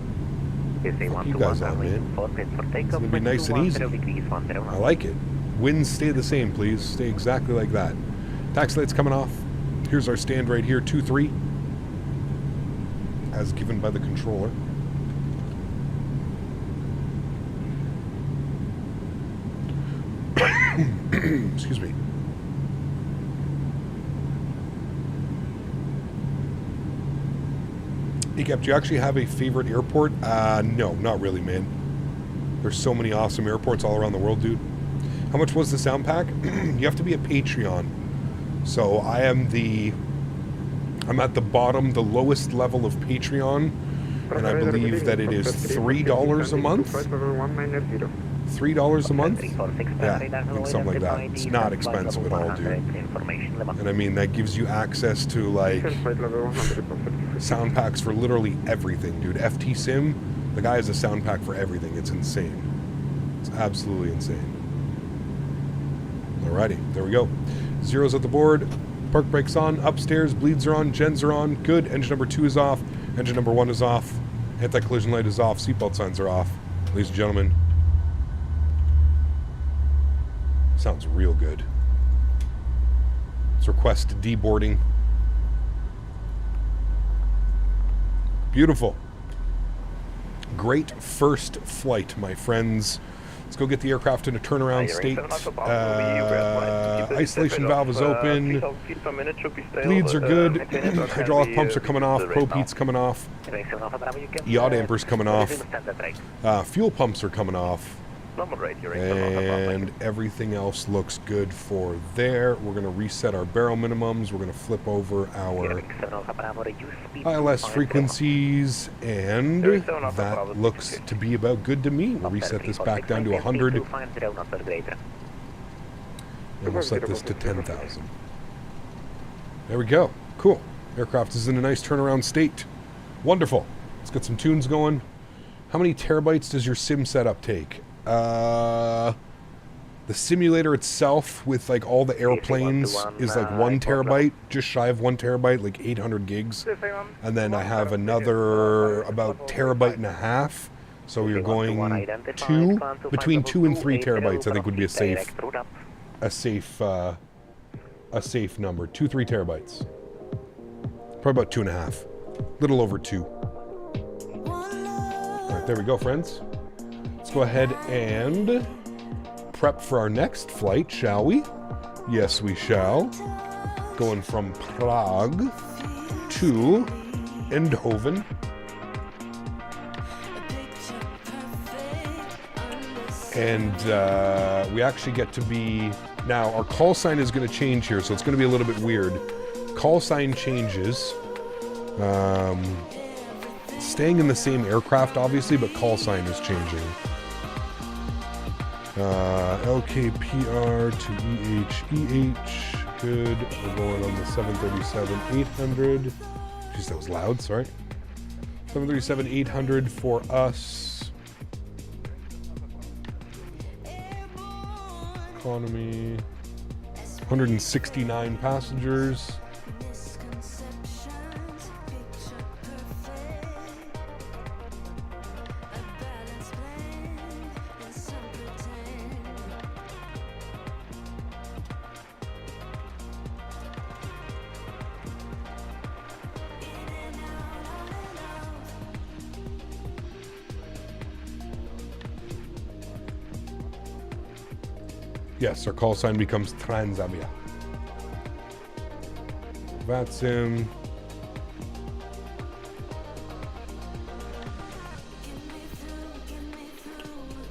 Fuck you guys on, man. It's going to be nice and easy. I like it. Winds stay the same, please. Stay exactly like that. Taxi lights coming off. Here's our stand right here, 2-3. As given by the controller. Excuse me. Hey, Cap, do you actually have a favorite airport? No, not really, man. There's so many awesome airports all around the world, dude. How much was the sound pack? You have to be a Patreon. So I'm at the bottom, the lowest level of Patreon, and I believe that it is $3 a month. $3 a month? Yeah, I think something like that. It's not expensive at all, dude. And I mean, that gives you access to, like, sound packs for literally everything, dude. FTSim, the guy has a sound pack for everything. It's insane. It's absolutely insane. Alrighty, there we go. Zeros at the board. Park brakes on. Upstairs, bleeds are on. Gens are on. Good. Engine number 2 is off. Engine number 1 is off. Anti-collision light is off. Seatbelt signs are off. Ladies and gentlemen. Sounds real good. Let's request deboarding. Beautiful. Great first flight, my friends. Let's go get the aircraft in a turnaround state. Isolation valve is open. Bleeds are good. Hydraulic pumps are coming off. Probe heat's coming off. Yaw damper's coming off. Fuel pumps are coming off. And everything else looks good for there. We're going to reset our barrel minimums. We're going to flip over our ILS frequencies, and that looks to be about good to me. We'll reset this back down to 100. And we'll set this to 10,000. There we go. Cool. Aircraft is in a nice turnaround state. Wonderful. Let's get some tunes going. How many terabytes does your sim setup take? The simulator itself with like all the airplanes is like 1 terabyte, just shy of 1 terabyte, like 800 gigs. And then I have another about terabyte and a half. So you're going between 2 and 3 terabytes. I think would be a safe number. 2-3 terabytes. Probably about 2.5. Little over 2. All right, there we go, friends. Let's go ahead and prep for our next flight, shall we? Yes, we shall. Going from Prague to Eindhoven. And we actually get to be... Now, our call sign is going to change here, so it's going to be a little bit weird. Call sign changes. Staying in the same aircraft, obviously, but call sign is changing. LKPR to EH. Good. We're going on the 737-800. Jeez, that was loud, sorry. 737-800 for us. Economy. 169 passengers. Yes, our call sign becomes Transavia. FTSim.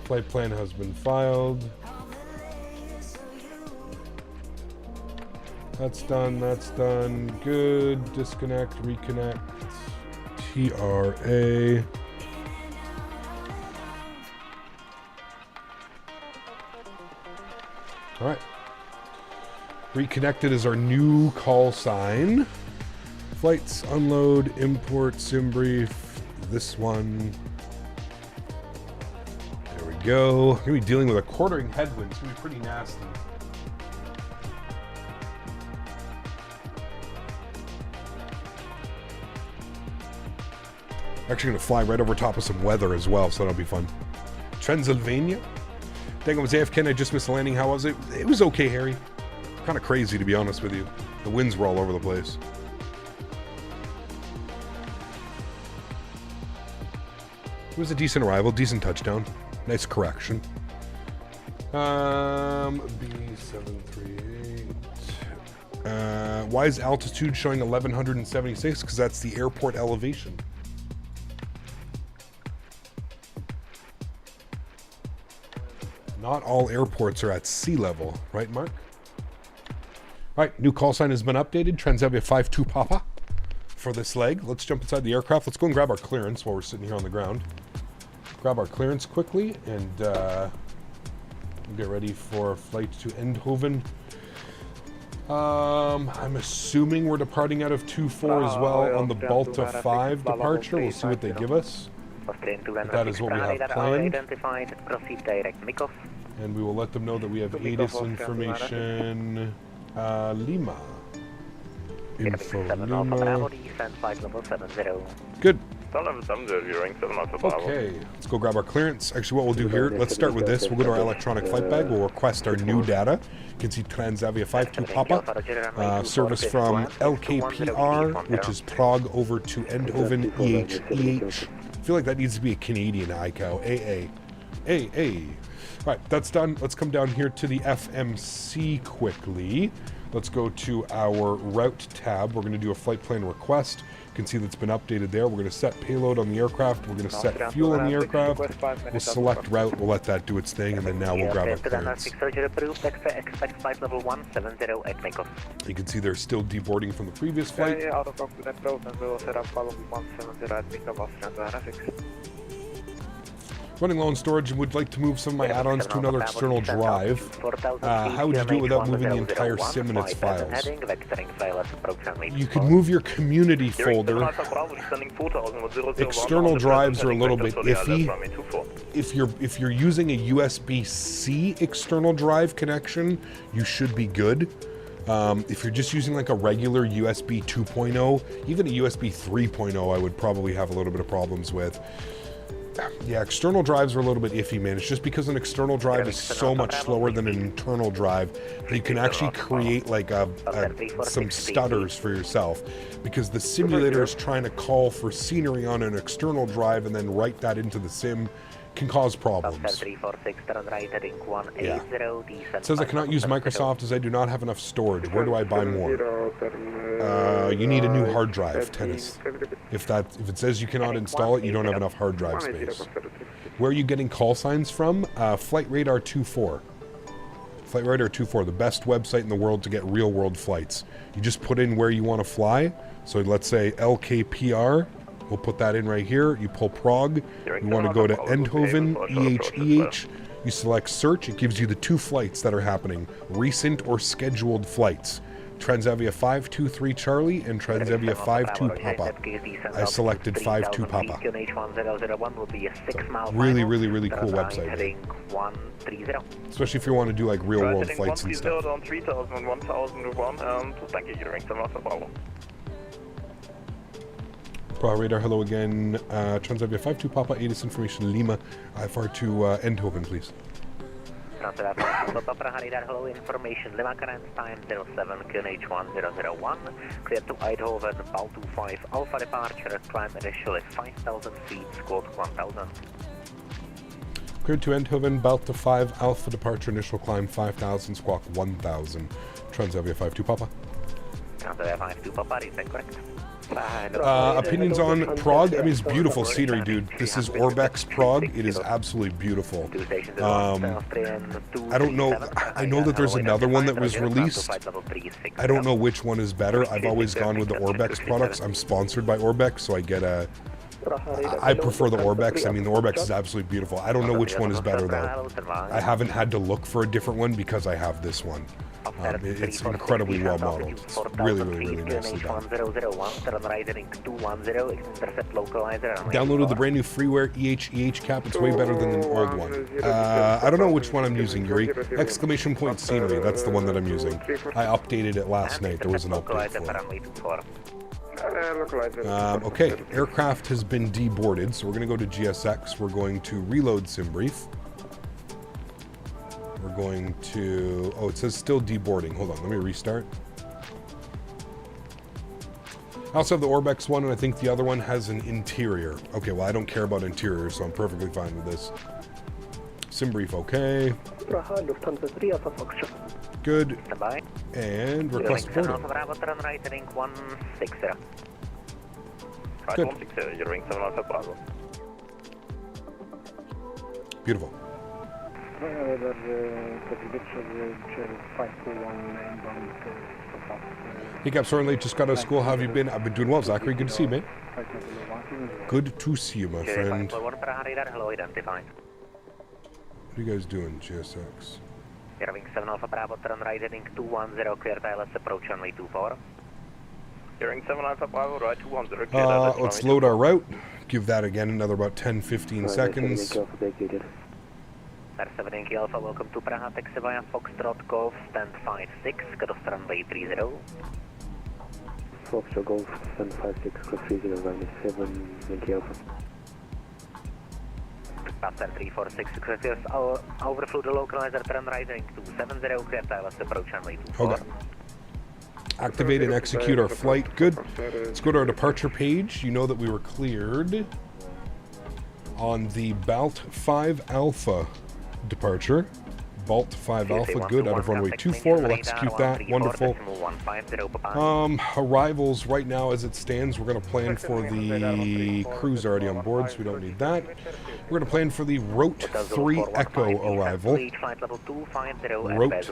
Flight plan has been filed. That's done, that's done. Good. Disconnect, reconnect. TRA. All right. Reconnected is our new call sign. Flights, unload, import, sim brief. This one. There we go. We're going to be dealing with a quartering headwind. It's going to be pretty nasty. Actually going to fly right over top of some weather as well, so that'll be fun. Transylvania. Dang, I was AFK and I just missed the landing. How was it? It was okay, Harry. Kind of crazy, to be honest with you. The winds were all over the place. It was a decent arrival, decent touchdown. Nice correction. B738. Why is altitude showing 1176? Because that's the airport elevation. Not all airports are at sea level, right, Mark? All right, new call sign has been updated. Transavia 52 Papa for this leg. Let's jump inside the aircraft. Let's go and grab our clearance while we're sitting here on the ground. Grab our clearance quickly and get ready for a flight to Eindhoven. I'm assuming we're departing out of 2-4 as well on the Balta 5 departure. We'll see what they give us. That is what we have planned. And we will let them know that we have ATIS information. Lima. Info Lima. Good. Okay, let's go grab our clearance. Actually, what we'll do here, let's start with this. We'll go to our electronic flight bag. We'll request our new data. You can see Transavia 52 Papa. Service from LKPR, which is Prague, over to Eindhoven, EH. I feel like that needs to be a Canadian ICAO. AA. All right, that's done. Let's come down here to the FMC quickly. Let's go to our route tab. We're going to do a flight plan request. You can see that's been updated there. We're going to set payload on the aircraft. We're going to set fuel on the aircraft. We'll select route. We'll let that do its thing, and then now we'll grab our clearance. You can see they're still deboarding from the previous flight. Running low on storage and would like to move some of my add-ons to another external drive. How would you do it without moving the entire sim and its files? You could move your community folder. External drives are a little bit iffy. If you're using a USB-C external drive connection, you should be good. If you're just using like a regular USB 2.0, even a USB 3.0, I would probably have a little bit of problems with. Yeah, external drives are a little bit iffy, man. It's just because an external drive is so much slower than an internal drive that you can actually create like some stutters for yourself, because the simulator is trying to call for scenery on an external drive and then write that into the sim. Can cause problems. Yeah. It says I cannot use Microsoft as I do not have enough storage. Where do I buy more? You need a new hard drive, Dennis. If it says you cannot install it, you don't have enough hard drive space. Where are you getting call signs from? Flight Radar 24. Flight Radar 24, the best website in the world to get real world flights. You just put in where you want to fly. So let's say LKPR. We'll put that in right here. You pull Prague. You want to go to Eindhoven, EH. You select search. It gives you the two flights that are happening, recent or scheduled flights. Transavia 523 Charlie and Transavia 52 Papa. I selected 52 Papa. Really, really, really cool website. Especially if you want to do like real world flights and stuff. Radar, hello again. Transavia 52 Papa, ATIS information Lima, IFR to Eindhoven, please. Transavia Papa, radar, hello information Lima, current time 07, QNH 1001, clear to Eindhoven, Bal 25, Alpha departure, climb initially 5,000 feet, squawk 1,000. Cleared to Eindhoven, Balta 5, Alpha departure, initial climb 5,000, squawk 1,000. Transavia 52 Papa. Transavia 52 Papa, is that correct? Opinions on Prague? I mean, it's beautiful scenery, dude. This is Orbex Prague. It is absolutely beautiful. I don't know. I know that there's another one that was released. I don't know which one is better. I've always gone with the Orbex products. I'm sponsored by Orbex, so I get a... I prefer the Orbex. I mean, the Orbex is absolutely beautiful. I don't know which one is better, though. I haven't had to look for a different one because I have this one. It's incredibly well modeled. It's really, really, really nicely done. Downloaded the brand new freeware EH cap. It's way better than the old one. I don't know which one I'm using, Yuri. Exclamation point scenery. That's the one that I'm using. I updated it last night. There was an update for it. Okay, aircraft has been deboarded, so we're going to go to GSX. We're going to reload SimBrief. We're going to... Oh, it says still deboarding. Hold on, let me restart. I also have the Orbex one, and I think the other one has an interior. Okay, well, I don't care about interior, so I'm perfectly fine with this. SimBrief, okay. Good. And request boarding. Good. Beautiful. Hey Cap, sorry I'm late, just got out of school. How have you been? I've been doing well, Zachary. Good to see you, mate. Good to see you, my friend. What are you guys doing, GSX? Wing 7 Alpha Bravo, turn right heading 210, clear ILS approach runway 24. Hearing 7 Alpha Bravo, right 210, clear let's load our route. Give that again another about 10-15 seconds. 7 Yankee Alpha, welcome to Prague, taxi via Foxtrot Golf, stand 56, cut off runway 30. Foxtrot Golf, stand 56, cross 30, runway 7, Yankee Alpha. Passenger 346, success, overflew the localizer, turn right heading 270, clear ILS approach runway 24. Okay. Activate and execute our flight. Good. Let's go to our departure page. You know that we were cleared on the Balt 5 Alpha departure. Balt 5 Alpha, good, out of runway 24. We'll execute that. Wonderful. Arrivals right now as it stands, we're going to plan for the crew's already on board, so we don't need that. We're going to plan for the Route 3 Echo arrival. Route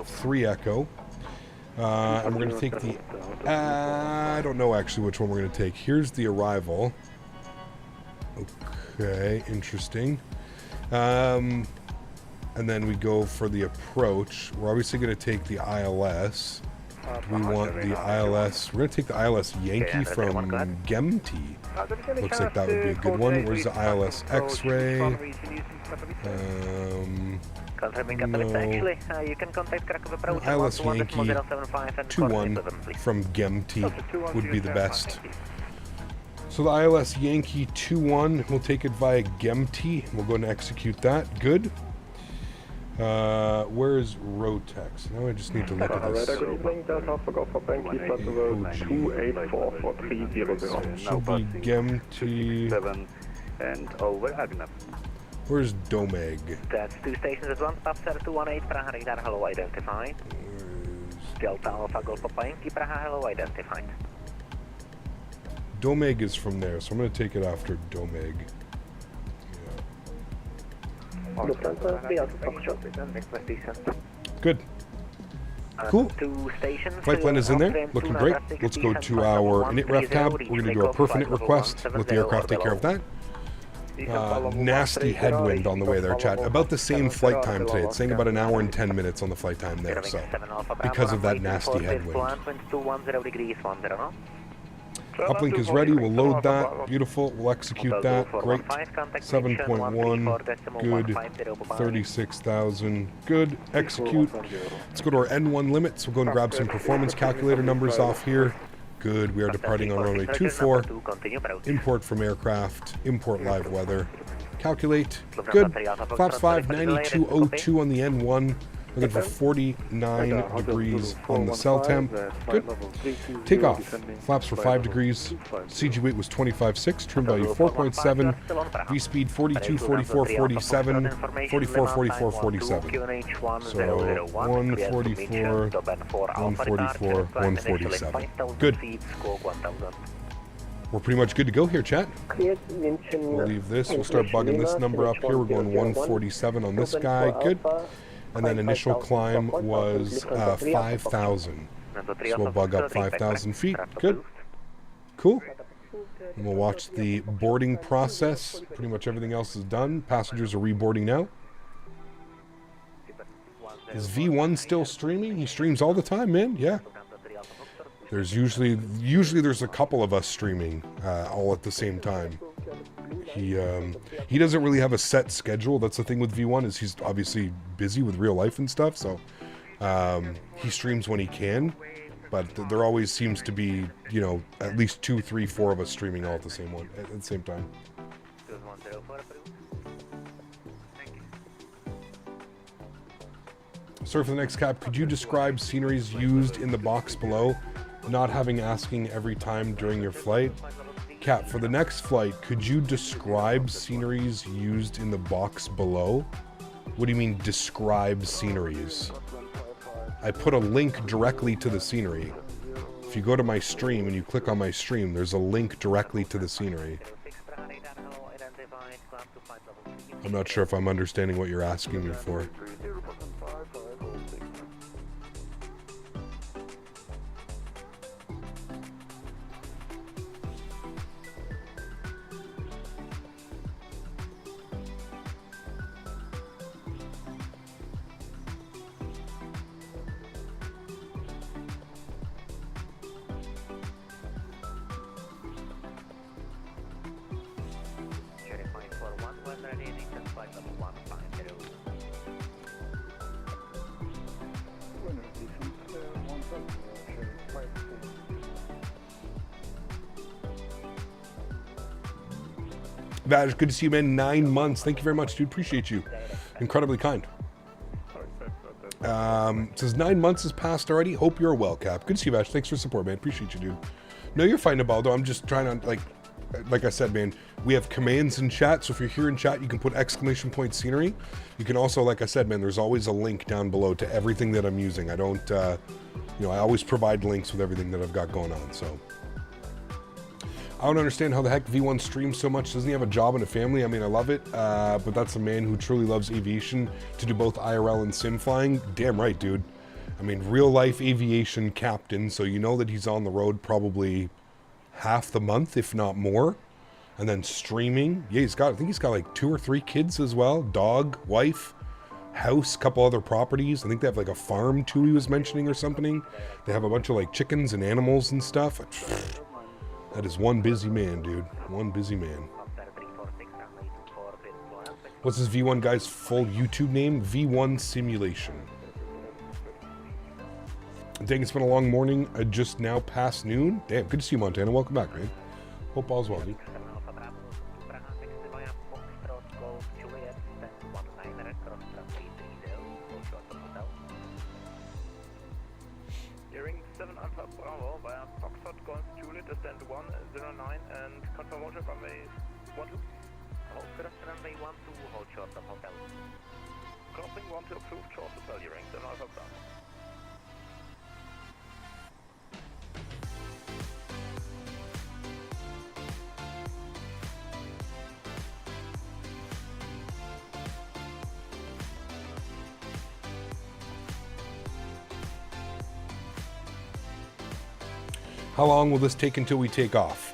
3 Echo. And we're going to take the... I don't know actually which one we're going to take. Here's the arrival. Okay, interesting. And then we go for the approach. We're obviously going to take the ILS. We want the ILS. We're going to take the ILS Yankee from Gemty. Looks like that would be a good one. Where's the ILS X-Ray? No. ILS Yankee 2-1 from Gemty would be the best. So the ILS Yankee 2-1, we'll take it via Gemty. We'll go and execute that. Good. Where is Rotex? Now I just need to look at this. Should be Gemty. Where's Domeg? That's 2 stations at once, Passenger 218, Prague radar, hello identified. Delta Alpha Golf Papa Yankee, Prague, hello identified. Domeg is from there, so I'm going to take it after Domeg. Good. Cool. Flight plan is in there, looking great. Let's go to our init ref tab. We're going to do our perf init request. Let the aircraft take care of that. Nasty headwind on the way there, chat. About the same flight time today. It's saying about an hour and 10 minutes on the flight time there, so because of that nasty headwind. Uplink is ready. We'll load that. Beautiful. We'll execute that. Great. 7.1. Good. 36,000. Good. Execute. Let's go to our N1 limits. We'll go and grab some performance calculator numbers off here. Good. We are departing on runway 24. Import from aircraft. Import live weather. Calculate. Good. Flaps 5, 9202 on the N1. Looking for 49 degrees on the cell temp. Good. Takeoff. Flaps for 5 degrees. CG weight was 25.6. Trim value 4.7. V speed 42, 44, 47. 44, 44, 47. So 144, 144, 147. Good. We're pretty much good to go here, chat. We'll leave this. We'll start bugging this number up here. We're going 147 on this guy. Good. And then initial climb was 5,000. So we'll bug up 5,000 feet. Good. Cool. And we'll watch the boarding process. Pretty much everything else is done. Passengers are reboarding now. Is V1 still streaming? He streams all the time, man. Yeah. There's usually there's a couple of us streaming all at the same time. He doesn't really have a set schedule. That's the thing with V1 is he's obviously busy with real life and stuff. So he streams when he can, but there always seems to be, you know, at least 2, 3, 4 of us streaming all at the same time. Sorry for the next cap. Could you describe sceneries used in the box below, not having asking every time during your flight? Cap, for the next flight, could you describe sceneries used in the box below? What do you mean, describe sceneries? I put a link directly to the scenery. If you go to my stream and you click on my stream, there's a link directly to the scenery. I'm not sure if I'm understanding what you're asking me for. Vaj, good to see you, man. 9 months. Thank you very much, dude. Appreciate you. Incredibly kind. Says 9 months has passed already. Hope you're well, Cap. Good to see you, Vaj. Thanks for support, man. Appreciate you, dude. No, you're fine, Nabaldo. I'm just trying to, like I said, man, we have commands in chat. So if you're here in chat, you can put ! scenery. You can also, like I said, man, there's always a link down below to everything that I'm using. I don't, I always provide links with everything that I've got going on. So I don't understand how the heck V1 streams so much. Doesn't he have a job and a family? I mean, I love it, but that's a man who truly loves aviation to do both IRL and sim flying. Damn right, dude. I mean, real life aviation captain, so you know that he's on the road probably half the month, if not more. And then streaming. Yeah, I think he's got like 2 or 3 kids as well. Dog, wife, house, couple other properties. I think they have like a farm too, he was mentioning, or something. They have a bunch of like chickens and animals and stuff. That is one busy man, dude. One busy man. What's this V1 guy's full YouTube name? V1 Simulation. Dang, it's been a long morning. Just now past noon. Damn, good to see you, Montana. Welcome back, man. Hope all's well, dude. Hearing 7 Alpha Bravo via Foxtrot Golf Juliet, descent 109 and confirm water runway 12. Runway 12, hold short of hotel. Crossing 1 to approved short hotel, hearing 7 Alpha Bravo. How long will this take until we take off?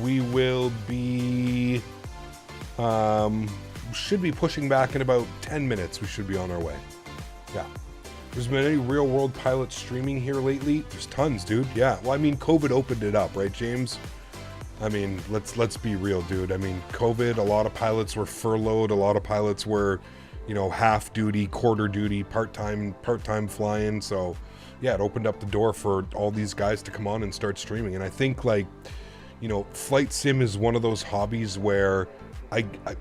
We will be, should be pushing back in about 10 minutes. We should be on our way. Yeah. There's been any real world pilots streaming here lately? There's tons, dude. Yeah. Well, I mean, COVID opened it up, right, James? I mean, let's be real, dude. I mean, COVID, a lot of pilots were furloughed. A lot of pilots were, half duty, quarter duty, part-time flying. So yeah, it opened up the door for all these guys to come on and start streaming. And I think, like, flight sim is one of those hobbies where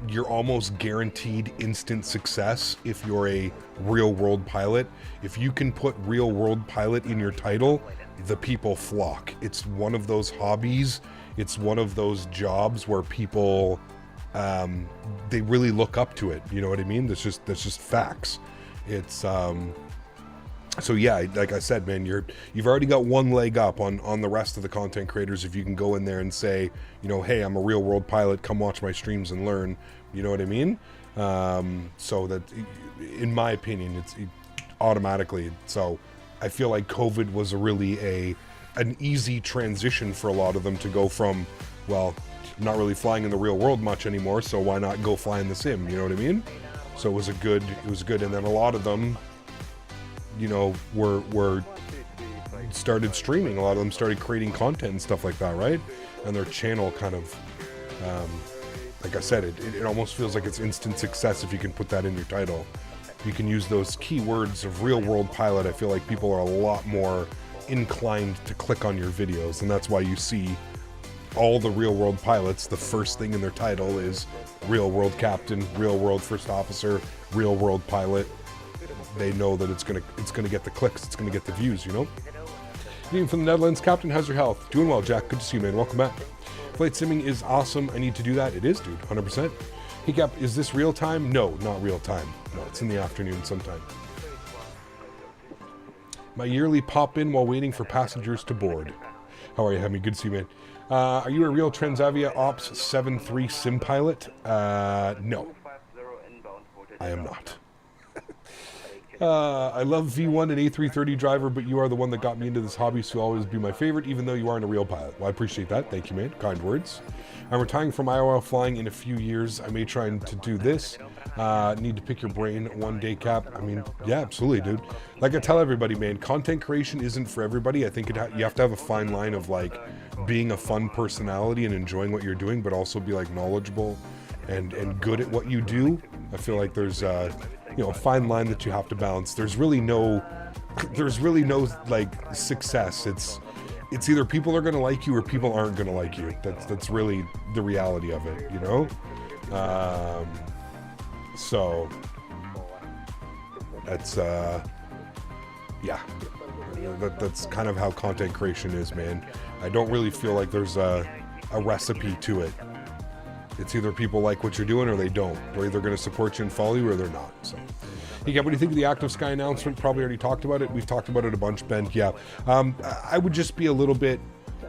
you're almost guaranteed instant success if you're a real world pilot. If you can put real world pilot in your title, the people flock. It's one of those hobbies. It's one of those jobs where people, they really look up to it. You know what I mean? That's just facts. It's, so yeah, like I said, man, you've already got one leg up on the rest of the content creators if you can go in there and say, hey, I'm a real world pilot, come watch my streams and learn. You know what I mean? So that, in my opinion, it's automatically. So I feel like COVID was really an easy transition for a lot of them to go from, well, I'm not really flying in the real world much anymore, so why not go fly in the sim? You know what I mean? So it was good. And then a lot of them, were started streaming. A lot of them started creating content and stuff like that, right? And their channel kind of, like I said, it almost feels like it's instant success if you can put that in your title. You can use those keywords of real world pilot. I feel like people are a lot more inclined to click on your videos, and that's why you see all the real world pilots, the first thing in their title is real world captain, real world first officer, real world pilot. They know that it's gonna get the clicks, it's gonna get the views, Even from the Netherlands, Captain, how's your health? Doing well, Jack. Good to see you, man. Welcome back. Flight simming is awesome. I need to do that. It is, dude. 100%. Hey, Cap, is this real time? No, not real time. No, it's in the afternoon sometime. My yearly pop in while waiting for passengers to board. How are you, Hemi? Good to see you, man. Are you a real Transavia Ops 73 sim pilot? No. I am not. I love V1 and A330 driver, but you are the one that got me into this hobby, so you'll always be my favorite, even though you aren't a real pilot. Well, I appreciate that. Thank you, man. Kind words. I'm retiring from AlwaysFlying in a few years. I may try to do this. Need to pick your brain one day, Cap. I mean, yeah, absolutely, dude. Like I tell everybody, man, content creation isn't for everybody. I think you have to have a fine line of, like, being a fun personality and enjoying what you're doing, but also be, like, knowledgeable and good at what you do. I feel like there's a fine line that you have to balance. There's really no like success. it's either people are going to like you or people aren't going to like you. That's really the reality of it, you know? So that's, yeah, that's kind of how content creation is, man. I don't really feel like there's a recipe to it. It's either people like what you're doing or they don't. They're either going to support you and follow you or they're not. So, yeah, what do you think of the Active Sky announcement? Probably already talked about it. We've talked about it a bunch, Ben. Yeah, I would just be a little bit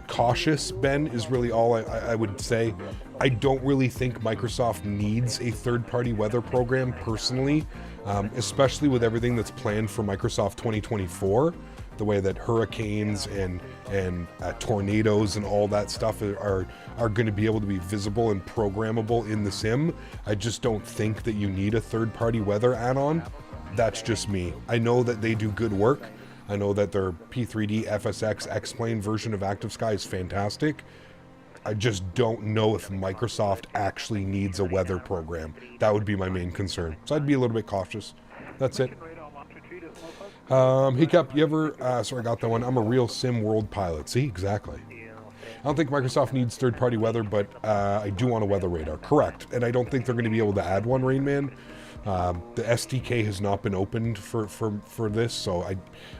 cautious, Ben, is really all I would say. I don't really think Microsoft needs a third-party weather program personally, especially with everything that's planned for Microsoft 2024. The way that hurricanes and tornadoes and all that stuff are going to be able to be visible and programmable in the sim. I just don't think that you need a third-party weather add-on. That's just me. I know that they do good work. I know that their P3D FSX X-Plane version of Active Sky is fantastic. I just don't know if Microsoft actually needs a weather program. That would be my main concern. So I'd be a little bit cautious. That's it. Hiccup, you ever, sorry, I got that one. I'm a real sim world pilot. See, exactly. I don't think Microsoft needs third-party weather, but I do want a weather radar. Correct. And I don't think they're going to be able to add one, Rain Man. The SDK has not been opened for this, so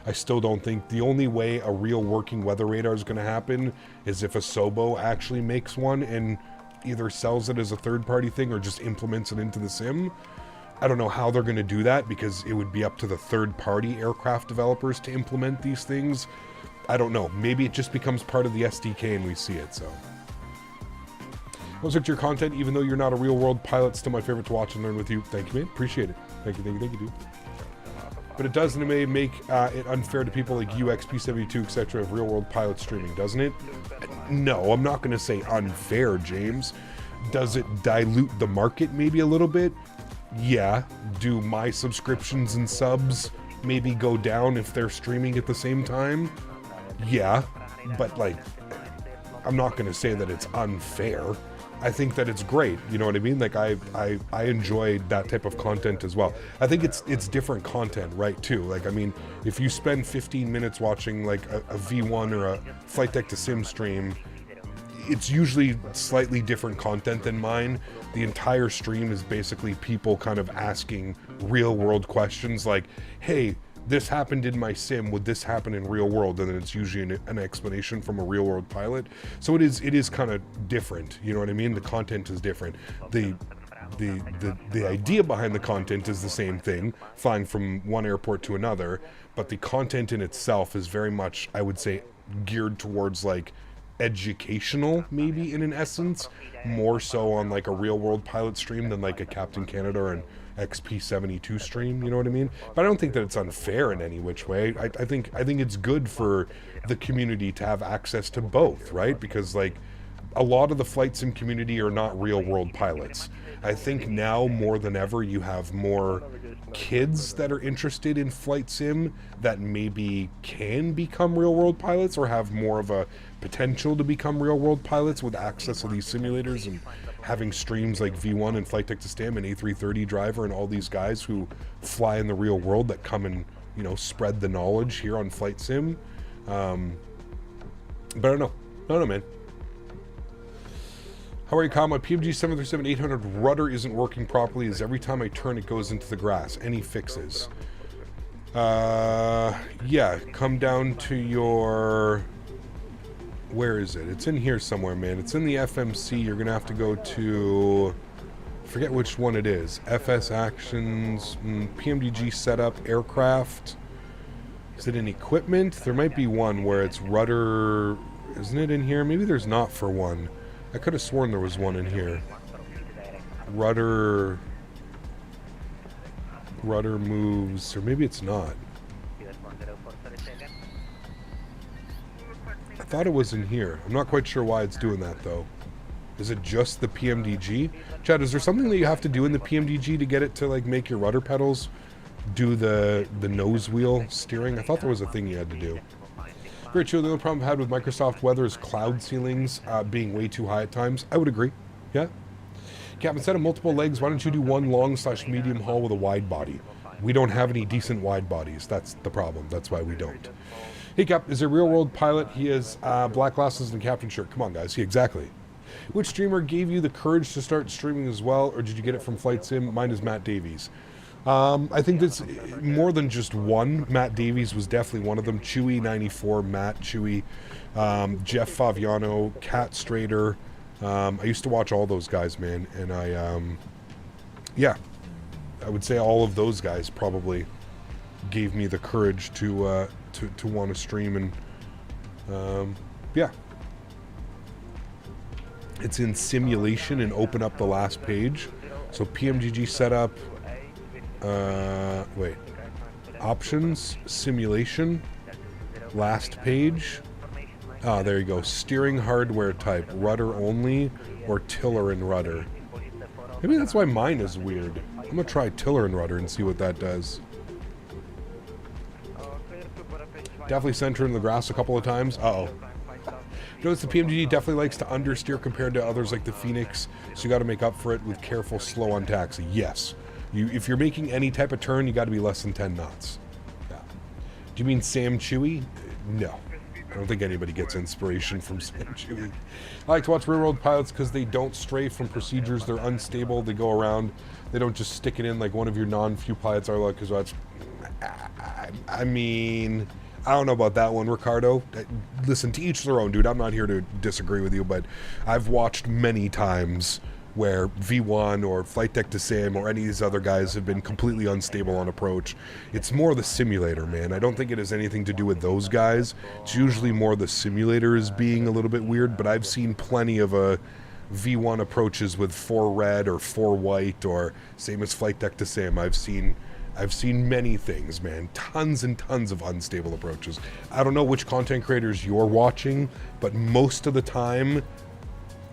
I still don't think the only way a real working weather radar is going to happen is if Asobo actually makes one and either sells it as a third-party thing or just implements it into the sim. I don't know how they're going to do that because it would be up to the third-party aircraft developers to implement these things. I don't know. Maybe it just becomes part of the SDK and we see it, so. What's your content, even though you're not a real-world pilot, still my favorite to watch and learn with you. Thank you, man. Appreciate it. Thank you, dude. But it does, in a way, make it unfair to people like you, XP72, etc. of real-world pilot streaming, doesn't it? No, I'm not going to say unfair, James. Does it dilute the market maybe a little bit? Yeah. Do my subscriptions and subs maybe go down if they're streaming at the same time? Yeah. But, like, I'm not going to say that it's unfair. I think that it's great. You know what I mean? Like, I enjoy that type of content as well. I think it's different content, right, too? Like, I mean, if you spend 15 minutes watching, like, a V1 or a Flight Deck to Sim stream, it's usually slightly different content than mine. The entire stream is basically people kind of asking real world questions like, hey, this happened in my sim, would this happen in real world? And then it's usually an explanation from a real world pilot. So it is kind of different, you know what I mean? The content is different. The idea behind the content is the same thing, flying from one airport to another, but the content in itself is very much, I would say, geared towards like educational, maybe in an essence, more so on like a real world pilot stream than like a Captain Canada or an XP72 stream, you know what I mean? But I don't think that it's unfair in any which way. I think it's good for the community to have access to both, right? Because like a lot of the flight sim community are not real world pilots. I think now more than ever you have more kids that are interested in flight sim that maybe can become real world pilots or have more of a potential to become real world pilots with access to these simulators and having streams like V1 and Flight Deck to Stim and A330 Driver and all these guys who fly in the real world that come and, you know, spread the knowledge here on flight sim. But I don't know, man. How are you, Kyle? My PMG 737-800 rudder isn't working properly as every time I turn it goes into the grass. Any fixes? Yeah, come down to your... Where is it? It's in here somewhere, man. It's in the FMC. You're going to have to go to... I forget which one it is. FS Actions, PMDG Setup, Aircraft. Is it in Equipment? There might be one where it's rudder... Isn't it in here? Maybe there's not for one. I could have sworn there was one in here. Rudder moves, or maybe it's not. I thought it was in here. I'm not quite sure why it's doing that though. Is it just the PMDG? Chad, is there something that you have to do in the PMDG to get it to like make your rudder pedals do the nose wheel steering? I thought there was a thing you had to do. Very true. The only problem I've had with Microsoft weather is cloud ceilings being way too high at times. I would agree. Yeah. Cap, instead of multiple legs, why don't you do one long/medium haul with a wide body? We don't have any decent wide bodies. That's the problem. That's why we don't. Hey Cap, is a real world pilot. He has black glasses and a captain shirt. Come on guys, yeah, exactly. Which streamer gave you the courage to start streaming as well, or did you get it from FlightSim? Mine is Matt Davies. I think that's more than just one. Matt Davies was definitely one of them. Chewy94, Matt, Chewy, Jeff Faviano, Cat Strader. I used to watch all those guys, man, and yeah, I would say all of those guys probably gave me the courage to want to stream, and yeah. It's in simulation and open up the last page. So PMDG setup, wait, options, simulation, last page. Ah, there you go. Steering hardware type, rudder only, or tiller and rudder. Maybe that's why mine is weird. I'm gonna try tiller and rudder and see what that does. Definitely center in the grass a couple of times. Uh-oh. Notice the PMDG definitely likes to understeer compared to others like the Phoenix, so you got to make up for it with careful, slow on taxi. Yes. If you're making any type of turn, you got to be less than 10 knots. Yeah. Do you mean Sam Chewy? No. I don't think anybody gets inspiration from Sam Chewy. I like to watch railroad pilots because they don't stray from procedures. They're unstable. They go around. They don't just stick it in like one of your non-few pilots are like, because that's... I mean... I don't know about that one, Ricardo. Listen, to each their own, dude. I'm not here to disagree with you, but I've watched many times where V1 or Flight Deck to Sim or any of these other guys have been completely unstable on approach. It's more the simulator, man. I don't think it has anything to do with those guys. It's usually more the simulator is being a little bit weird, but I've seen plenty of V1 approaches with 4 red or 4 white, or same as Flight Deck to Sim. I've seen many things, man. Tons and tons of unstable approaches. I don't know which content creators you're watching, but most of the time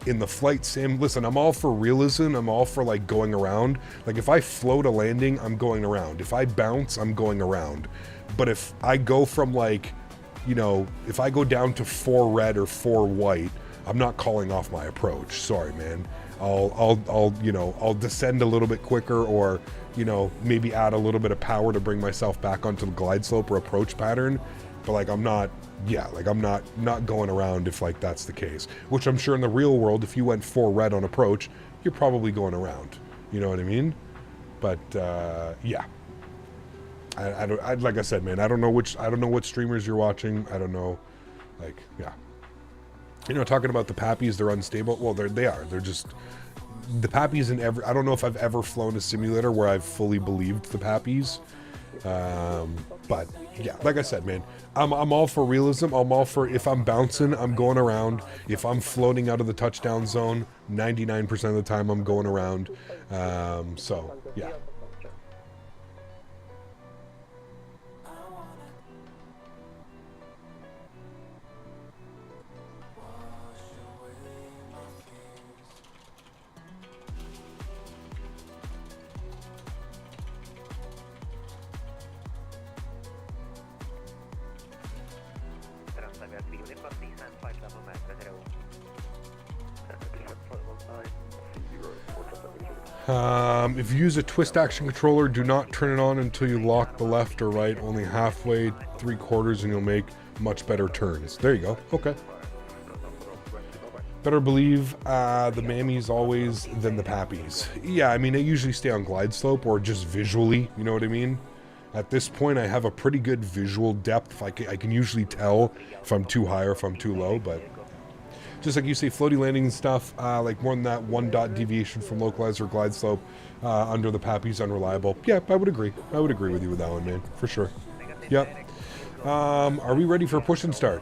in the flight sim, listen, I'm all for realism. I'm all for like going around. Like if I float a landing, I'm going around. If I bounce, I'm going around. But if I go from like, you know, if I go down to 4 red or 4 white, I'm not calling off my approach. Sorry, man. I'll you know, I'll descend a little bit quicker, or you know, maybe add a little bit of power to bring myself back onto the glide slope or approach pattern. But like I'm not going around if like that's the case, which I'm sure in the real world, if you went 4 red on approach, you're probably going around, you know what I mean? But yeah, I don't, like I said, man, I don't know what streamers you're watching. I don't know, like, yeah, you know, talking about the Pappies, they're unstable. Well, they are. They're just the Pappies in every. I don't know if I've ever flown a simulator where I've fully believed the Pappies. But yeah, like I said, man, I'm all for realism. I'm all for, if I'm bouncing, I'm going around. If I'm floating out of the touchdown zone, 99% of the time I'm going around. So yeah. If you use a twist action controller, do not turn it on until you lock the left or right, only halfway, 3/4, and you'll make much better turns. There you go. Okay. Better believe the mammies always than the Pappies. Yeah, I mean, they usually stay on glide slope or just visually, you know what I mean? At this point, I have a pretty good visual depth. I can usually tell if I'm too high or if I'm too low, but just like you say, floaty landing and stuff, like more than that 1 dot deviation from localizer or glide slope under the Pappies, unreliable. Yeah, I would agree. I would agree with you with that one, man, for sure. Yep. Are we ready for push and start?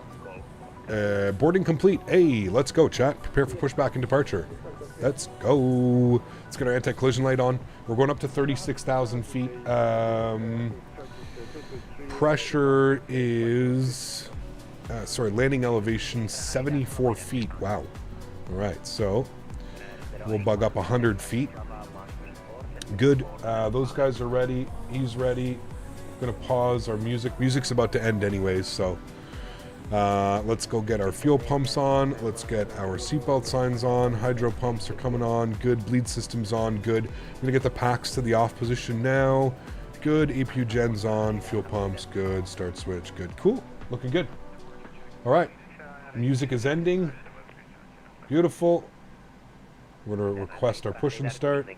Boarding complete. Hey, let's go, chat. Prepare for pushback and departure. Let's go. Let's get our anti-collision light on. We're going up to 36,000 feet. Pressure is... sorry, landing elevation 74 feet. Wow. All right, so we'll bug up 100 feet. Good. Those guys are ready. He's ready. Gonna pause our music. Music's about to end anyways, so let's go get our fuel pumps on. Let's get our seatbelt signs on. Hydro pumps are coming on. Good. Bleed system's on. Good. I'm gonna get the packs to the off position now. Good. APU gen's on. Fuel pumps. Good. Start switch. Good. Cool. Looking good. All right. Music is ending. Beautiful. We're going to request our push and start. Good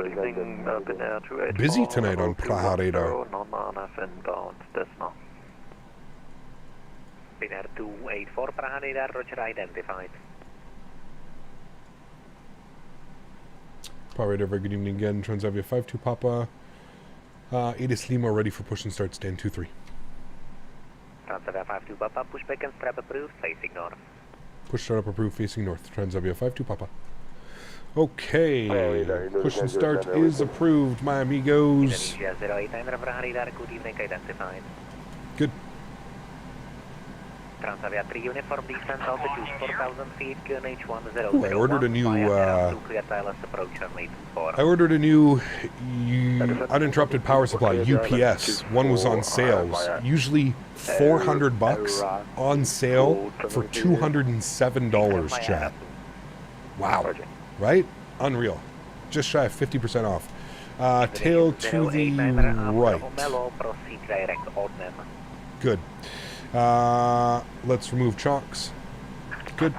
evening, Binair 284. Busy tonight on Prague radar. Non-RF inbound, Desna. Binair 284, Prague radar, roger, identified. Prague radar, very good evening again. Transavia 5-2 Papa. Adis Lima ready for push and start, stand 2-3. Transavia 5-2 Papa, pushback and strap approved, facing north. Push start up approved, facing north. Transavia 5-2 Papa. Okay, push and start is approved, my amigos. Indonesia 08 Prague radar, good evening, identified. Good. Transavia 3 uniform descent altitude 4,000 feet, QNH 1001. Ooh, I ordered a new, I ordered a new uninterrupted power supply, UPS. One was on sale. Usually $400 on sale for $207, chat. Wow. Right? Unreal. Just shy of 50% off. Tail to the right. Good. Let's remove chocks. Good.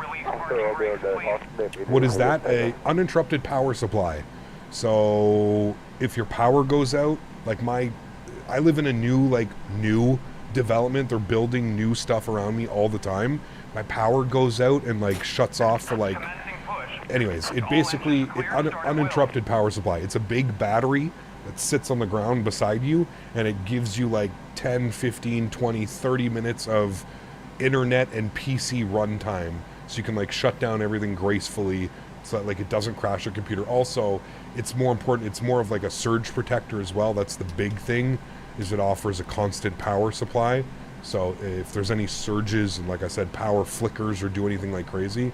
What is that? A uninterrupted power supply. So if your power goes out, like I live in a new development. They're building new stuff around me all the time. My power goes out and shuts off for anyways, it basically uninterrupted power supply. It's a big battery that sits on the ground beside you, and it gives you 10, 15, 20, 30 minutes of internet and PC runtime, so you can shut down everything gracefully so that it doesn't crash your computer. Also, it's more important, it's more of a surge protector as well. That's the big thing, is it offers a constant power supply. So if there's any surges and, like I said, power flickers or do anything crazy,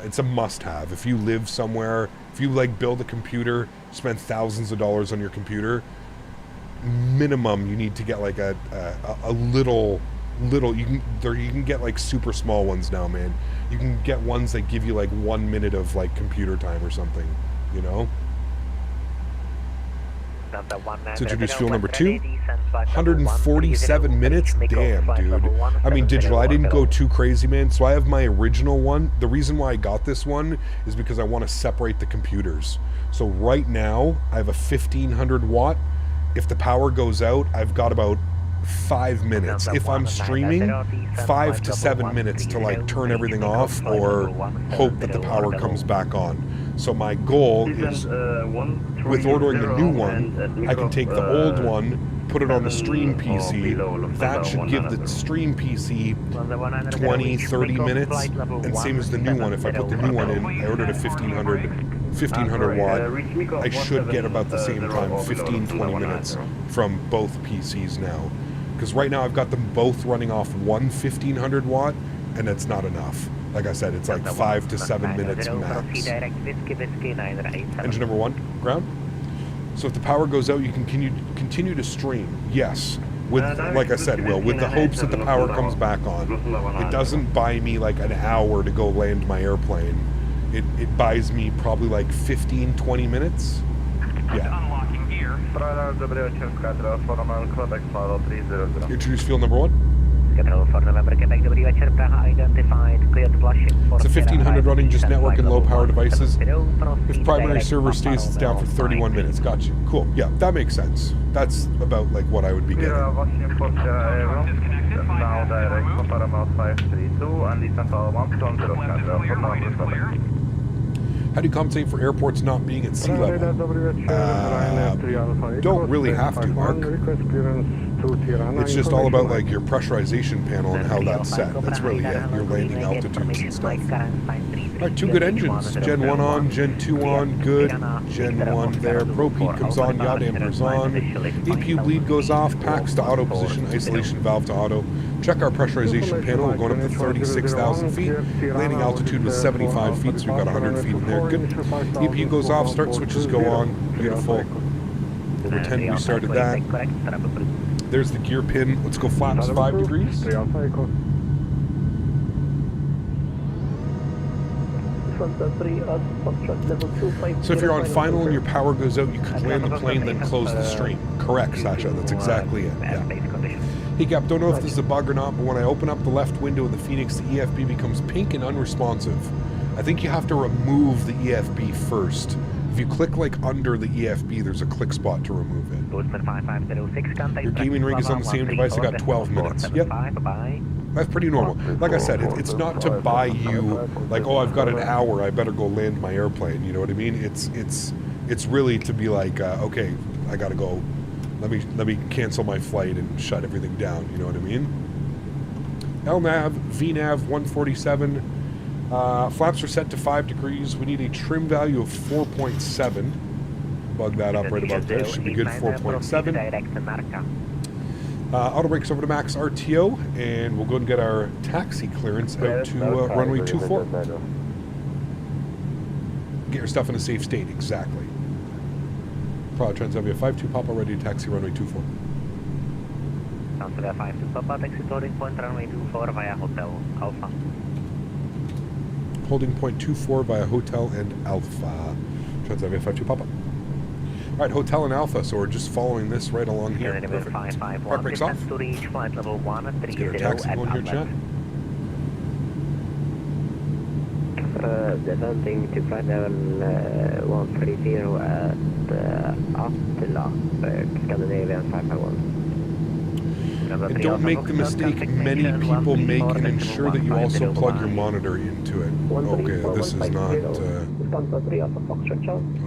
it's a must-have. If you live somewhere, if you build a computer, spend thousands of dollars on your computer, minimum you need to get a little. You can get super small ones now, man. You can get ones that give you 1 minute of computer time or something, you know. Let's introduce fuel number 2. 147 minutes? Damn, dude. I mean, digital, I didn't go too crazy, man. So I have my original one. The reason why I got this one is because I want to separate the computers. So right now, I have a 1500 watt. If the power goes out, I've got about 5 minutes. If I'm streaming, 5 to 7 minutes to turn everything off or hope that the power comes back on. So my goal is, with ordering the new one, I can take the old one, put it on the stream PC. That should give the stream PC 20, 30 minutes. And same as the new one, if I put the new one in, I ordered a 1500 watt, I should get about the same time, 15, 20 minutes from both PCs now. Because right now I've got them both running off one 1500 watt, and that's not enough. Like I said, it's 5 to 7 minutes max. Engine number 1, ground. So if the power goes out, you can continue to stream. Yes, with, like I said, Will, with the hopes that the power comes back on. It doesn't buy me an hour to go land my airplane. It buys me probably 15, 20 minutes. Yeah. Introduce field number 1. It's a 1500 running just network and low power devices. If primary server stays, it's down for 31 minutes. Gotcha. Cool. Yeah, that makes sense. That's about what I would be getting. How do you compensate for airports not being at sea level? Don't really have to, Mark. It's just all about your pressurization panel and how that's set. That's really it. Your landing altitudes and stuff. Alright, 2 good engines. Gen 1 on, Gen 2 on, good. Gen 1 there. Propede comes on, yaw dampers on. APU bleed goes off, packs to auto position, isolation valve to auto. Check our pressurization panel. We're going up to 36,000 feet. Landing altitude was 75 feet, so we've got 100 feet in there. Good. APU goes off, start switches go on. Beautiful. We'll pretend we started that. There's the gear pin. Let's go flaps 5 degrees. So if you're on final and your power goes out, you could land the plane, then close the stream. Correct, Sasha. That's exactly it. Yeah. Hey, Gap, don't know if this is a bug or not, but when I open up the left window of the Phoenix, the EFB becomes pink and unresponsive. I think you have to remove the EFB first. If you click like under the EFB, there's a click spot to remove it. Your gaming rig is on the same device. I got 12 minutes. Yep. That's pretty normal. Like I said, it's not to buy you like, oh, I've got an hour, I better go land my airplane. You know what I mean? It's really to be like, okay, I gotta go. Let me cancel my flight and shut everything down. You know what I mean? LNAV, VNAV 147. Flaps are set to 5 degrees. We need a trim value of 4.7. Bug that up right about there. Should be good. 4.7. Auto brakes over to max RTO, and we'll go and get our taxi clearance out to runway 24. Get your stuff in a safe state. Exactly. Prague Transavia 52 Papa, ready to taxi runway 24. Transavia 52 Papa, taxi loading point runway 24 via Hotel Alpha. Holding point 24 via Hotel and Alpha. Transavia 52 Papa. All right, Hotel and Alpha, so we're just following this right along here. Perfect. Park brakes off. To reach flight level 130 Let's get our taxi going here, chat. Descending to flight level 130 at Attila, Scandinavian 551. And don't make the mistake many people make and ensure that you also plug your monitor into it. Okay, this is not...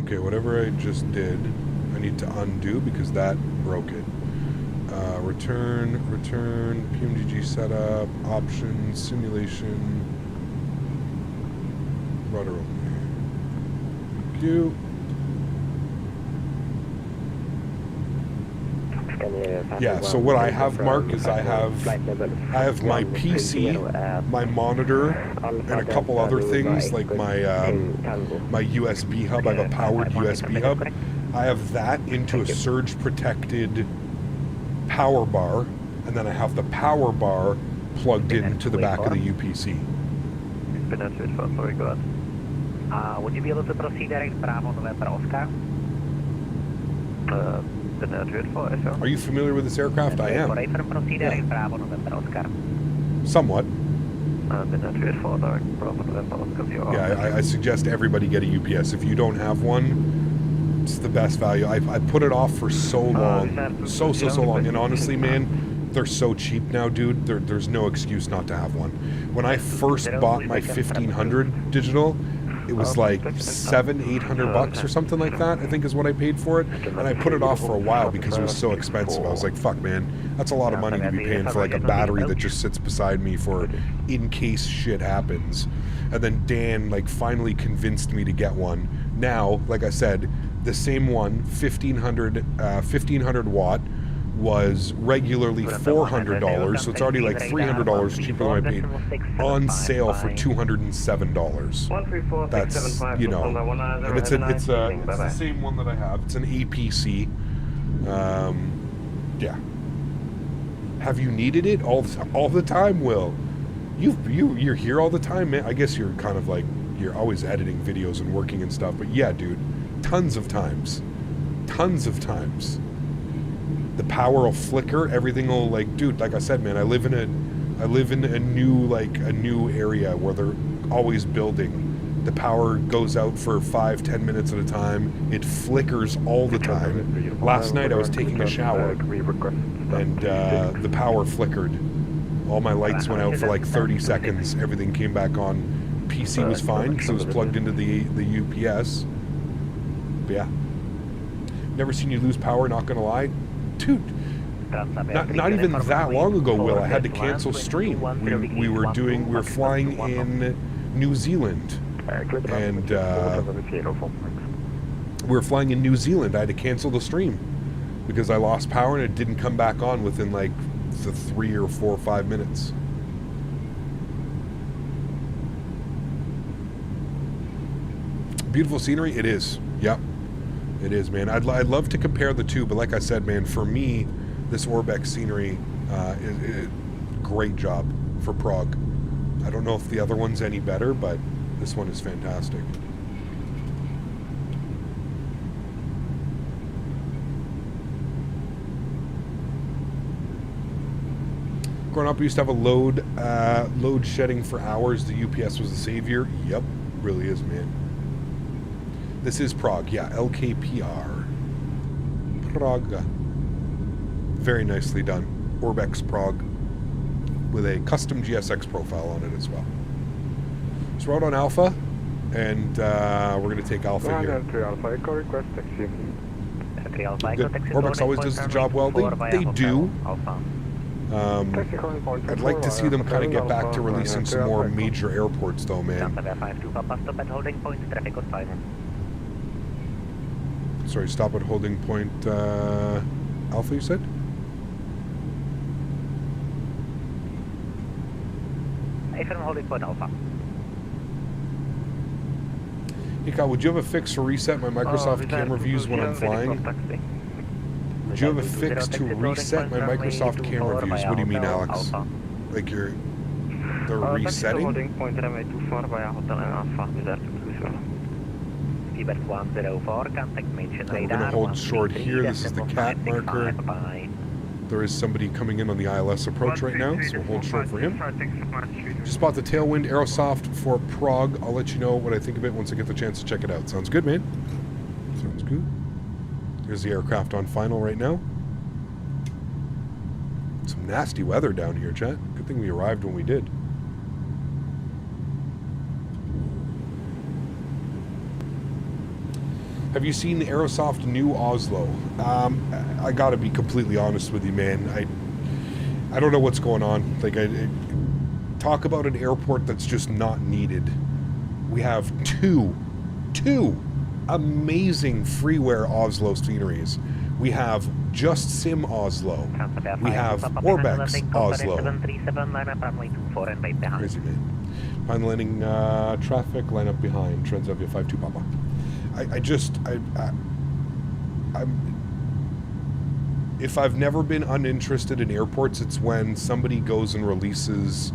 okay, whatever I just did, I need to undo because that broke it. Return, PMDG setup, options, simulation, rudder open. Thank you. Yeah, so what I have, Mark, is I have my PC, my monitor, and a couple other things like my my USB hub. I have a powered USB hub. I have that into a surge protected power bar, and then I have the power bar plugged into the back of the UPC. Would you be able to proceed direct Bravo November Oscar? Are you familiar with this aircraft? I am. Yeah. Somewhat. Yeah, I suggest everybody get a UPS. If you don't have one, it's the best value. I put it off for so long. So long. And honestly, man, they're so cheap now, dude. There's no excuse not to have one. When I first bought my 1500 digital, it was like $700-800 or something like that, I think is what I paid for it. And I put it off for a while because it was so expensive. I was like, fuck, man, that's a lot of money to be paying for like a battery that just sits beside me for in case shit happens. And then Dan like finally convinced me to get one. Now, like I said, the same one, 1500 watt, was regularly $400, so it's already like $300 cheaper than I paid, on sale for $207. That's, you know, and it's the same one that I have. It's an APC. Yeah. Have you needed it all the time, Will? You're here all the time, man. I guess you're kind of like, you're always editing videos and working and stuff, but yeah, dude, tons of times. The power will flicker, everything will like, dude, like I said, man, I live in a new area where they're always building. The power goes out for 5-10 minutes at a time. It flickers all the time. Last night I was taking a shower and the power flickered. All my lights went out for like 30 seconds. Everything came back on. PC was fine because it was plugged into the UPS. But yeah, never seen you lose power, not gonna lie. Dude, not even that long ago, Will, I had to cancel stream. We were flying in New Zealand, and we were flying in New Zealand. I had to cancel the stream because I lost power and it didn't come back on within like the 3 or 4 or 5 minutes. Beautiful scenery, it is. Yep. It is, man. I'd love to compare the two, but like I said, man, for me, this Orbeck scenery is great job for Prague. I don't know if the other one's any better, but This one is fantastic. Growing up, we used to have a load shedding for hours. The UPS was the savior. Yep, really is, man. This is Prague, yeah, LKPR. Prague. Very nicely done. Orbex Prague with a custom GSX profile on it as well. So we're out on Alpha, and we're going to take Alpha here. Alpha, Echo request taxi. Good. Orbex always does the job well. They do. I'd like to see them kind of get back to releasing some more major airports, though, man. Sorry, stop at holding point Alpha, you said? Affirm holding point Alpha. Hey, Kyle, would you have a fix to reset my Microsoft camera views when I'm flying? Would you have a fix to reset my Microsoft camera views? What do you mean, Alex? Like they're resetting? Holding point runway 24 via Hotel and Alpha. We're going to hold short here. This is the cat marker. There is somebody coming in on the ILS approach right now, so we'll hold short for him. Just bought the Tailwind Aerosoft for Prague. I'll let you know what I think of it once I get the chance to check it out. Sounds good, man. Sounds good. There's the aircraft on final right now. Some nasty weather down here, chat. Good thing we arrived when we did. Have you seen the Aerosoft new Oslo? I gotta be completely honest with you, man. I don't know what's going on. Like, talk about an airport that's just not needed. We have two amazing freeware Oslo sceneries. We have Just Sim Oslo. We have Orbex Oslo. Crazy, man. Final landing traffic, line up behind. Transavia 52 Papa. If I've never been uninterested in airports, it's when somebody goes and releases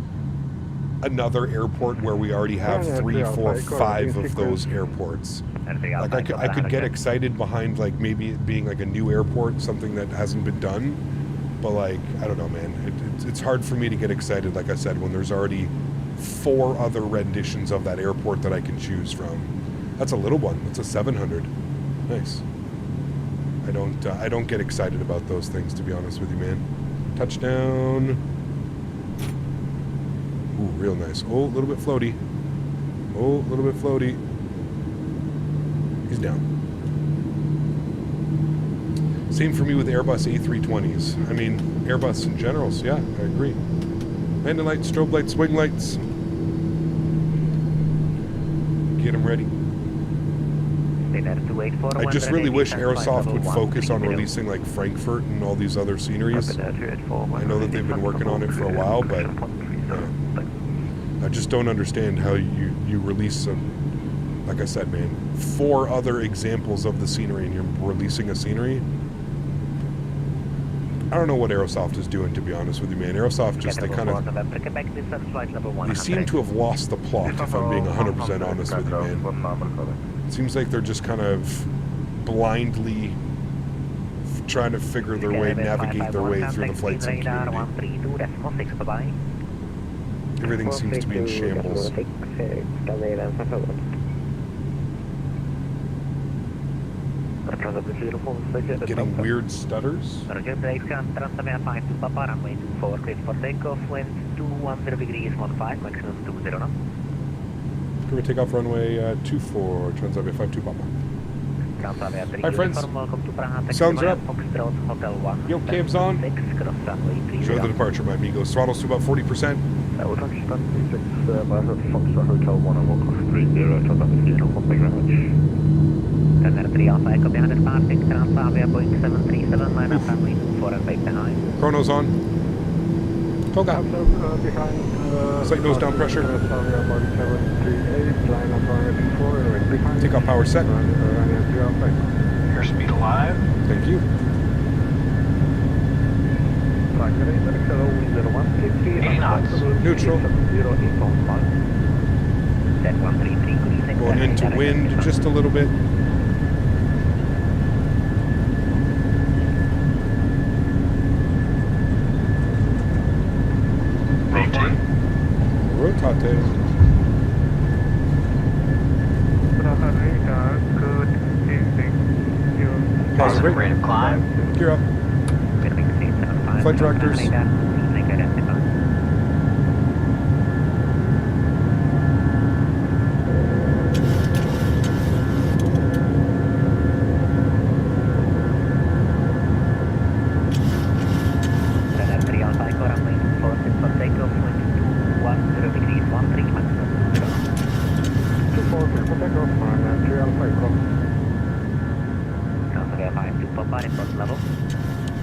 another airport where we already have 3, 4, 5 of those airports. Like I could get excited behind like maybe it being like a new airport, something that hasn't been done, but like I don't know, man. It's hard for me to get excited, like I said, when there's already 4 other renditions of that airport that I can choose from. That's a little one. That's a 700. Nice. I don't get excited about those things, to be honest with you, man. Touchdown. Ooh, real nice. Oh, a little bit floaty. Oh, a little bit floaty. He's down. Same for me with Airbus A320s. I mean, Airbus in general, so yeah, I agree. Landing lights, strobe lights, swing lights. Get them ready. I just really wish Aerosoft would focus on releasing like Frankfurt and all these other sceneries. I know that they've been working on it for a while, but I just don't understand how you release some, like I said, man, 4 other examples of the scenery and you're releasing a scenery. I don't know what Aerosoft is doing, to be honest with you, man. Aerosoft just, they seem to have lost the plot, if I'm being 100% honest with you, man. It seems like they're just kind of blindly trying to figure their way, navigate their way through the flight sim community. Everything seems to be in shambles. Getting weird stutters. Can we take off runway 24, Transavia 52 Papa? Hi friends, sounds are up. Yo, cabs on. Enjoy the departure, my amigos. Throttles to about 40%. That was 126 by Foxtrot Hotel 1 and 130, Transavia 0, thank you very much. Runner 3 Alpha Echo behind departing, Transavia Boeing 737, line up runway 4 and 5 behind. Chrono's on. Toga. Sight nose down pressure. Takeoff power set. Airspeed alive. Thank you. Z133, good evening. Going into wind just a little bit. Rotate. Good evening. Positive rate of climb. Gear up. Flight directors.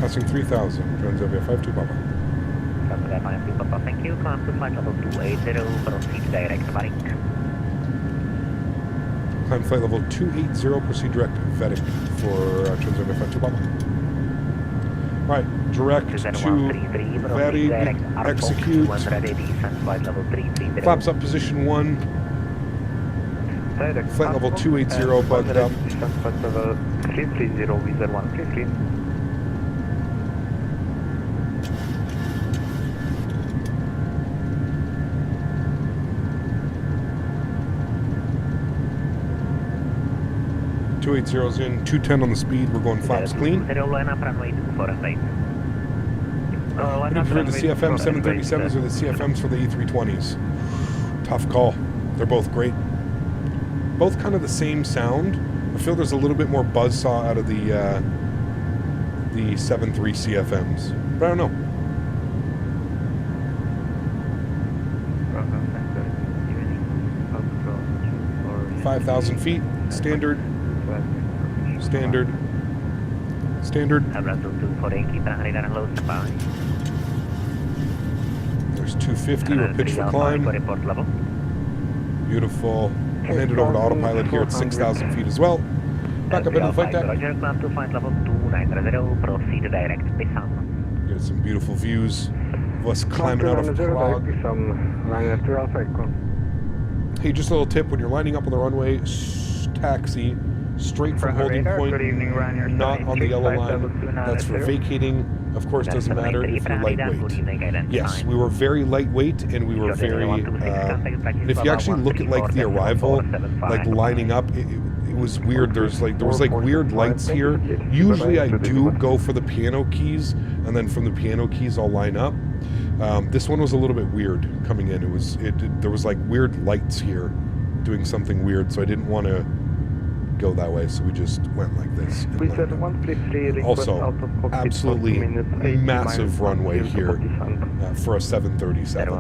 Passing 3,000. Transavia 52 Papa. Transavia 52 Papa, thank you. Climb to flight level 280, proceed direct Varik. Climb flight level 280, proceed direct Varik for Transavia 52 Papa. Alright, direct to Varik, execute. Flaps up position 1. Flight level 280, bugged up. Flight level 330, Wizard 133. .280's in, 210 on the speed, we're going flaps clean. Looking for the CFM 737s or the CFMs for the E320s. Tough call. They're both great. Both kind of the same sound. I feel there's a little bit more buzzsaw out of the 7.3 CFMs. But I don't know. 5,000 feet, standard. Standard. There's 250, we're pitched for climb. Beautiful. I'll hand it over to autopilot here at 6,000 feet as well. Back up into the flight deck. Get some beautiful views of us climbing out of Prague. Hey, just a little tip, when you're lining up on the runway, taxi straight from holding point, not on the yellow line. That's for vacating. Of course, doesn't matter if you're lightweight. Yes, we were very lightweight, and we were very. And if you actually look at like the arrival, like lining up, it was weird. There was like weird lights here. Usually, I do go for the piano keys, and then from the piano keys, I'll line up. This one was a little bit weird coming in. There was like weird lights here, doing something weird. So I didn't want to go that way, so we just went like this. Also, absolutely massive runway here for a 737.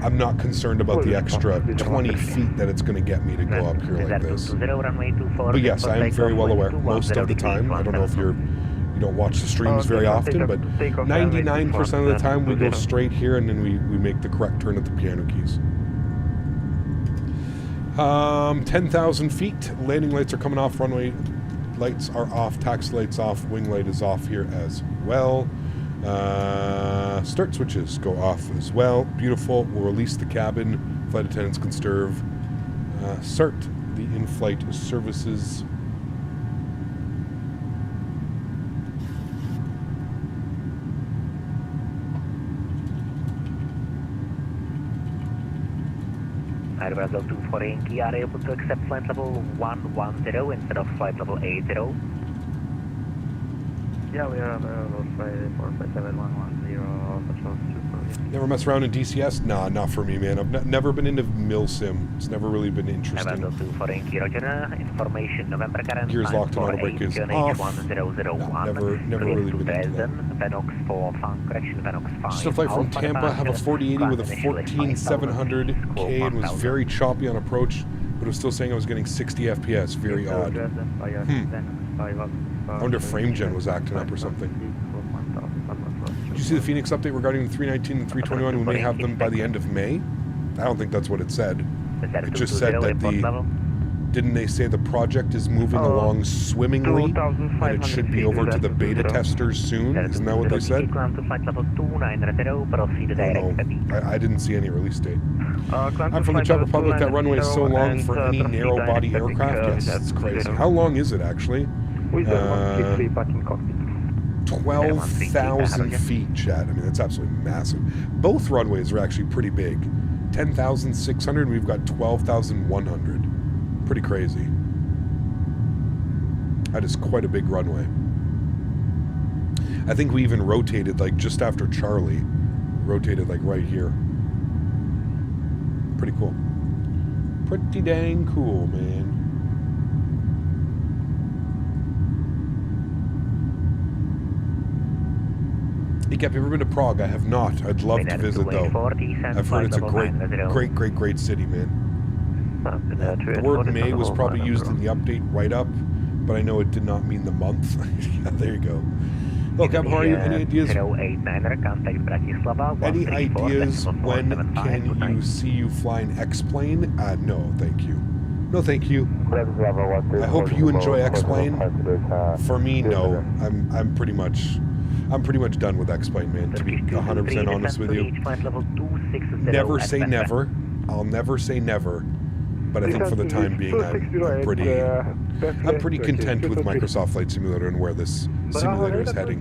I'm not concerned about the extra 20 feet that it's going to get me to go up here like this. But yes, I am very well aware. Most of the time, I don't know if you don't watch the streams very often, but 99% of the time we go straight here and then we make the correct turn at the piano keys. 10,000 feet. Landing lights are coming off. Runway lights are off. Taxi lights off. Wing light is off here as well. Start switches go off as well. Beautiful. We'll release the cabin. Flight attendants can start the in-flight services. Brazil 24 Yankee are able to accept flight level 110 instead of flight level 80. Yeah, we are available for 457-110. Never mess around in DCS? Nah, not for me, man. I've never been into MilSim. It's never really been interesting. Information November current Gears locked and auto brake is off. Never really been into that. Just a flight from Tampa, have a 4080 with a 14,700K and was very choppy on approach, but it was still saying I was getting 60 FPS. Very odd. I wonder if frame gen was acting up or something. Did you see the Phoenix update regarding the 319 and 321? We may have them by the end of May. I don't think that's what it said. It just said that Didn't they say the project is moving along swimmingly and it should be over to the beta testers soon? Isn't that what they said? I didn't see any release date. I'm from the Czech Republic. That runway is so long for any narrow body aircraft. Yes, it's crazy. How long is it actually? 12,000 feet, chat. I mean, that's absolutely massive. Both runways are actually pretty big. 10,600, we've got 12,100. Pretty crazy. That is quite a big runway. I think we even rotated like just after Charlie. Rotated like right here. Pretty cool. Pretty dang cool, man. Hey, Cap, have you ever been to Prague? I have not. I'd love to visit, though. I've heard it's a great city, man. The word May was probably used in the update write-up, but I know it did not mean the month. Yeah, there you go. Look, Cap, how are you? Any ideas? Any ideas when can you see you fly an X-plane? No, thank you. No, thank you. I hope you enjoy X-plane. For me, no. I'm pretty much done with X-plane, man, to be 100% honest with you. Never say never. I'll never say never. But I think for the time being, I'm pretty content with Microsoft Flight Simulator and where this simulator is heading.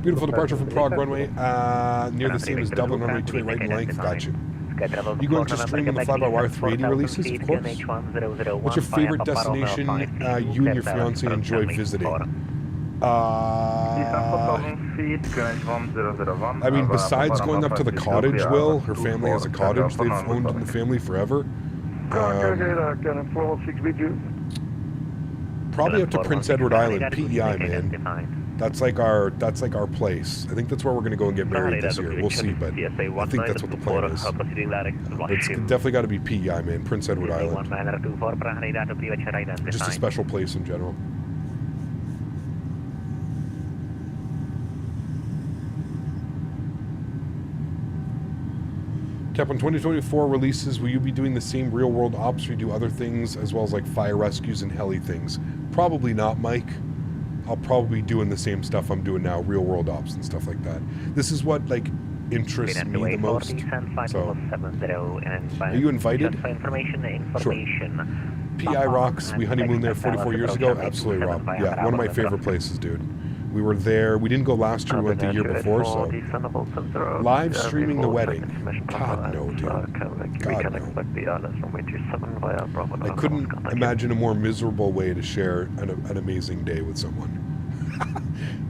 Beautiful departure from Prague runway, near the same as Dublin runway 28 right in length. Got you. You going to stream on the Fly-by-Wire 380 releases, of course? What's your favorite destination you and your fiance enjoy visiting? I mean, besides going up to the cottage, Will, her family has a cottage they've owned in the family forever. Probably up to Prince Edward Island, PEI, man. That's like our place. I think that's where we're gonna go and get married this year. We'll see, but I think that's what the plan is. It's definitely got to be PEI, man. Prince Edward Island. Just a special place in general. Cap, when 2024 releases, will you be doing the same real-world ops or you do other things as well as like fire rescues and heli things? Probably not, Mike. I'll probably be doing the same stuff I'm doing now, real-world ops and stuff like that. This is what like interests me the most. So, are you invited? Sure. PI rocks. We honeymooned there 44 years ago. Absolutely, Rob. Yeah, one of my favorite places, dude. We were there. We didn't go last year. We went the year before. So live streaming the wedding. God no, dude. God no. I couldn't imagine a more miserable way to share an amazing day with someone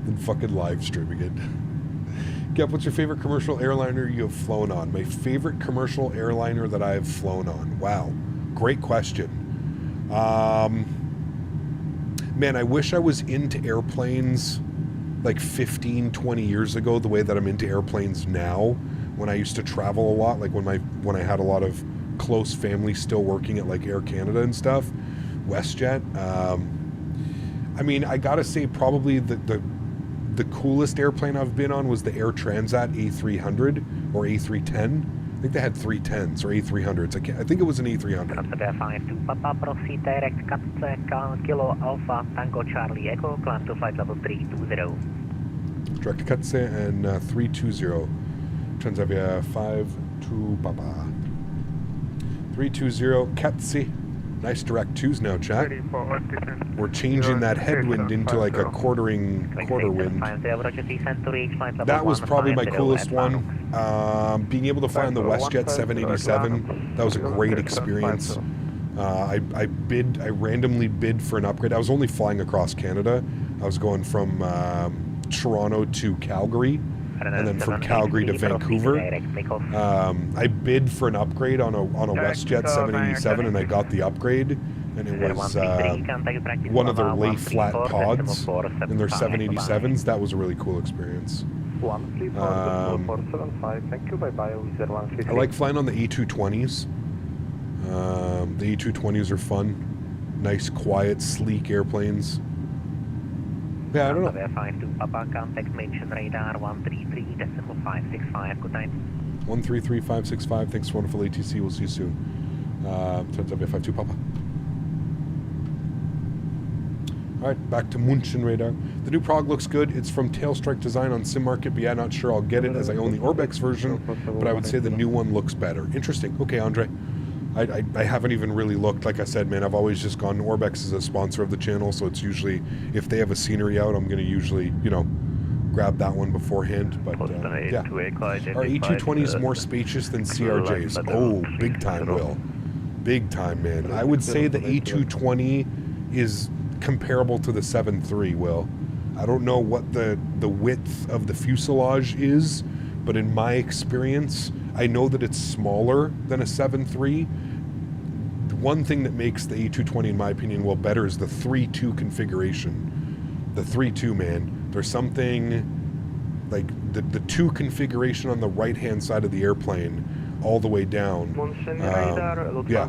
than fucking live streaming it. Gep, what's your favorite commercial airliner you have flown on? My favorite commercial airliner that I have flown on. Wow, great question. Man, I wish I was into airplanes like 15, 20 years ago, the way that I'm into airplanes now, when I used to travel a lot, like when I had a lot of close family still working at like Air Canada and stuff, WestJet. I mean, I gotta say probably the coolest airplane I've been on was the Air Transat A300 or A310. I think they had 310s or A300s. I think it was an A300. Direct to Katse and 320. Transavia 52 Papa. 320 Katse. Nice direct twos now, chat. We're changing that headwind into like a quarter wind. That was probably my coolest one. Being able to fly on the WestJet 787, that was a great experience. I randomly bid for an upgrade. I was only flying across Canada. I was going from Toronto to Calgary, and then from Calgary to Vancouver. I bid for an upgrade on a WestJet 787, and I got the upgrade, and it was one of their lay flat pods in their 787s. That was a really cool experience. I like flying on the A220s. The A220s are fun. Nice, quiet, sleek airplanes. Yeah, I don't know. 133565. Thanks, wonderful ATC. We'll see you soon. Transavia 52 Papa. All right, back to München radar. The new Prague looks good. It's from Tailstrike Design on Sim Market, but yeah, not sure I'll get it as I own the Orbex version, but I would say the new one looks better. Interesting. Okay, Andre. I haven't even really looked. Like I said, man, I've always just gone. Orbex is a sponsor of the channel, so it's usually, if they have a scenery out, I'm going to usually, you know, grab that one beforehand. But yeah, our A220 is more spacious than CRJs. Oh, big time, Will. Big time, man. I would say the A220 is comparable to the 7.3, Will. I don't know what the width of the fuselage is, but in my experience, I know that it's smaller than a 7.3. The one thing that makes the A220, in my opinion, well better is the 3.2 configuration. The 3.2, man. There's something like the 2 configuration on the right-hand side of the airplane all the way down. Yeah.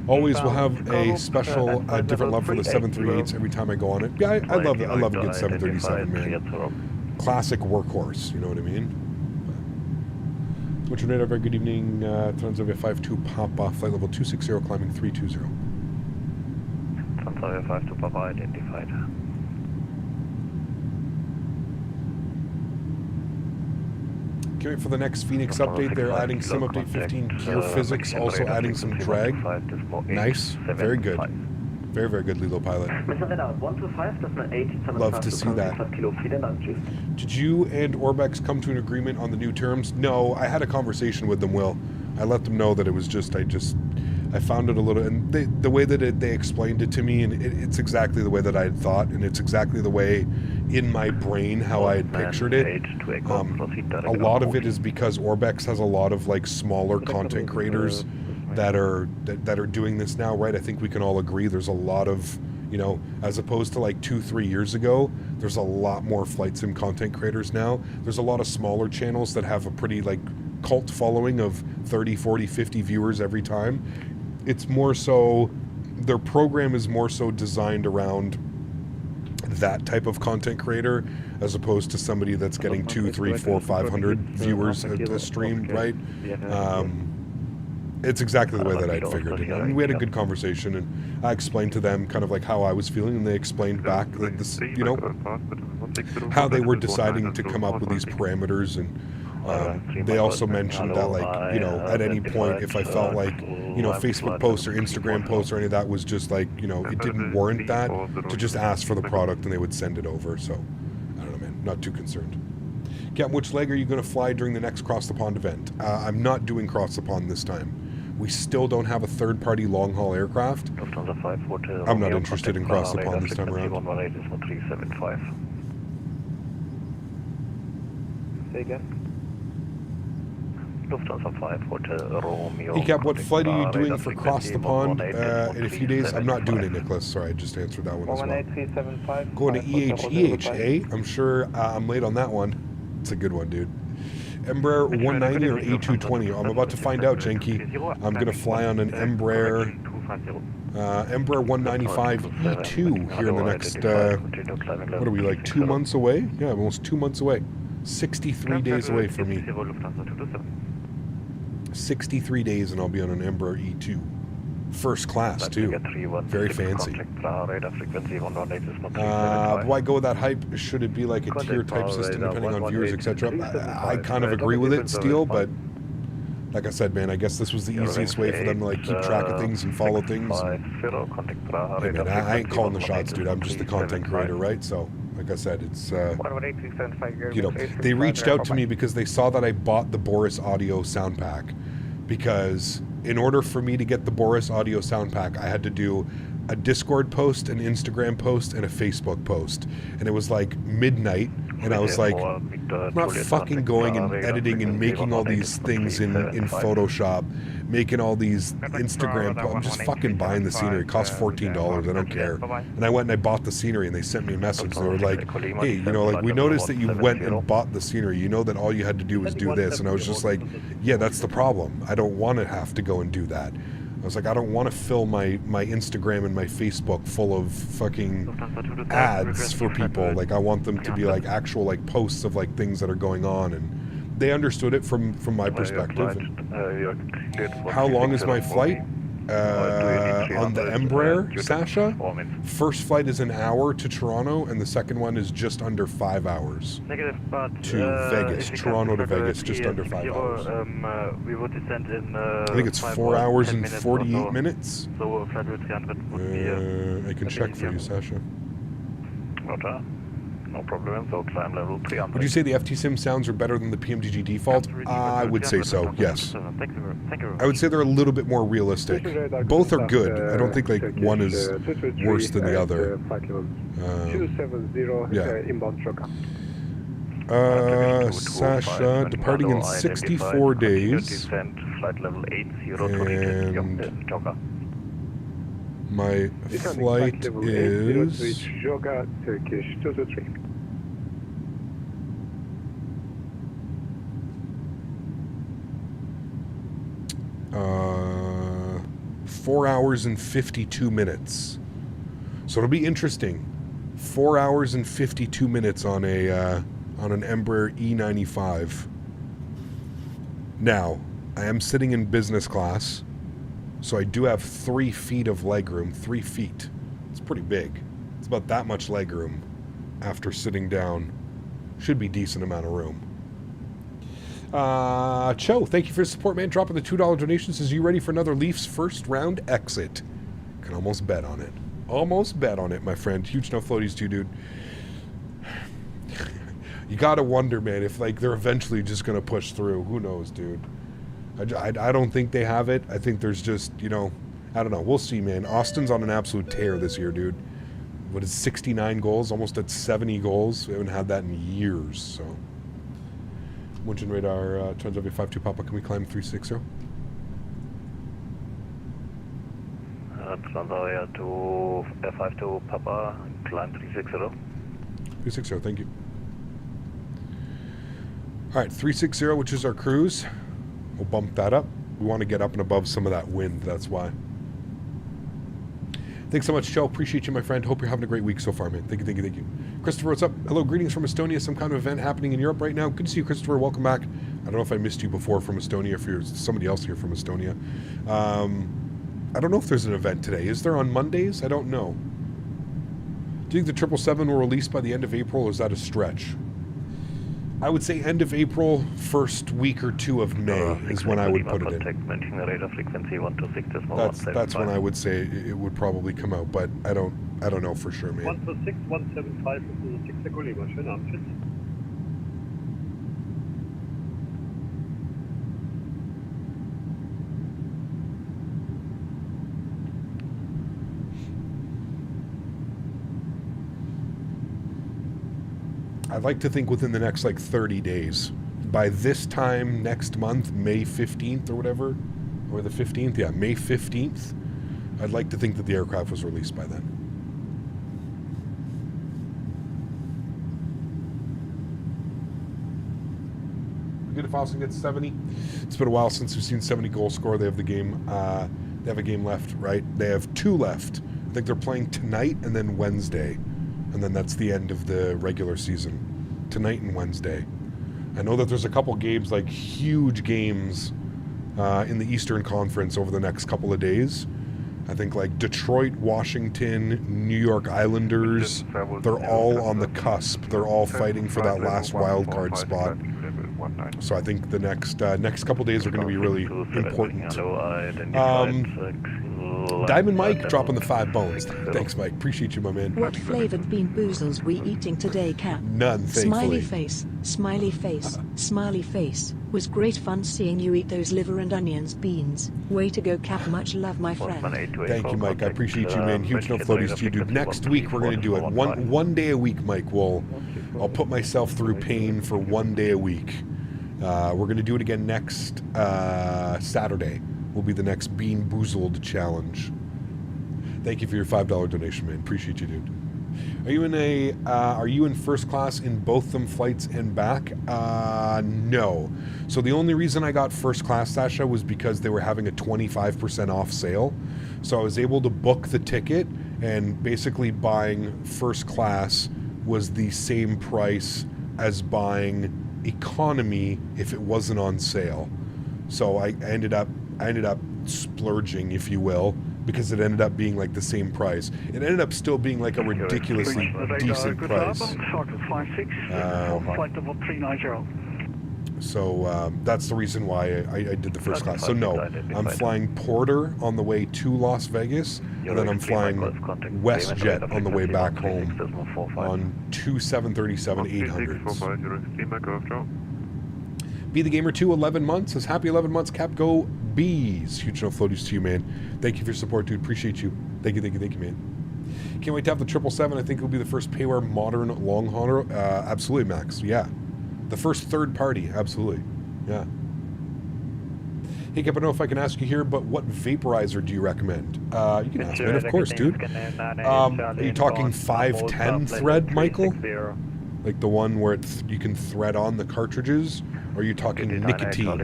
Always will have a special, different love for the 738s every time I go on it. Yeah, I love it. I love a good 737, man. Classic workhorse, you know what I mean? Which radar, very good evening. Transavia 52 Papa, flight level 260, climbing 320. Transavia 52 Papa identified. Can't wait for the next Phoenix update. They're adding Sim Update 15 gear physics, also adding some drag. Nice. Very good. Very, very good, Lilo Pilot. Love to see that. Did you and Orbex come to an agreement on the new terms? No, I had a conversation with them, Will. I let them know that it was just, I found it a little, and the way that they explained it to me, and it's exactly the way that I had thought, and it's exactly the way in my brain how I had pictured it. A lot of it is because Orbex has a lot of like smaller content creators that are doing this now, right? I think we can all agree there's a lot of, you know, as opposed to like 2-3 years ago, there's a lot more flight sim content creators now. There's a lot of smaller channels that have a pretty like cult following of 30, 40, 50 viewers every time. It's more so, their program is more so designed around that type of content creator as opposed to somebody that's getting 2, 3, 4, 500 viewers a stream, right? It's exactly the way that I'd figured it. And we had a good conversation, and I explained to them kind of like how I was feeling, and they explained back like this, you know, how they were deciding to come up with these parameters. And they also mentioned that, like, you know, at any point, if I felt like, you know, Facebook posts or Instagram posts or any of that was just like, you know, it didn't warrant that, to just ask for the product and they would send it over. So, I don't know, man, not too concerned. Captain, which leg are you going to fly during the next Cross the Pond event? I'm not doing Cross the Pond this time. We still don't have a third-party long-haul aircraft. I'm not interested in Cross the Pond this time around. Say again? Hey Cap, what flight are you doing for Cross the Pond in a few days? I'm not doing it, Nicholas. Sorry, I just answered that one as well. Going to EH, eh? I'm sure I'm late on that one. It's a good one, dude. Embraer 190 or A220? I'm about to find out, Jenky. I'm going to fly on an Embraer 195 E2 here in the next, what are we, like 2 months away? Yeah, almost 2 months away. 63 days away from me. 63 days and I'll be on an Embraer E2. First class, too. Very fancy. Why go with that hype? Should it be like a tier type system depending on viewers, etc.? I kind of agree with it still, but like I said, man, I guess this was the easiest way for them to like keep track of things and follow things. Hey, man, I ain't calling the shots, dude. I'm just the content creator, right? So, like I said, it's, you know, they reached out to me because they saw that I bought the Boris Audio sound pack. Because in order for me to get the Boris Audio sound pack, I had to do a Discord post, an Instagram post, and a Facebook post. And it was like midnight, and I was like, I'm not fucking going and editing and making all these things in Photoshop, making all these Instagram posts. I'm just fucking buying the scenery. It costs $14, I don't care. And I went and I bought the scenery, and they sent me a message. They were like, hey, you know, like, we noticed that you went and bought the scenery. You know that all you had to do was do this. And I was just like, yeah, that's the problem. I don't want to have to go and do that. I was like, I don't want to fill my Instagram and my Facebook full of fucking ads for people. Like, I want them to be like actual like posts of like things that are going on, and they understood it from my perspective. And how long is my flight? on the Embraer, Sasha, first flight is an hour to Toronto, and the second one is just under 5 hours. Negative, but to Vegas, Toronto to Vegas, just under 5 hours. We would descend in. I think it's 4 hours and 48 minutes. So flight rate 300 would be. I can check for you, Sasha. Roger. No problem. So climb level 300. Would you say the FTSim sounds are better than the PMDG deforts? I would say so, yes. Thank you. I would say they're a little bit more realistic. Both are good. I don't think like one is worse than the other. Yeah. Sasha, departing in 64 days. Flight level 80 And my flight is... Turkish 223. 4 hours and 52 minutes. So it'll be interesting. 4 hours and 52 minutes on a on an Embraer E95. Now, I am sitting in business class, so I do have 3 feet of legroom. 3 feet. It's pretty big. It's about that much legroom after sitting down. Should be decent amount of room. Cho, thank you for your support, man. Dropping the $2 donation. Says, you ready for another Leafs first round exit? Can almost bet on it. Almost bet on it, my friend. Huge no floaties too, dude. You gotta wonder, man, if like they're eventually just gonna push through. Who knows, dude? I don't think they have it. I think there's just, you know, I don't know. We'll see, man. Austin's on an absolute tear this year, dude. What is 69 goals? Almost at 70 goals. We haven't had that in years, so. Munchen radar, Transavia 52 Papa, can we climb 360? Transavia to F52 Papa, climb 360. 360, thank you. Alright, 360, which is our cruise. We'll bump that up. We want to get up and above some of that wind, that's why. Thanks so much, Joe. Appreciate you, my friend. Hope you're having a great week so far, man. Thank you, thank you, thank you. Christopher, what's up? Hello, greetings from Estonia. Some kind of event happening in Europe right now. Good to see you, Christopher. Welcome back. I don't know if I missed you before from Estonia, if you're somebody else here from Estonia. I don't know if there's an event today. Is there on Mondays? I don't know. Do you think the 777 will release by the end of April, or is that a stretch? I would say end of April, first week or two of May is when I would put it in. That's when I would say it would probably come out, but I don't know for sure, man. 126, 175, das ist 6 Kollege. Schönen Abend, tschüss. I'd like to think within the next like 30 days. By this time next month, May 15th or whatever, or the 15th, yeah, May 15th, I'd like to think that the aircraft was released by then. Good if Austin gets 70. It's been a while since we've seen 70 goal score. They have the game, they have a game left, right? They have 2 left. I think they're playing tonight and then Wednesday. And then that's the end of the regular season. Tonight and Wednesday. I know that there's a couple games, like huge games in the Eastern Conference over the next couple of days. I think like Detroit, Washington, New York Islanders, they're all on the cusp. They're all fighting for that last wild card spot. So I think the next couple of days are going to be really important. Diamond Mike dropping the 5 bones. Thanks, Mike. Appreciate you, my man. What flavored bean boozles we eating today, Cap? None, thankfully. Smiley face, smiley face, smiley face. Was great fun seeing you eat those liver and onions beans. Way to go, Cap. Much love, my friend. Thank you, Mike. I appreciate you, man. Huge no floaties to you, dude. Next week we're going to do it. One day a week, Mike. I'll put myself through pain for 1 day a week. We're going to do it again next Saturday. Will be the next Bean Boozled challenge. Thank you for your $5 donation, man. Appreciate you, dude. Are you in first class in both them flights and back? No. So the only reason I got first class, Sasha, was because they were having a 25% off sale. So I was able to book the ticket, and basically buying first class was the same price as buying economy if it wasn't on sale. So I ended up splurging, if you will, because it ended up being like the same price. It ended up still being like a ridiculously decent price. So that's the reason why I did the first class. So no, I'm flying Porter on the way to Las Vegas, and then I'm flying WestJet on the way back home on two 737-800s. Be the Gamer 2, 11 months. Says happy 11 months, Cap Go Bees. Huge no floaties to you, man. Thank you for your support, dude. Appreciate you. Thank you, man. Can't wait to have the 777. I think it'll be the first Payware modern long hauler. Absolutely, Max. Yeah. The first third party, absolutely. Yeah. Hey, Cap, I don't know if I can ask you here, but what vaporizer do you recommend? You can ask, man, of course, dude. Are you talking 510 thread, Michael? Like the one where you can thread on the cartridges? Or are you talking nicotine?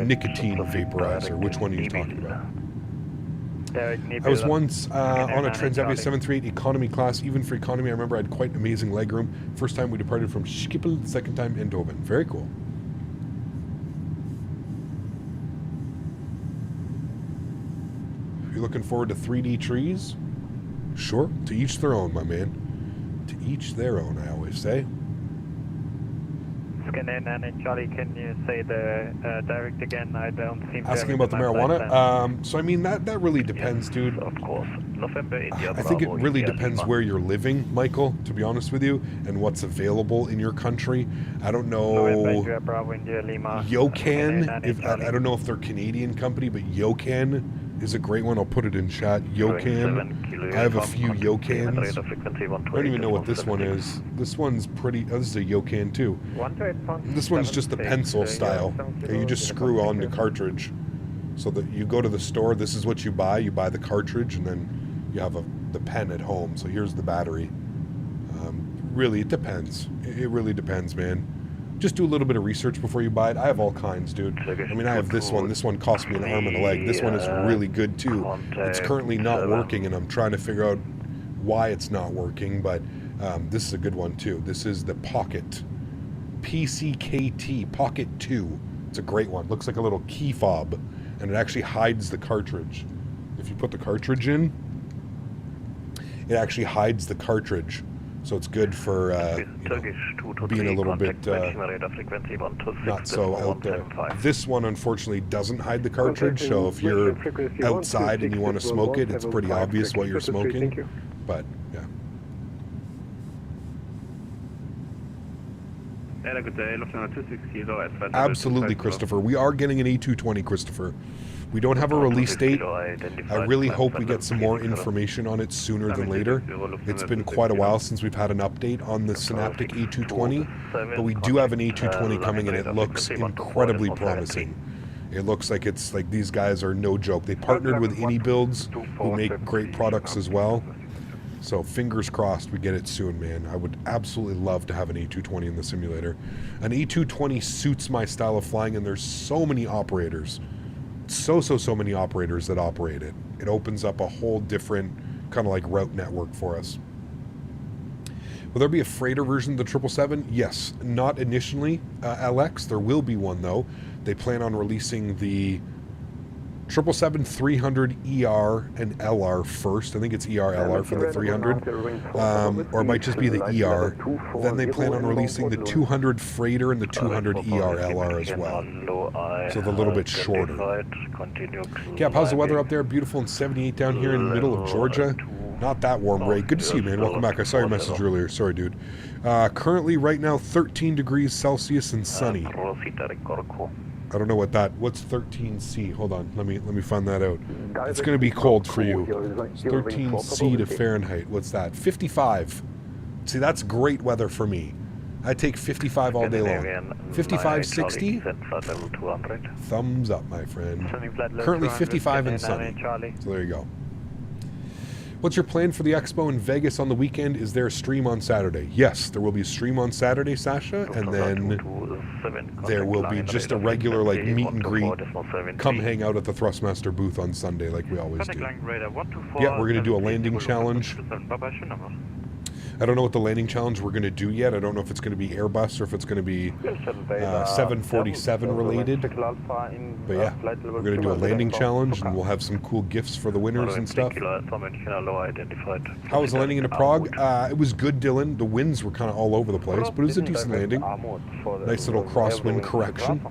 Nicotine vaporizer. Which one are you talking about? I was once on a Transavia 738 economy class. Even for economy, I remember I had quite amazing legroom. First time we departed from Schiphol, second time Eindhoven. Very cool. Are you looking forward to 3D trees? Sure. To each their own, my man. To each their own, I always say. Charlie, can you say the direct again? I don't seem to asking about the marijuana. So I mean that really depends, dude. Of course. I think it really depends where you're living, Michael, to be honest with you, and what's available in your country. I don't know. Yocan, I don't know if they're a Canadian company, but Yocan is a great one. I'll put it in chat. Yocan. I have a few Yocans. I don't even know what this one is. This one's pretty. Oh, this is a Yocan too. This one's just the pencil style. You just screw on the cartridge. So that you go to the store, this is what you buy. You buy the cartridge, and then you have the pen at home. So here's the battery. Really, it depends. It really depends, man. Just do a little bit of research before you buy it. I have all kinds, dude. I mean, I have this one. This one cost me an arm and a leg. This one is really good, too. It's currently not working, and I'm trying to figure out why it's not working, but this is a good one, too. This is the Pocket. PCKT. Pocket 2. It's a great one. Looks like a little key fob, and it actually hides the cartridge. If you put the cartridge in, it actually hides the cartridge. So it's good for being a little bit not so out there. This one, unfortunately, doesn't hide the cartridge, so if you're outside and you want to smoke it, it's pretty obvious what you're smoking. But, yeah. Absolutely, Christopher. We are getting an A220, Christopher. We don't have a release date. I really hope we get some more information on it sooner than later. It's been quite a while since we've had an update on the Synaptic A220, but we do have an A220 coming, and it looks incredibly promising. It looks like it's like these guys are no joke. They partnered with AnyBuilds, who make great products as well. So fingers crossed we get it soon, man. I would absolutely love to have an A220 in the simulator. An A220 suits my style of flying, and there's so many operators. So many operators that operate it. It opens up a whole different kind of like route network for us. Will there be a freighter version of the 777? Yes, not initially, Alex. There will be one though. They plan on releasing the 777-300 ER and LR first. I think it's ER-LR for the 300. Or it might just be the ER. Then they plan on releasing the 200 freighter and the 200 ER-LR as well. So they're a little bit shorter. Cap, how's the weather up there? Beautiful and 78 down here in the middle of Georgia. Not that warm, Ray. Good to see you, man. Welcome back. I saw your message earlier. Sorry, dude. Currently, right now, 13 degrees Celsius and sunny. I don't know what's 13C. Hold on, let me find that out. It's going to be cold for you. It's 13C to Fahrenheit. What's that? 55. See, that's great weather for me. I take 55 all day long. 55, 60? Thumbs up, my friend. Currently 55 and sunny. So there you go. What's your plan for the expo in Vegas on the weekend? Is there a stream on Saturday? Yes, there will be a stream on Saturday, Sasha, and then there will be just a regular like meet and greet. Come hang out at the Thrustmaster booth on Sunday like we always do. Yeah, we're going to do a landing challenge. I don't know what the landing challenge we're going to do yet. I don't know if it's going to be Airbus or if it's going to be 747 related. But yeah, we're going to do a landing challenge and we'll have some cool gifts for the winners and stuff. How was the landing into Prague? It was good, Dylan. The winds were kind of all over the place, but it was a decent landing. Nice little crosswind correction.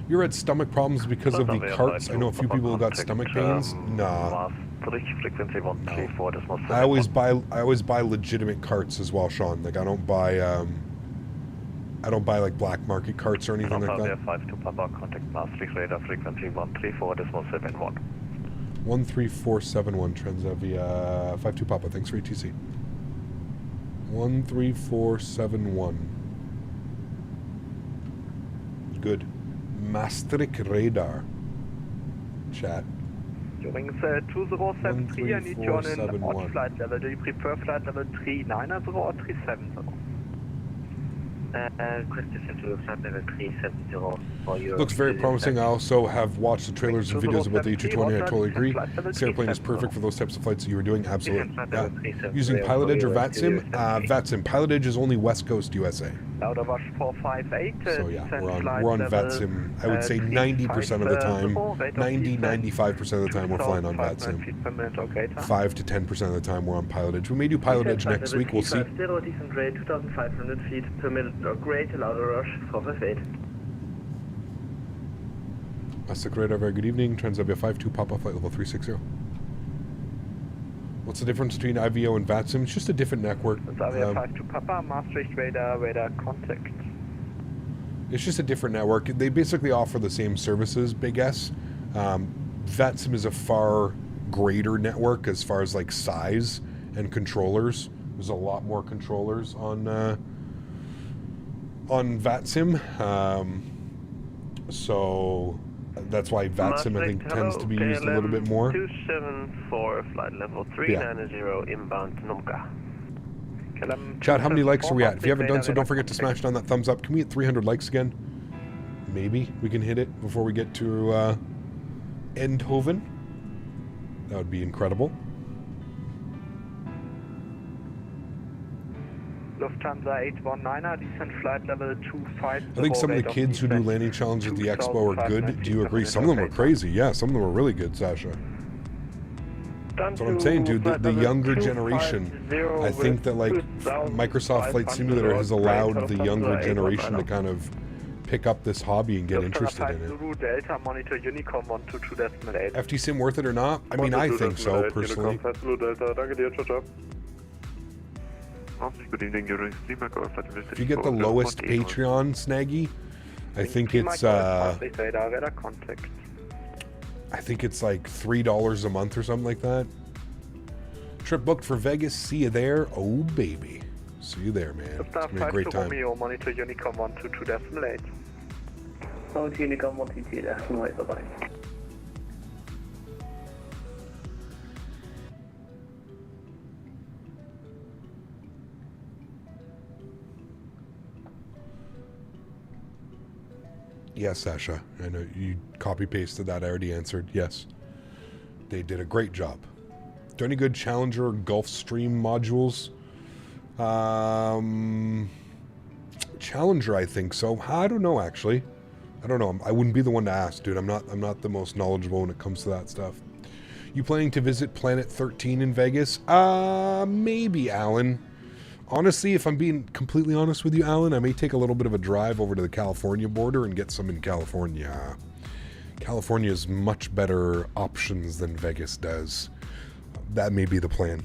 You had stomach problems because of the carts? I know a few people who got stomach pains. Nah. No. I always buy legitimate carts as well, Sean. Like I don't buy like black market carts or anything like that. 13471 Transavia 52 Papa. Thanks for ATC. 13471. Good. Maastricht radar. Chat. Wings 2073, I need you on an odd flight level. Do you prefer flight level 390 or 370? Looks very promising. I also have watched the trailers and videos about the A220. I totally agree. This airplane is perfect for those types of flights that you were doing. Absolutely. Yeah. Using Pilot Edge or VATSIM? VATSIM. Pilot Edge is only West Coast USA. So yeah, we're on VATSIM. I would say 90% of the time, 95% of the time we're flying on VATSIM. 5 to 10% of the time we're on Pilot Edge. We may do Pilot Edge next week. We'll see. 2,500 feet per minute. Great, allow the rush for the fade. Maastricht radar, very good evening. Transavia 52 Papa, flight level 360. What's the difference between IVO and VATSIM? It's just a different network. Transavia 52 Papa, Maastricht radar contact. It's just a different network. They basically offer the same services, Big S. VATSIM is a far greater network as far as like size and controllers. There's a lot more controllers on VATSIM, so that's why VATSIM I think tends to be used a little bit more. 274 flight level 390 inbound Numka. Chad, how many likes are we at? If you haven't done so, don't forget to smash down that thumbs up. Can we hit 300 likes again? Maybe we can hit it before we get to Eindhoven. That would be incredible. Lufthansa 819er, descent flight level 25. I think some of the kids who do landing challenges at the expo are good. Do you agree? Some of them are crazy. Yeah, some of them are really good, Sasha. That's what I'm saying, dude. The younger generation, I think that like Microsoft Flight Simulator has allowed the younger generation to kind of pick up this hobby and get interested in it. FTSim worth it or not? I mean, I think so, personally. If you get the lowest Patreon, Snaggy, I think it's like $3 a month or something like that. Trip booked for Vegas. See you there. Oh baby, see you there, man. It's gonna be a great time. Monitor Unicom 122.8. Unicom 122.8. Bye-bye. Yes, Sasha. I know you copy-pasted that. I already answered. Yes. They did a great job. Do any good Challenger Gulfstream modules? Challenger, I think so. I don't know, actually. I don't know. I wouldn't be the one to ask, dude. I'm not the most knowledgeable when it comes to that stuff. You planning to visit Planet 13 in Vegas? Maybe, Alan. Honestly, if I'm being completely honest with you, Alan, I may take a little bit of a drive over to the California border and get some in California. California has much better options than Vegas does. That may be the plan.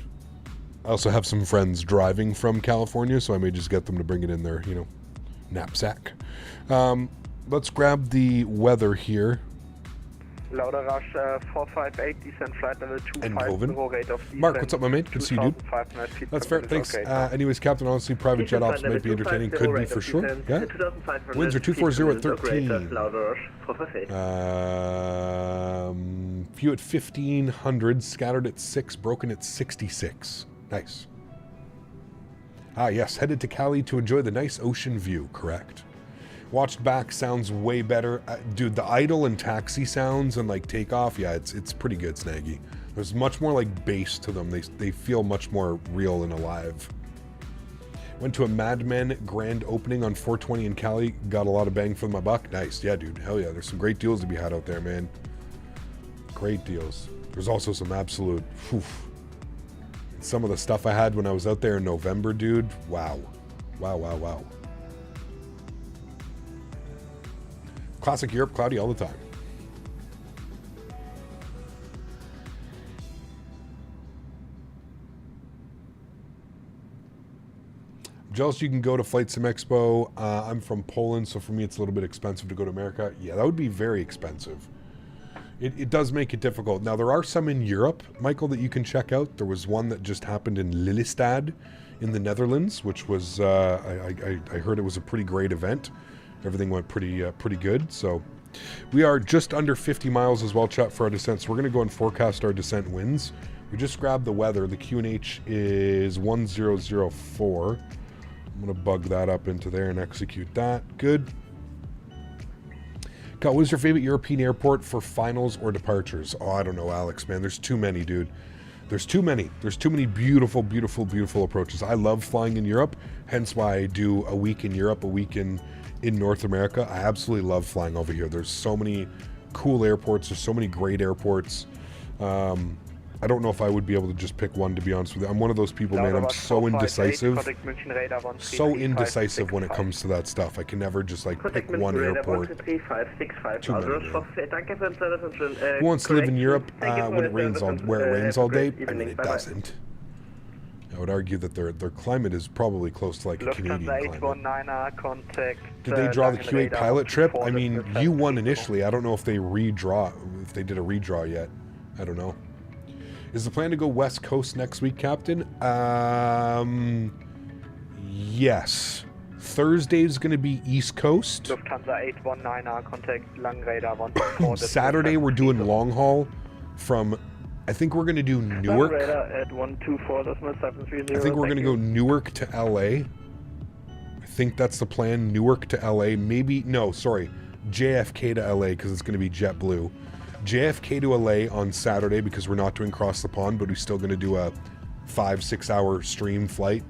I also have some friends driving from California, so I may just get them to bring it in their, knapsack. Let's grab the weather here. Lauda Rush 458, descent flight level 250, rate of descent. Mark, what's up, my mate? Good to see you, dude. That's fair, thanks. Anyways, Captain, honestly, private jet ops might be entertaining. Could be, for sure. Yeah? Winds are 240 at 13. Few at 1500, scattered at 6, broken at 66. Nice. Yes, headed to Cali to enjoy the nice ocean view, correct. Watched back, sounds way better. Dude, the idle and taxi sounds and like takeoff, yeah, it's pretty good, Snaggy. There's much more like bass to them. They feel much more real and alive. Went to a Mad Men grand opening on 420 in Cali. Got a lot of bang for my buck. Nice. Yeah, dude. Hell yeah. There's some great deals to be had out there, man. Great deals. There's also some absolute... Oof. Some of the stuff I had when I was out there in November, dude. Wow. Wow, wow, wow. Classic Europe, cloudy all the time. Jealous you can go to FlightSim Expo. I'm from Poland, so for me it's a little bit expensive to go to America. Yeah, that would be very expensive. It does make it difficult. Now, there are some in Europe, Michael, that you can check out. There was one that just happened in Lelystad in the Netherlands, which was, I heard it was a pretty great event. Everything went pretty good. So we are just under 50 miles as well, chat, for our descent. So we're going to go and forecast our descent winds. We just grabbed the weather. The QNH is 1004. I'm going to bug that up into there and execute that. Good. What was your favorite European airport for finals or departures? Oh, I don't know, Alex, man. There's too many, dude. There's too many. There's too many beautiful, beautiful, beautiful approaches. I love flying in Europe, hence why I do a week in Europe, a week in North America. I absolutely love flying over here. There's so many cool airports. There's so many great airports. I don't know if I would be able to just pick one, to be honest with you. I'm one of those people, man. I'm so indecisive. So indecisive when it comes to that stuff. I can never just like pick one airport. Too many, who wants to live in Europe when it rains where it rains all day? I mean, it doesn't. I would argue that their climate is probably close to like a Canadian climate. Did they draw the Q8 pilot trip? I mean, you won initially. I don't know if they did a redraw yet. I don't know. Is the plan to go West Coast next week, Captain? Yes. Thursday's going to be East Coast. Saturday we're doing long haul from, I think we're going to do Newark. I think we're going to go Newark to LA. I think that's the plan, Newark to LA. Maybe, no, sorry, JFK to LA because it's going to be JetBlue. JFK to LA on Saturday because we're not doing cross the pond, but we're still going to do a 5-6 hour stream flight.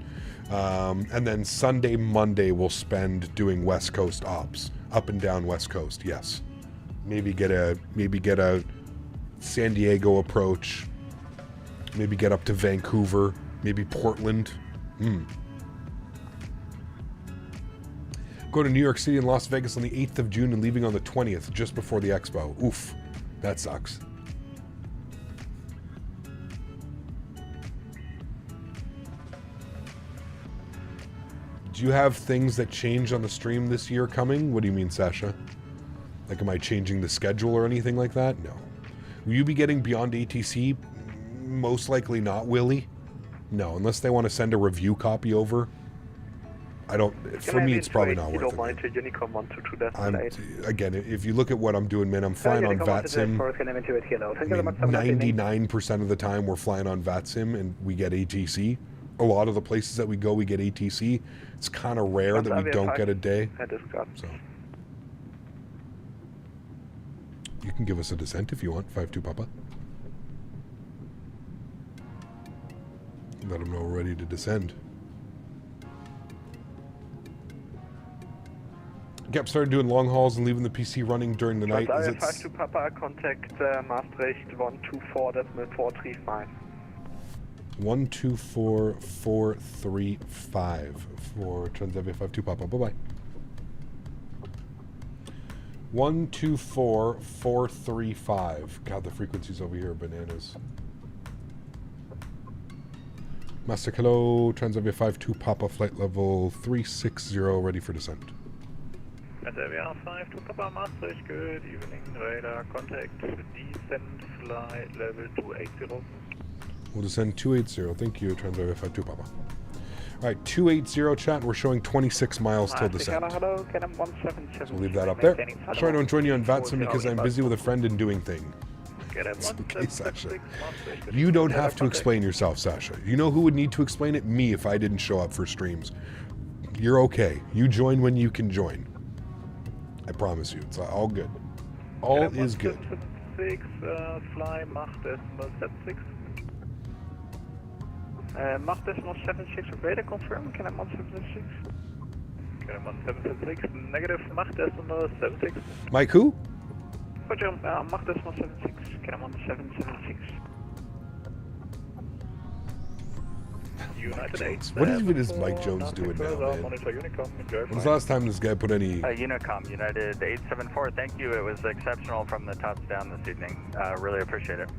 And then Sunday, Monday we'll spend doing West Coast ops, up and down West Coast. Yes, maybe get a San Diego approach. Maybe get up to Vancouver. Maybe Portland. Go to New York City and Las Vegas on the 8th of June and leaving on the 20th, just before the expo. Oof. That sucks. Do you have things that change on the stream this year coming? What do you mean, Sasha? Like, am I changing the schedule or anything like that? No. Will you be getting Beyond ATC? Most likely not, Willie. No, unless they want to send a review copy over. I don't, for me, it's probably not worth it. Again, if you look at what I'm doing, man, I'm flying on FTSim. 99% of the time we're flying on FTSim and we get ATC. A lot of the places that we go, we get ATC. It's kind of rare that we don't get a day. So you can give us a descent if you want, 5-2 Papa. Let them know we're ready to descend. Yep, started doing long hauls and leaving the PC running during the night. Is it 5-2 Papa, contact Maastricht 124.435. 124435 for Transavia 5-2 Papa. Bye-bye. 124435. God, the frequencies over here are bananas. Master, hello. Transavia 5-2 Papa, flight level 360, ready for descent. Transavia 5-2 Papa, Maastricht, good evening. Radar contact, descent flight level 280. We'll descend 280. Thank you, Transavia 5-2 Papa. All right, 280 chat. We're showing 26 miles till descent. Hello, KLM 177. So we'll leave that up there. Sorry I don't join you on FTSim because I'm busy with a friend and doing thing. It's okay, Sasha. You don't have to explain yourself, Sasha. You know who would need to explain it? Me, if I didn't show up for streams. You're okay. You join when you can join. I promise you. It's all good. All is good. 76, fly Mach decimal 76. Mach decimal 76, radar confirm, can I 176? Can I 176, negative Mach decimal 76. Mike who? Roger, Mach decimal 76, can I 1776? United 8. What even is Mike Jones doing now, man? When's the last time this guy put any... Unicom, United 874, thank you. It was exceptional from the tops down this evening. Really appreciate it.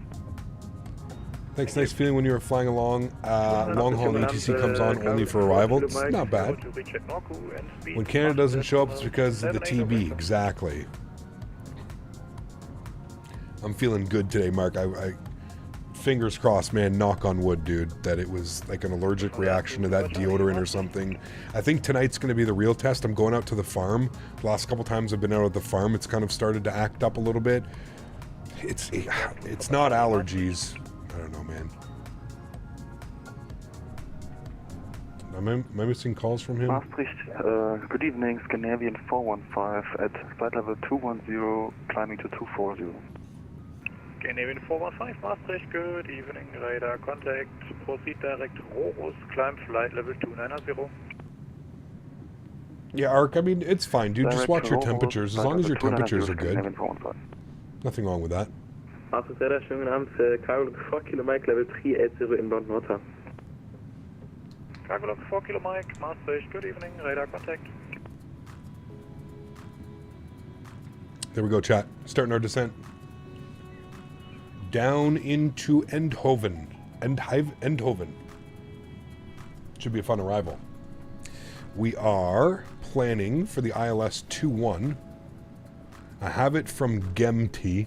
Thanks, nice feeling when you were flying along. Long haul ATC comes on only for arrival. It's not bad. When Canada doesn't show up, it's because of the TB. Exactly. I'm feeling good today, Mark. I fingers crossed, man, knock on wood, dude, that it was like an allergic reaction to that deodorant or something. I think tonight's going to be the real test. I'm going out to the farm. The last couple times I've been out at the farm, it's kind of started to act up a little bit. It's not allergies. I don't know, man. Am I missing calls from him? Maastricht, good evening, Scandinavian 415 at flight level 210, climbing to 240. Scandinavian 415, Maastricht, good evening, radar contact, proceed direct Horus, climb flight level 290. Yeah, Ark, I mean, it's fine, dude. Just watch your temperatures. As long as your temperatures are good. Nothing wrong with that. Maastricht radar, schönen Abend, Karl, 4 Kilo Mike, level 380 inbound Malta. Karl, 4 Kilo Mike, Maastricht, good evening, radar contact. There we go, chat. Starting our descent. Down into Eindhoven. Eindhoven. Should be a fun arrival. We are planning for the ILS-21. I have it from Gemty.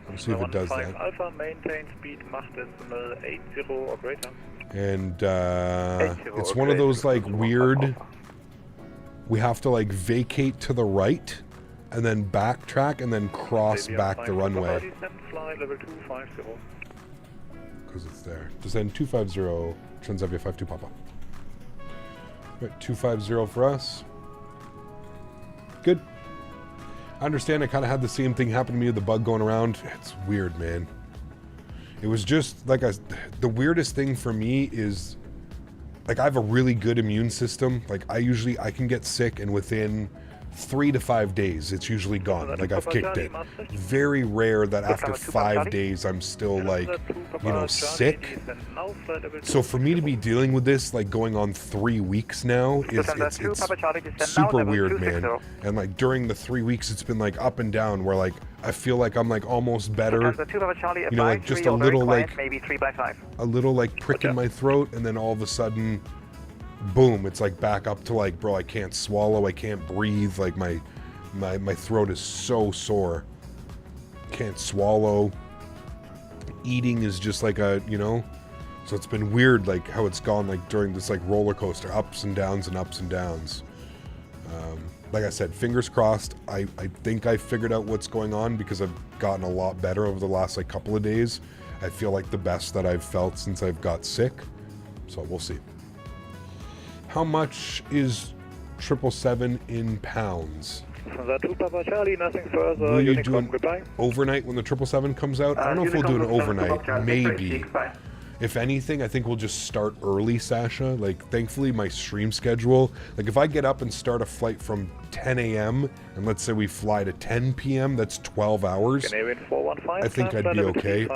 Let's see if it does that. Alpha, maintain speed Mach decimal 80 or greater. And it's one of those like weird, we have to like vacate to the right and then backtrack and then cross back the runway. Because it's there. Descend 250, Transavia 52 Papa. Right, 250 for us. Good. I understand I kind of had the same thing happen to me with the bug going around. It's weird, man. It was just like the weirdest thing for me is like I have a really good immune system. Like I can get sick and within 3 to 5 days it's usually gone. Like I've kicked it. Very rare that after 5 days I'm still like, you know, sick. So for me to be dealing with this like going on 3 weeks now is it's super weird, man. And like during the 3 weeks it's been like up and down where like I feel like I'm like almost better. You know, like just a little like prick in my throat and then all of a sudden boom, it's like back up to like, bro, I can't swallow, I can't breathe, like my throat is so sore. Can't swallow. Eating is just like a, you know, so it's been weird like how it's gone like during this like roller coaster, ups and downs and ups and downs. Like I said, fingers crossed. I think I figured out what's going on because I've gotten a lot better over the last like couple of days. I feel like the best that I've felt since I've got sick. So we'll see. How much is 777 in pounds? Nothing further. Will you do an overnight when the 777 comes out? I don't know if we'll do an overnight. Maybe. If anything, I think we'll just start early, Sasha. Like, thankfully, my stream schedule, like if I get up and start a flight from 10 a.m. and let's say we fly to 10 p.m., that's 12 hours. I think I'd be okay.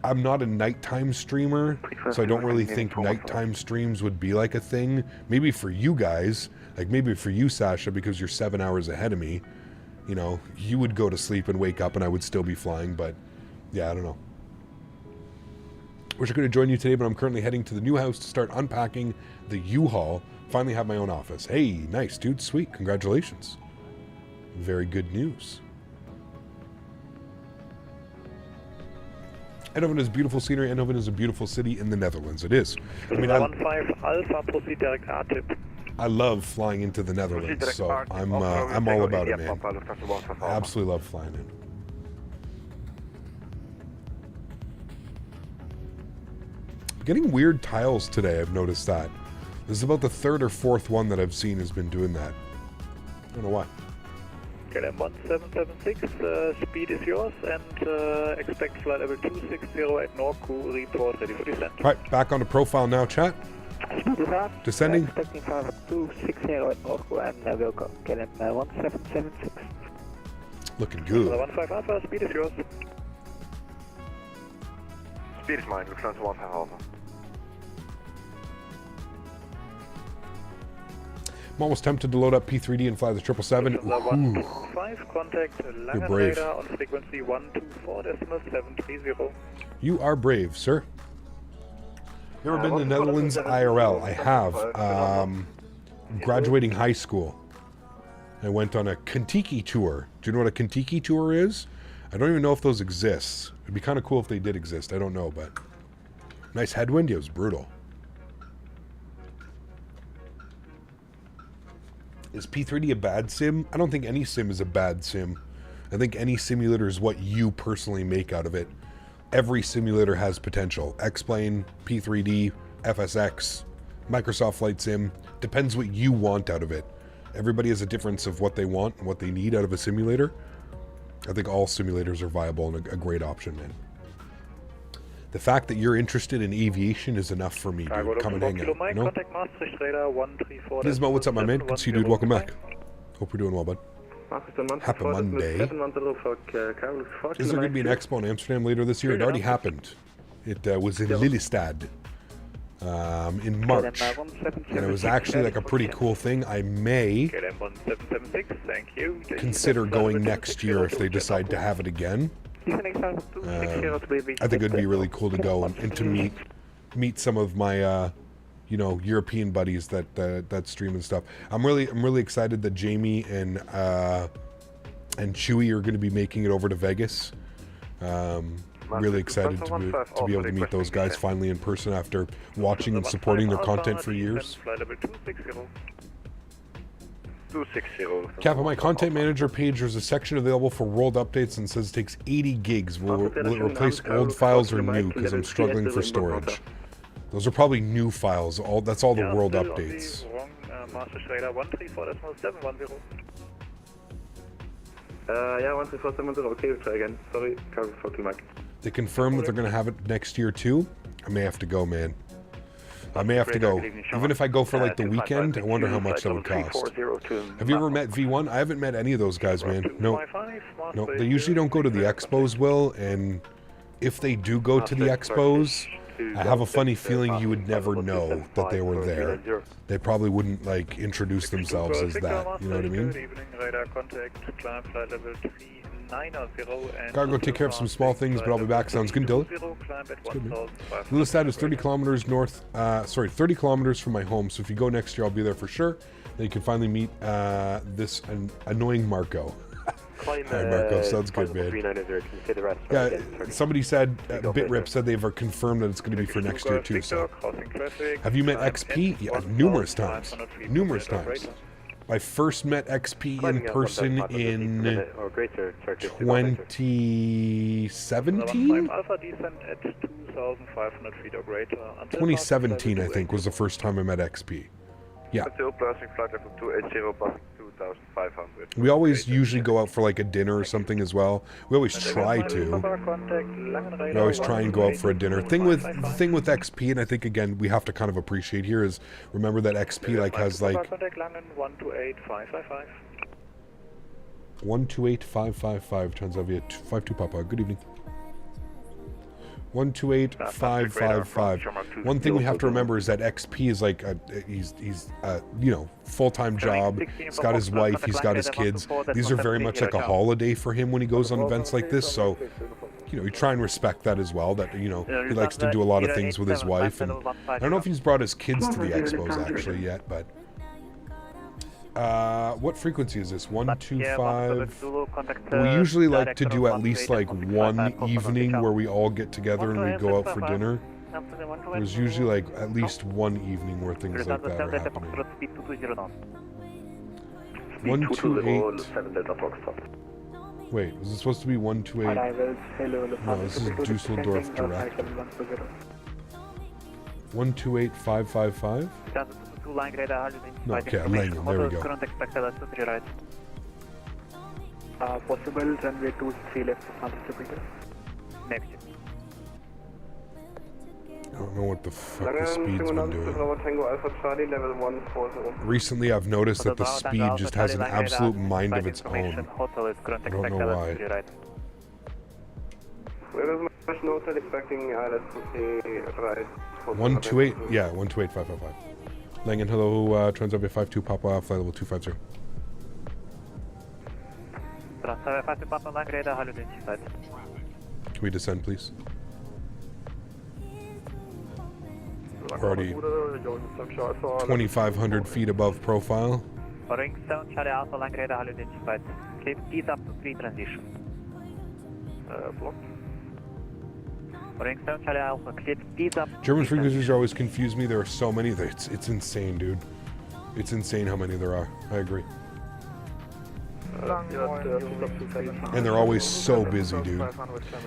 I'm not a nighttime streamer, so I don't really think nighttime streams would be like a thing. Maybe for you guys, like maybe for you, Sasha, because you're 7 hours ahead of me, you know, you would go to sleep and wake up and I would still be flying, but yeah, I don't know. Wish I could have joined you today, but I'm currently heading to the new house to start unpacking the U-Haul. Finally have my own office. Hey, nice, dude. Sweet. Congratulations. Very good news. Eindhoven is beautiful scenery. Eindhoven is a beautiful city in the Netherlands. It is. I mean, I love flying into the Netherlands, so I'm all about it, man. I absolutely love flying in. Getting weird tiles today, I've noticed that. This is about the third or fourth one that I've seen has been doing that. I don't know why. KLM 1776, speed is yours, and expect flight level 260 at Norku, report ready for descent. All right, back on the profile now, chat. Descending. Expecting flight level 260 at Norku, and welcome, KLM 1776. Looking good. 15 Alpha, speed is yours. Speed is mine, Lufthansa 15 Alpha. I'm almost tempted to load up P3D and fly the 777. Ooh. 5, contact You're brave. Radar on frequency 124.730. You are brave, sir. You ever been to Netherlands IRL? I have. Graduating high school. I went on a Kentucky tour. Do you know what a Kentucky tour is? I don't even know if those exist. It'd be kind of cool if they did exist. I don't know, but nice headwind. It was brutal. Is P3D a bad sim? I don't think any sim is a bad sim. I think any simulator is what you personally make out of it. Every simulator has potential. X-Plane, P3D, FSX, Microsoft Flight Sim. Depends what you want out of it. Everybody has a difference of what they want and what they need out of a simulator. I think all simulators are viable and a great option, man. The fact that you're interested in aviation is enough for me, dude. Come and hang out, you know? Gizmo, what's up, my man? Good to see you, dude. Welcome back. Hope you're doing well, bud. Happy Monday. Is there going to be an expo in Amsterdam later this year? It already happened. It was in Lelystad in March. And it was actually like a pretty cool thing. I may consider going next year if they decide to have it again. I think it'd be really cool to go and to meet some of my European buddies that stream and stuff. I'm really excited that Jamie and Chewy are going to be making it over to Vegas. Really excited to be able to meet those guys finally in person after watching and supporting their content for years. Cap, on my content manager page, there's a section available for world updates and says it takes 80 gigs. Will it replace old files or new? Because I'm struggling for storage. Those are probably new files. That's all the world updates. Yeah, 13470, okay, we'll try again. Sorry, Karl, fuck you, Mike. They confirmed that they're going to have it next year too. I may have to go, man. I may have to go. Even if I go for like the weekend, I wonder how much that would cost. Have you ever met V1? I haven't met any of those guys, man. No. No, they usually don't go to the expos, Will, and if they do go to the expos, I have a funny feeling you would never know that they were there. They probably wouldn't like introduce themselves as that, you know what I mean? Gotta go take care of some small things, but I'll be back. Sounds good, Dylan. Lelystad is 30 kilometers north, 30 kilometers from my home, so if you go next year, I'll be there for sure. Then you can finally meet this annoying Marco. Hi, Marco. Sounds good, man. Yeah, somebody said, BitRip said they've confirmed that it's going to be for next year, too. So, have you met XP? Yeah, numerous times. Numerous times. I first met XP in person in 2017? 2017, I think, was the first time I met XP. Yeah. We always usually go out for like a dinner or something as well. We always try to. We always try and go out for a dinner. The thing with XP, and I think again we have to kind of appreciate here is remember that XP like has like 128555 Transavia 52 Papa. Good evening. 128555. One thing we have to remember is that XP is like he's full-time job. He's got his wife. He's got his kids. These are very much like a holiday for him when he goes on events like this. So, you try and respect that as well. That he likes to do a lot of things with his wife. And I don't know if he's brought his kids to the expos actually yet, but. What frequency is this? 125. We usually like to do at least like one evening where we all get together and we go out for dinner. There's usually like at least one evening where things like that are happening. 128. Wait, was it supposed to be 128? No, this is Dusseldorf direct. 128555? No, okay, I'm laying them. There we go. Possible runway 23 left for San Francisco. Next. I don't know what the fuck the speed's been doing. Recently, I've noticed that the speed just has an absolute mind of its own. I don't know why. Where is my noted expecting ILS to say right? 128, yeah, 128.555. Langen, hello, Transavia 52 Papa, flight level 250. Transavia 52 Papa, land radar, hello, identified. Can we descend, please? We're already 2,500 feet above profile. Ring 7 Charlie Alpha, land radar, hello, identified. Clip ease up to 3 transition. Block. Ring 7 Charlie Alpha, clip ease up. German frequencies always confuse me. There are so many. It's insane, dude. It's insane how many there are. I agree. And they're always so busy, dude.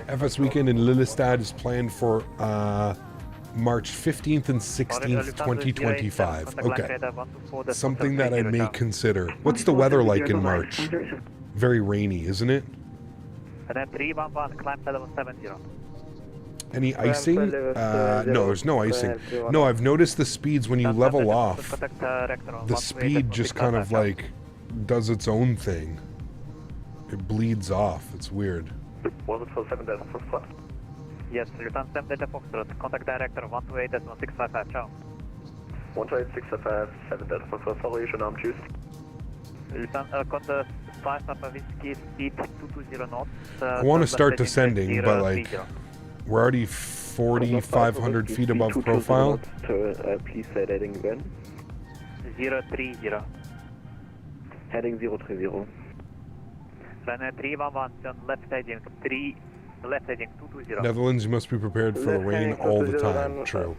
FS weekend in Lillestad is planned for March 15th and 16th, 2025. Okay. Something that I may consider. What's the weather like in March? Very rainy, isn't it? And then 311, climb level 70. Any icing? No, there's no icing. No, I've noticed the speeds when you level off. The speed just kind of like does its own thing. It bleeds off. It's weird. Was it for 7 Delta Foxtrot? Yes, return 7 Delta Foxtrot. Contact director 128.655. Ciao. 128.655, 7 Delta Foxtrot. Sorry, your name choose. Return contact 5 Papa Whiskey, speed 220 knots. I want to start descending, but like we're already 4,500 feet above profile. Please say heading again. 030. Heading 030. Runway 311, left heading 220. Netherlands, you must be prepared for rain all the time. True.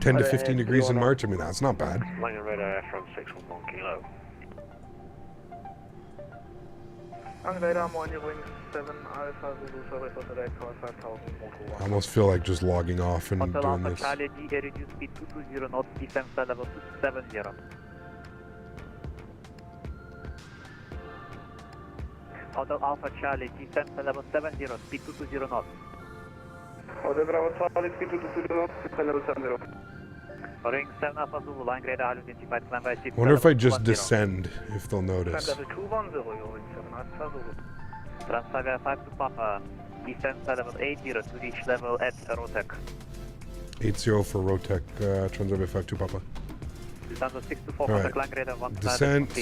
10 to 15 degrees in March. I mean, that's not bad. Langen radar from 611 kilo. Radar, I'm on your wing 7 Alpha Zulu service on the deck for 5000. I almost feel like just logging off and Hotel doing Alpha this. Charlie, reduce speed 220 knots, descent level 270. Hotel Alpha Charlie, descent level 70, speed 220 knots. Hotel Bravo Charlie, speed 220 knots, descent level 70. Ring 7 Alpha Zulu, line radar, identified, climb by seat. Wonder if I just descend, if they'll notice. Level 210, your wing 7 Alpha Zulu. Transavia 52 Papa, descent level 80 to reach level at Rotec. 80 for Rotec, Transavia 52 Papa. Descent 624, All right. contact line radar 1 Descent.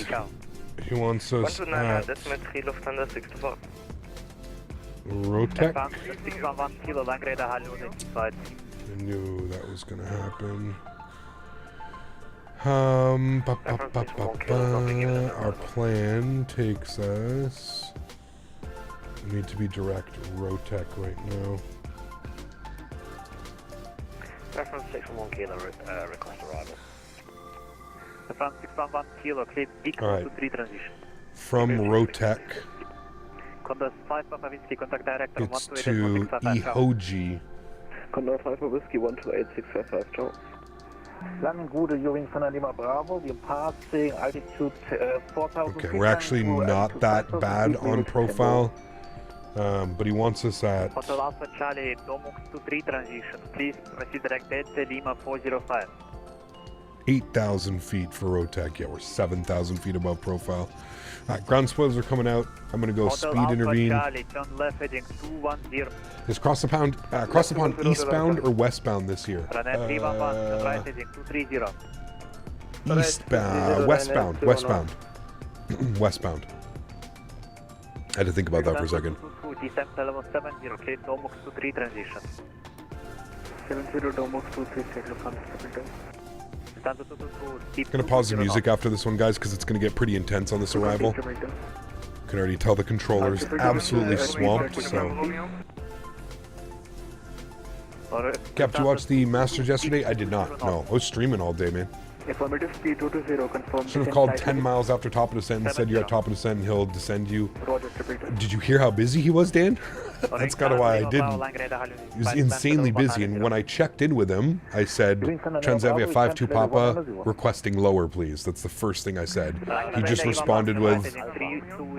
He wants us at Lufthansa 64. Rotec. 611 kilo, line radar, hello, identified. I knew that was gonna happen. Our plan takes us. We need to be direct Rotec right now. Reference 611 kilo, request arrival. Reference 611 kilo, clear equal All right. to 3 transition. From Rotec, Contact 5 Papa Whiskey, contact director it's to Ihoji. Contact 5 Papa Whiskey, 128.655, ciao. Landing Gude, Juving von Lima Bravo, we're passing altitude 4,000 Okay, we're actually not that bad on profile, but he wants us at Hotel Alpha Charlie, Domux to 3 transition. Please proceed direct Delta Lima 405. 8,000 feet for Rotec. Yeah, we're 7,000 feet above profile. Ground spoilers are coming out. I'm going to go Hotel speed Alpha intervene. Charlie, turn left heading 210. Is cross the pond eastbound or westbound this year? Runway 311, turn right heading 230. Eastbound, westbound. Westbound. I had to think about that for a second. Descent level 70, clear Domux to 3 transition. 70 Domux 236, Lufthansa 72. I'm going to pause the music after this one, guys, because it's going to get pretty intense on this arrival. Can already tell the controller's absolutely swamped, so... Cap, did you watch the Masters yesterday? I did not, no. I was streaming all day, man. Affirmative speed 220, confirm. Should have called 10 miles after top of descent and said you're at top of descent and he'll descend you. Roger, Did you hear how busy he was, Dan? That's kind of why I didn't. He was insanely busy, and when I checked in with him, I said, Transavia 52 Papa, requesting lower, please. That's the first thing I said. He just responded with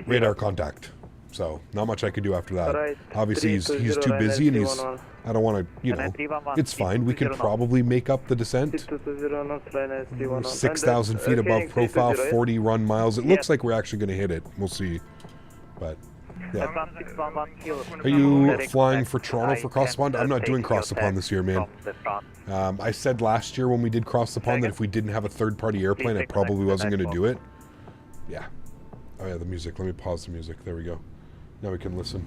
radar contact. So, not much I could do after that. Obviously, he's too busy, and I don't want to, it's fine. We could probably make up the descent. 6,000 feet above profile, 40 run miles. It looks like we're actually going to hit it. We'll see. But, yeah. Are you flying for Toronto for Cross the Pond? I'm not doing Cross the Pond this year, man. I said last year when we did Cross the Pond that if we didn't have a third-party airplane, I probably wasn't going to do it. Yeah. Oh, yeah, the music. Let me pause the music. There we go. Now we can listen.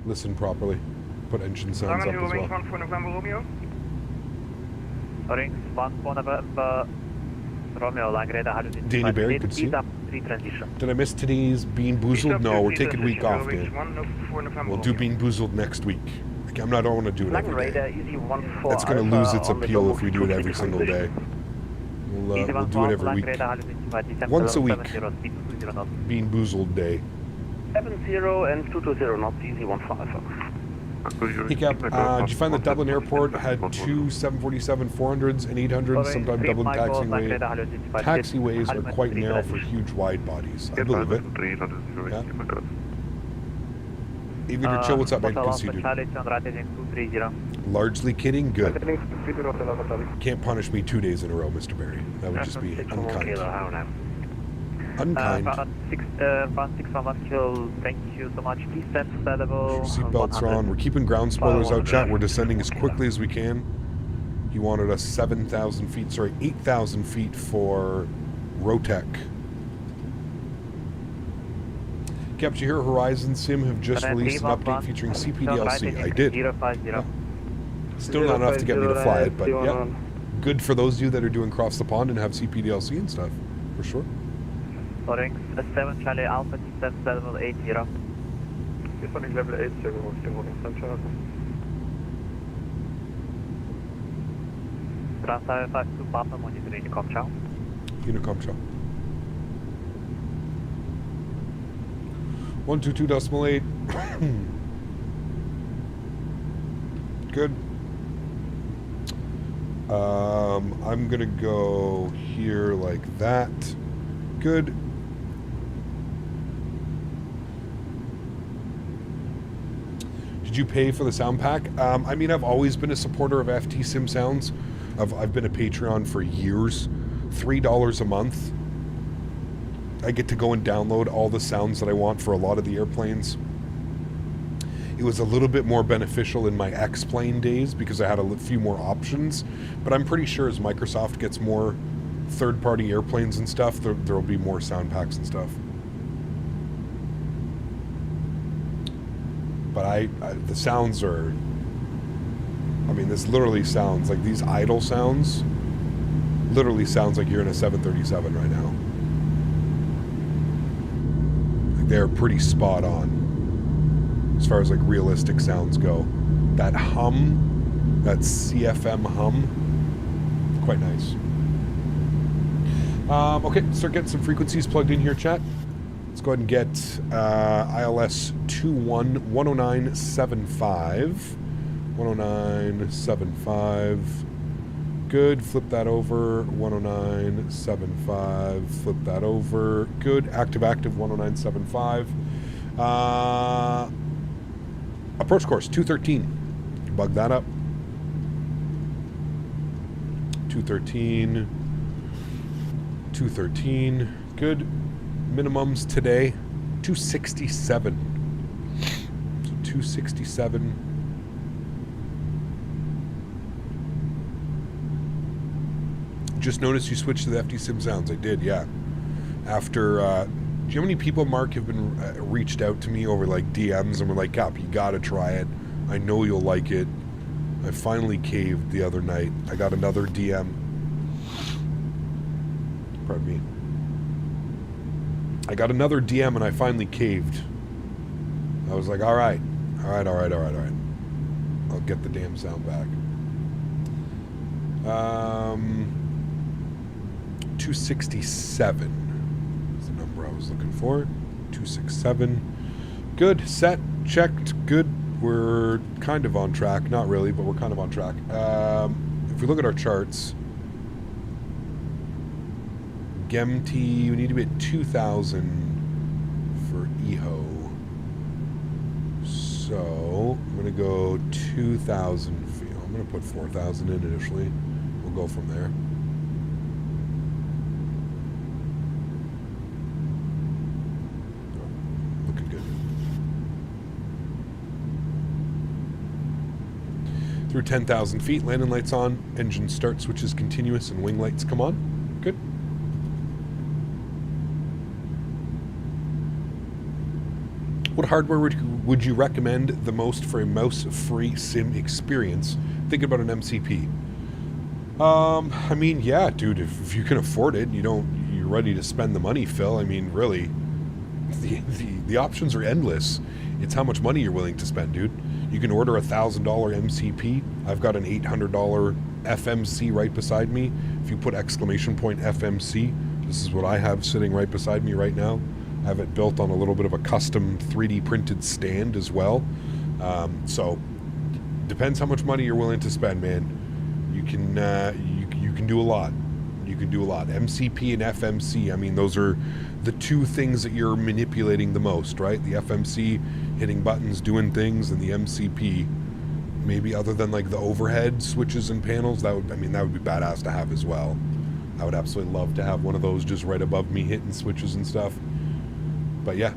Listen properly. Put engine sounds up as well. Danny Barry, good to see you. Did I miss today's Bean Boozled? No, we're taking a week off, Dan. We'll do Bean Boozled next week. I don't want to do it every day. It's going to lose its appeal if we do it every single day. We'll do it every week. Once a week. Bean Boozled Day. 70 and 220 knots, easy 15. Hey Cap, did you find that Dublin Airport had two 747-400s and 800s, sometimes Dublin taxiways are quite narrow for huge wide bodies. I believe it. Yeah. Even your chill, what's up, man? Good to see you, dude. Largely kidding? Good. Can't punish me 2 days in a row, Mr. Barry. That would just be unkind. Unkind. Thank you so much. Please send level. Seatbelts are on. We're keeping ground spoilers out, chat. We're descending as quickly as we can. He wanted us 8,000 feet for Rotec. Cap, did you hear Horizon Sim have just released an update featuring CPDLC? I did. Yeah. Still not enough to get me to fly it, but yeah. Good for those of you that are doing Cross the Pond and have CPDLC and stuff, for sure. Orange 7 Charlie Alpha descent level 80. Descending level 80, holding center. Transavia 52 Papa monitoring Unicom Chow. Unicom Chow. 122.8. Good. I'm gonna go here like that. Good. Did you pay for the sound pack? I mean, I've always been a supporter of FTSim sounds. I've been a Patreon for years. $3 a month. I get to go and download all the sounds that I want for a lot of the airplanes. It was a little bit more beneficial in my X-Plane days because I had a few more options. But I'm pretty sure as Microsoft gets more third-party airplanes and stuff, there'll be more sound packs and stuff. But the sounds are, I mean, this literally sounds like, these idle sounds literally sounds like you're in a 737 right now. Like, they're pretty spot on as far as like realistic sounds go. That hum, that CFM hum, quite nice. Okay, start getting some frequencies plugged in here, chat. Let's go ahead and get ILS 21 109.75. 109.75. Good. Flip that over. 109.75. Flip that over. Good. Active 109.75. Approach course 213. Bug that up. 213. 213. Good. Minimums today 267. So 267. Just noticed you switched to the FTSim sounds. I did, yeah. After, do you know how many people, Mark, have been reached out to me over like DMs and were like, Cap, you gotta try it. I know you'll like it. I finally caved the other night. I got another DM. Pardon me. I got another DM and I finally caved. I was like, all right. I'll get the damn sound back. 267 is the number I was looking for. 267. Good. Set. checked. Good. We're kind of on track. Not really, but we're kind of on track. If we look at our charts, GEMT, we need to be at 2,000 for EHO. So I'm going to go 2,000 feet. I'm going to put 4,000 in initially. We'll go from there. Looking good. Through 10,000 feet, landing lights on, engine start switches continuous, and wing lights come on. Good. What hardware would you recommend the most for a mouse-free sim experience? Think about an MCP. I mean, yeah, dude, if you can afford it, you're ready to spend the money, Phil. I mean, really, the options are endless. It's how much money you're willing to spend, dude. You can order a $1,000 MCP. I've got an $800 FMC right beside me. If you put exclamation point FMC, this is what I have sitting right beside me right now. I have it built on a little bit of a custom 3D printed stand as well. So depends how much money you're willing to spend, man. You can do a lot. You can do a lot. MCP and FMC, I mean, those are the two things that you're manipulating the most, right? The FMC, hitting buttons, doing things, and the MCP, maybe other than like the overhead switches and panels, that would be badass to have as well. I would absolutely love to have one of those just right above me hitting switches and stuff. But yeah,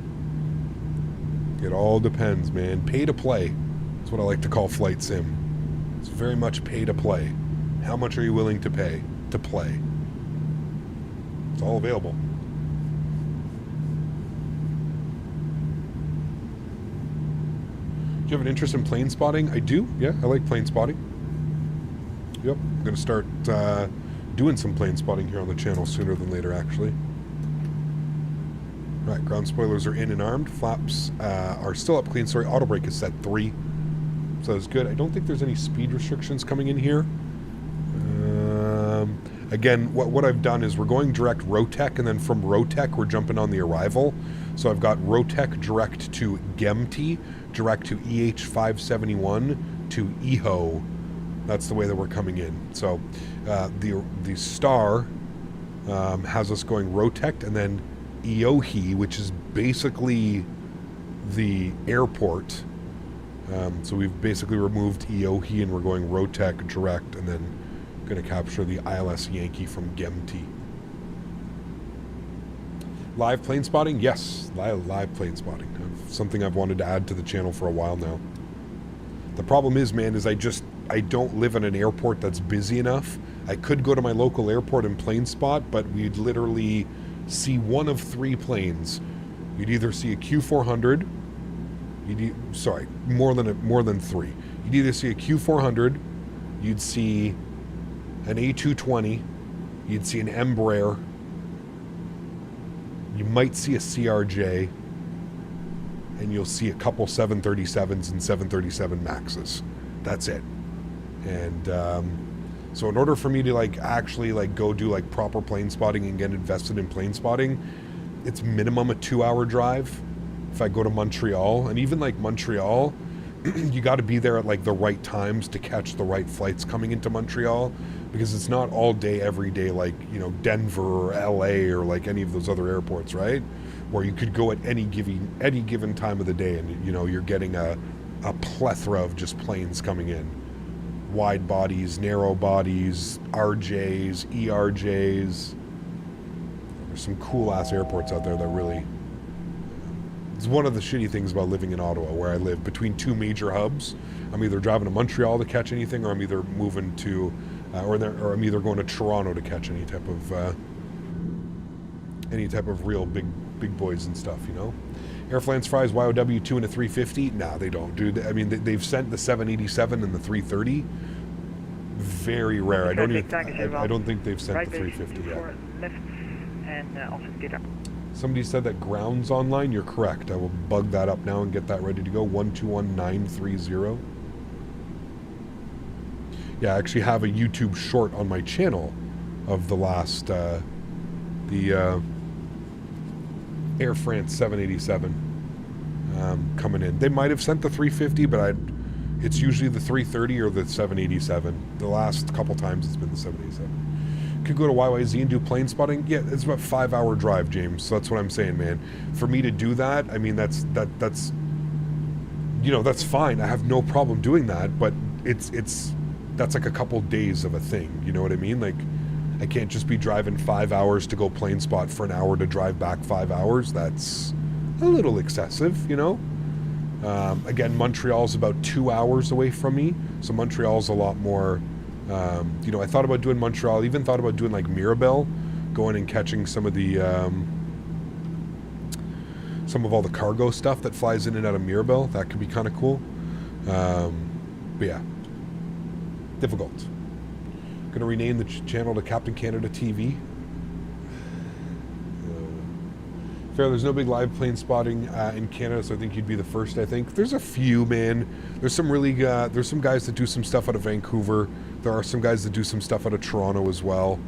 it all depends, man. Pay to play. That's what I like to call flight sim. It's very much pay to play. How much are you willing to pay to play? It's all available. Do you have an interest in plane spotting? I do. Yeah, I like plane spotting. Yep, I'm going to start doing some plane spotting here on the channel sooner than later, actually. Right, ground spoilers are in and armed. Flaps are still up clean. Sorry, auto brake is set 3. So that's good. I don't think there's any speed restrictions coming in here. Again, what I've done is we're going direct Rotec, and then from Rotec we're jumping on the arrival. So I've got Rotec direct to GEMT, direct to EH571 to EHO. That's the way that we're coming in. So the star has us going Rotec, and then EOHI, which is basically the airport. So we've basically removed EOHI and we're going Rotec direct, and then going to capture the ILS Yankee from GEMT. Live plane spotting? Yes, live plane spotting. Something I've wanted to add to the channel for a while now. The problem is, man, is I don't live in an airport that's busy enough. I could go to my local airport and plane spot, but we'd literally see one of 3 planes. You'd either see a Q400, more than 3. You'd either see a Q400, you'd see an A220, you'd see an Embraer, you might see a CRJ, and you'll see a couple 737s and 737 Maxes. That's it. And so in order for me to actually go do proper plane spotting and get invested in plane spotting, it's minimum a 2-hour drive if I go to Montreal. And even Montreal, you got to be there at the right times to catch the right flights coming into Montreal, because it's not all day every day Denver or LA or any of those other airports, right? Where you could go at any given time of the day and you're getting a plethora of just planes coming in. Wide bodies, narrow bodies, RJs, ERJs. There's some cool ass airports out there that really... It's one of the shitty things about living in Ottawa, where I live between 2 major hubs. I'm either driving to Montreal to catch anything, or I'm either moving to, or I'm either going to Toronto to catch any type of real big boys and stuff, Airflance fries YOW2 and a 350? Nah, they don't, dude. I mean, they've sent the 787 and the 330. Very rare. I don't think they've sent the 350 yet. Left and also data. Somebody said that ground's online. You're correct. I will bug that up now and get that ready to go. 121930. Yeah, I actually have a YouTube short on my channel of the last the Air France 787. coming in. They might have sent the 350, but it's usually the 330 or the 787. The last couple times it's been the 787. Could go to YYZ and do plane spotting. Yeah, it's about a 5-hour drive, James. So that's what I'm saying, man. For me to do that, I mean, that's you know, that's fine. I have no problem doing that, but that's like a couple days of a thing. You know what I mean? Like, I can't just be driving 5 hours to go plane spot for an hour to drive back 5 hours. That's a little excessive, you know? Again, Montreal's about 2 hours away from me, so Montreal's a lot more, you know, I thought about doing Montreal, even thought about doing like Mirabel, going and catching some of the, some of all the cargo stuff that flies in and out of Mirabel. That could be kind of cool. But yeah, difficult. Gonna rename the channel to Captain Canada TV. Fair, there's no big live plane spotting in Canada, so I think you'd be the first, I think. There's a few, man. There's some really, there's some guys that do some stuff out of Vancouver. There are some guys that do some stuff out of Toronto as well.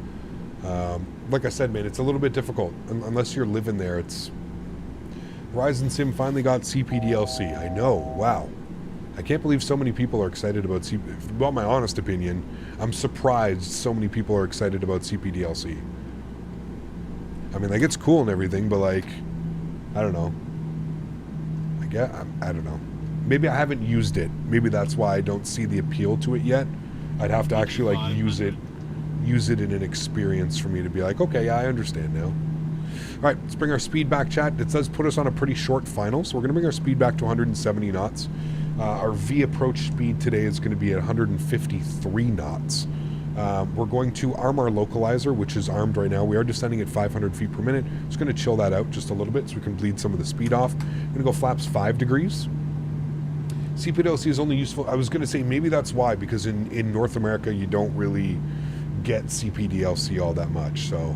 Like I said, man, it's a little bit difficult. Unless you're living there, it's... Horizon Sim finally got CPDLC. I know, wow. I can't believe so many people are excited about well, my honest opinion, I'm surprised so many people are excited about CPDLC. I mean, like, it's cool and everything, but, like, I don't know. I don't know. Maybe I haven't used it. Maybe that's why I don't see the appeal to it yet. I'd have to actually, like, use it in an experience for me to be like, okay, yeah, I understand now. All right, let's bring our speed back, chat. It does put us on a pretty short final, so we're going to bring our speed back to 170 knots. Our V approach speed today is going to be at 153 knots. We're going to arm our localizer, which is armed right now. We are descending at 500 feet per minute. Just going to chill that out just a little bit so we can bleed some of the speed off. I'm going to go flaps 5 degrees. CPDLC is only useful. I was going to say maybe that's why, because in North America you don't really get CPDLC all that much. So,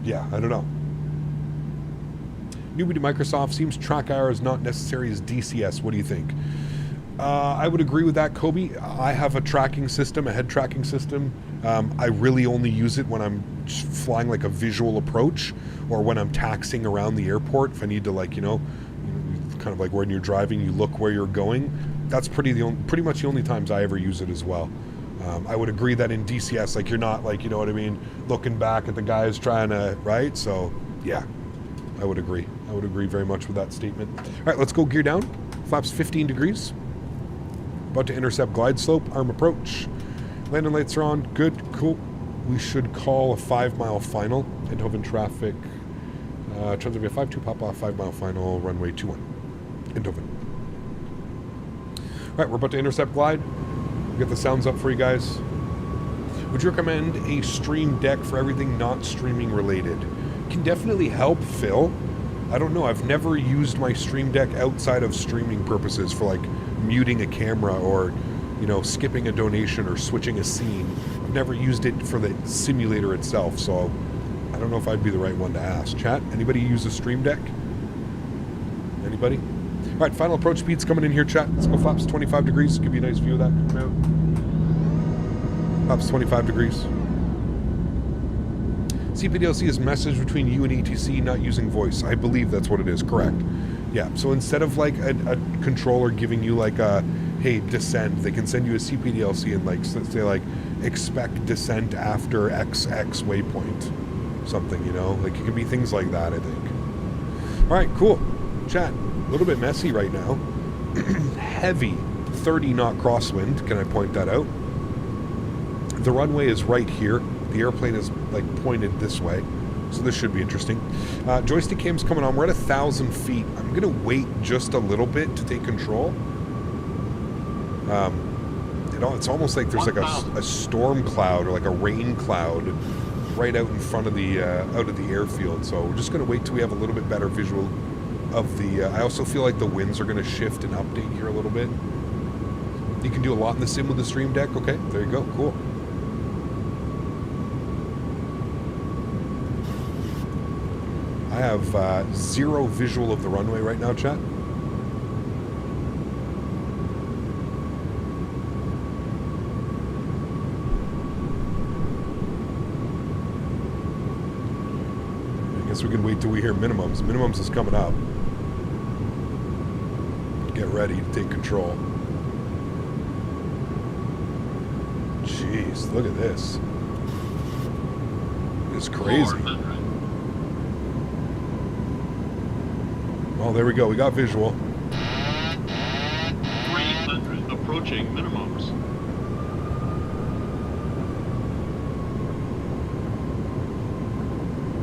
yeah, I don't know. Newbie to Microsoft, seems track IR is not necessary as DCS. What do you think? I would agree with that, Kobe. I have a tracking system, a head tracking system. I really only use it when I'm flying like a visual approach or when I'm taxiing around the airport. If I need to, like, you know, kind of like when you're driving, you look where you're going. That's pretty much the only times I ever use it as well. I would agree that in DCS, like, you're not, like, you know what I mean, looking back at the guys trying to, right? So, yeah, I would agree. I would agree very much with that statement. All right, let's go gear down. Flaps 15 degrees. About to intercept glide slope, arm approach. Landing lights are on. Good, cool. We should call a 5-mile final. Eindhoven traffic. Transavia 52, Papa, 5-mile final, runway 21. Eindhoven. All right, we're about to intercept glide. Get the sounds up for you guys. Would you recommend a stream deck for everything not streaming related? Can definitely help, Phil. I don't know. I've never used my stream deck outside of streaming purposes for, like, muting a camera or, you know, skipping a donation or switching a scene. I've never used it for the simulator itself, so I don't know if I'd be the right one to ask. Chat, anybody use a stream deck? Anybody? All right, final approach speed's coming in here, chat. Let's go flaps 25 degrees. Give you a nice view of that. Come out. Flaps 25 degrees. CPDLC is message between you and ETC, not using voice. I believe that's what it is, correct. Yeah, so instead of, like, a controller giving you, like, a, hey, descend, they can send you a CPDLC and, like, say, like, expect descent after XX waypoint. Something, you know? Like, it can be things like that, I think. All right, cool. Chat, a little bit messy right now. Heavy 30-knot crosswind, can I point that out? The runway is right here. The airplane is, like, pointed this way, so this should be interesting. Joystick cam's coming on. We're at 1,000 feet. I'm gonna wait just a little bit to take control. It's almost like there's, like, a storm cloud or, like, a rain cloud right out in front of the airfield. So we're just gonna wait till we have a little bit better visual of the. I also feel like the winds are gonna shift and update here a little bit. You can do a lot in the sim with the stream deck. Okay, there you go. Cool. I have zero visual of the runway right now, chat. I guess we can wait till we hear minimums. Minimums is coming up. get ready to take control. Jeez, look at this. It's crazy. Oh, there we go. We got visual. 300 approaching minimums.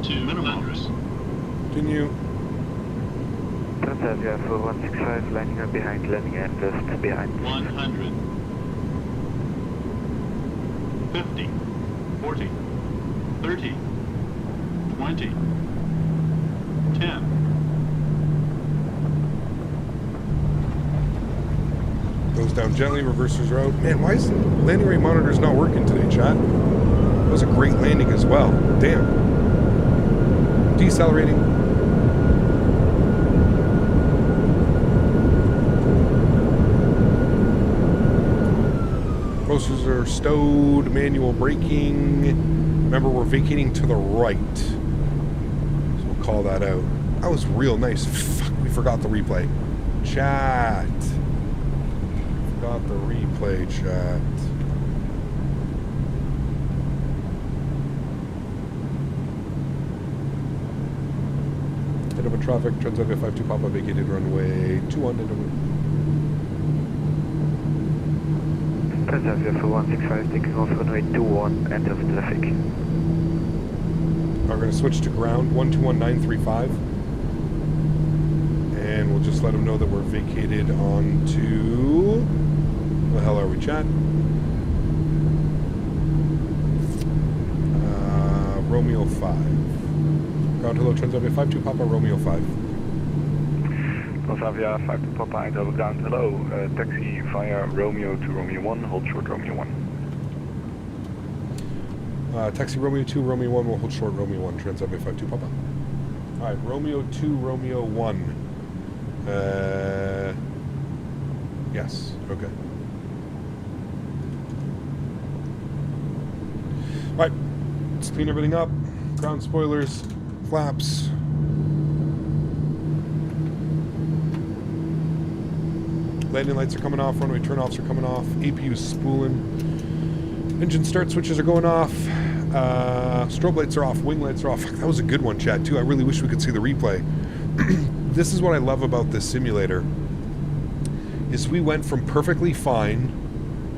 Two minimums. Continue. Transavia 4165, landing up behind, landing and just behind. 100. 50. 40. 30. 20. 10. Goes down gently, reversers are out. Man, why is the landing rate monitors not working today, chat? That was a great landing as well. Damn. Decelerating. Thrusters are stowed, manual braking. Remember, we're vacating to the right. So we'll call that out. That was real nice. Fuck, we forgot the replay. Chat. Forgot the replay, chat. Eindhoven traffic, Transavia 52 Papa vacated runway 21 Eindhoven. Transavia 4165, taking off runway 21, end of traffic. We're going to switch to ground 121935. And we'll just let them know that we're vacated onto... Where the hell are we, chat? Romeo 5. Ground hello, Transavia 52 Papa, Romeo 5. Transavia 52 Papa, Eindhoven ground hello. Taxi via Romeo to Romeo 1, hold short Romeo 1. Taxi Romeo 2, Romeo 1 will hold short Romeo 1, Transavia 52 Papa. Alright, Romeo 2, Romeo 1. Yes, okay. Alright, let's clean everything up. Ground spoilers, flaps. Landing lights are coming off, runway turnoffs are coming off, APU's spooling. Engine start switches are going off. Strobe lights are off, wing lights are off. That was a good one, chat, too. I really wish we could see the replay. This is what I love about this simulator, is we went from perfectly fine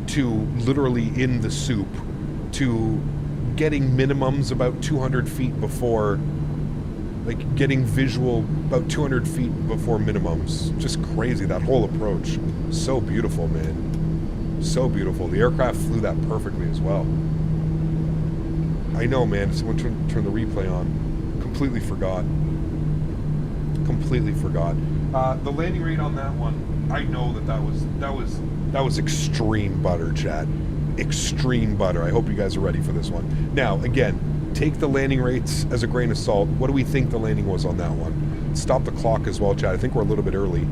to literally in the soup to getting minimums about 200 feet before, like getting visual about 200 feet before minimums. Just crazy, that whole approach. So beautiful, man. So beautiful. The aircraft flew that perfectly as well. I know, man. Someone turn the replay on. Completely forgot. Completely forgot. The landing rate on that one, I know that was extreme butter, chat. Extreme butter. I hope you guys are ready for this one. Now, again, take the landing rates as a grain of salt. What do we think the landing was on that one? Stop the clock as well, chat. I think we're a little bit early.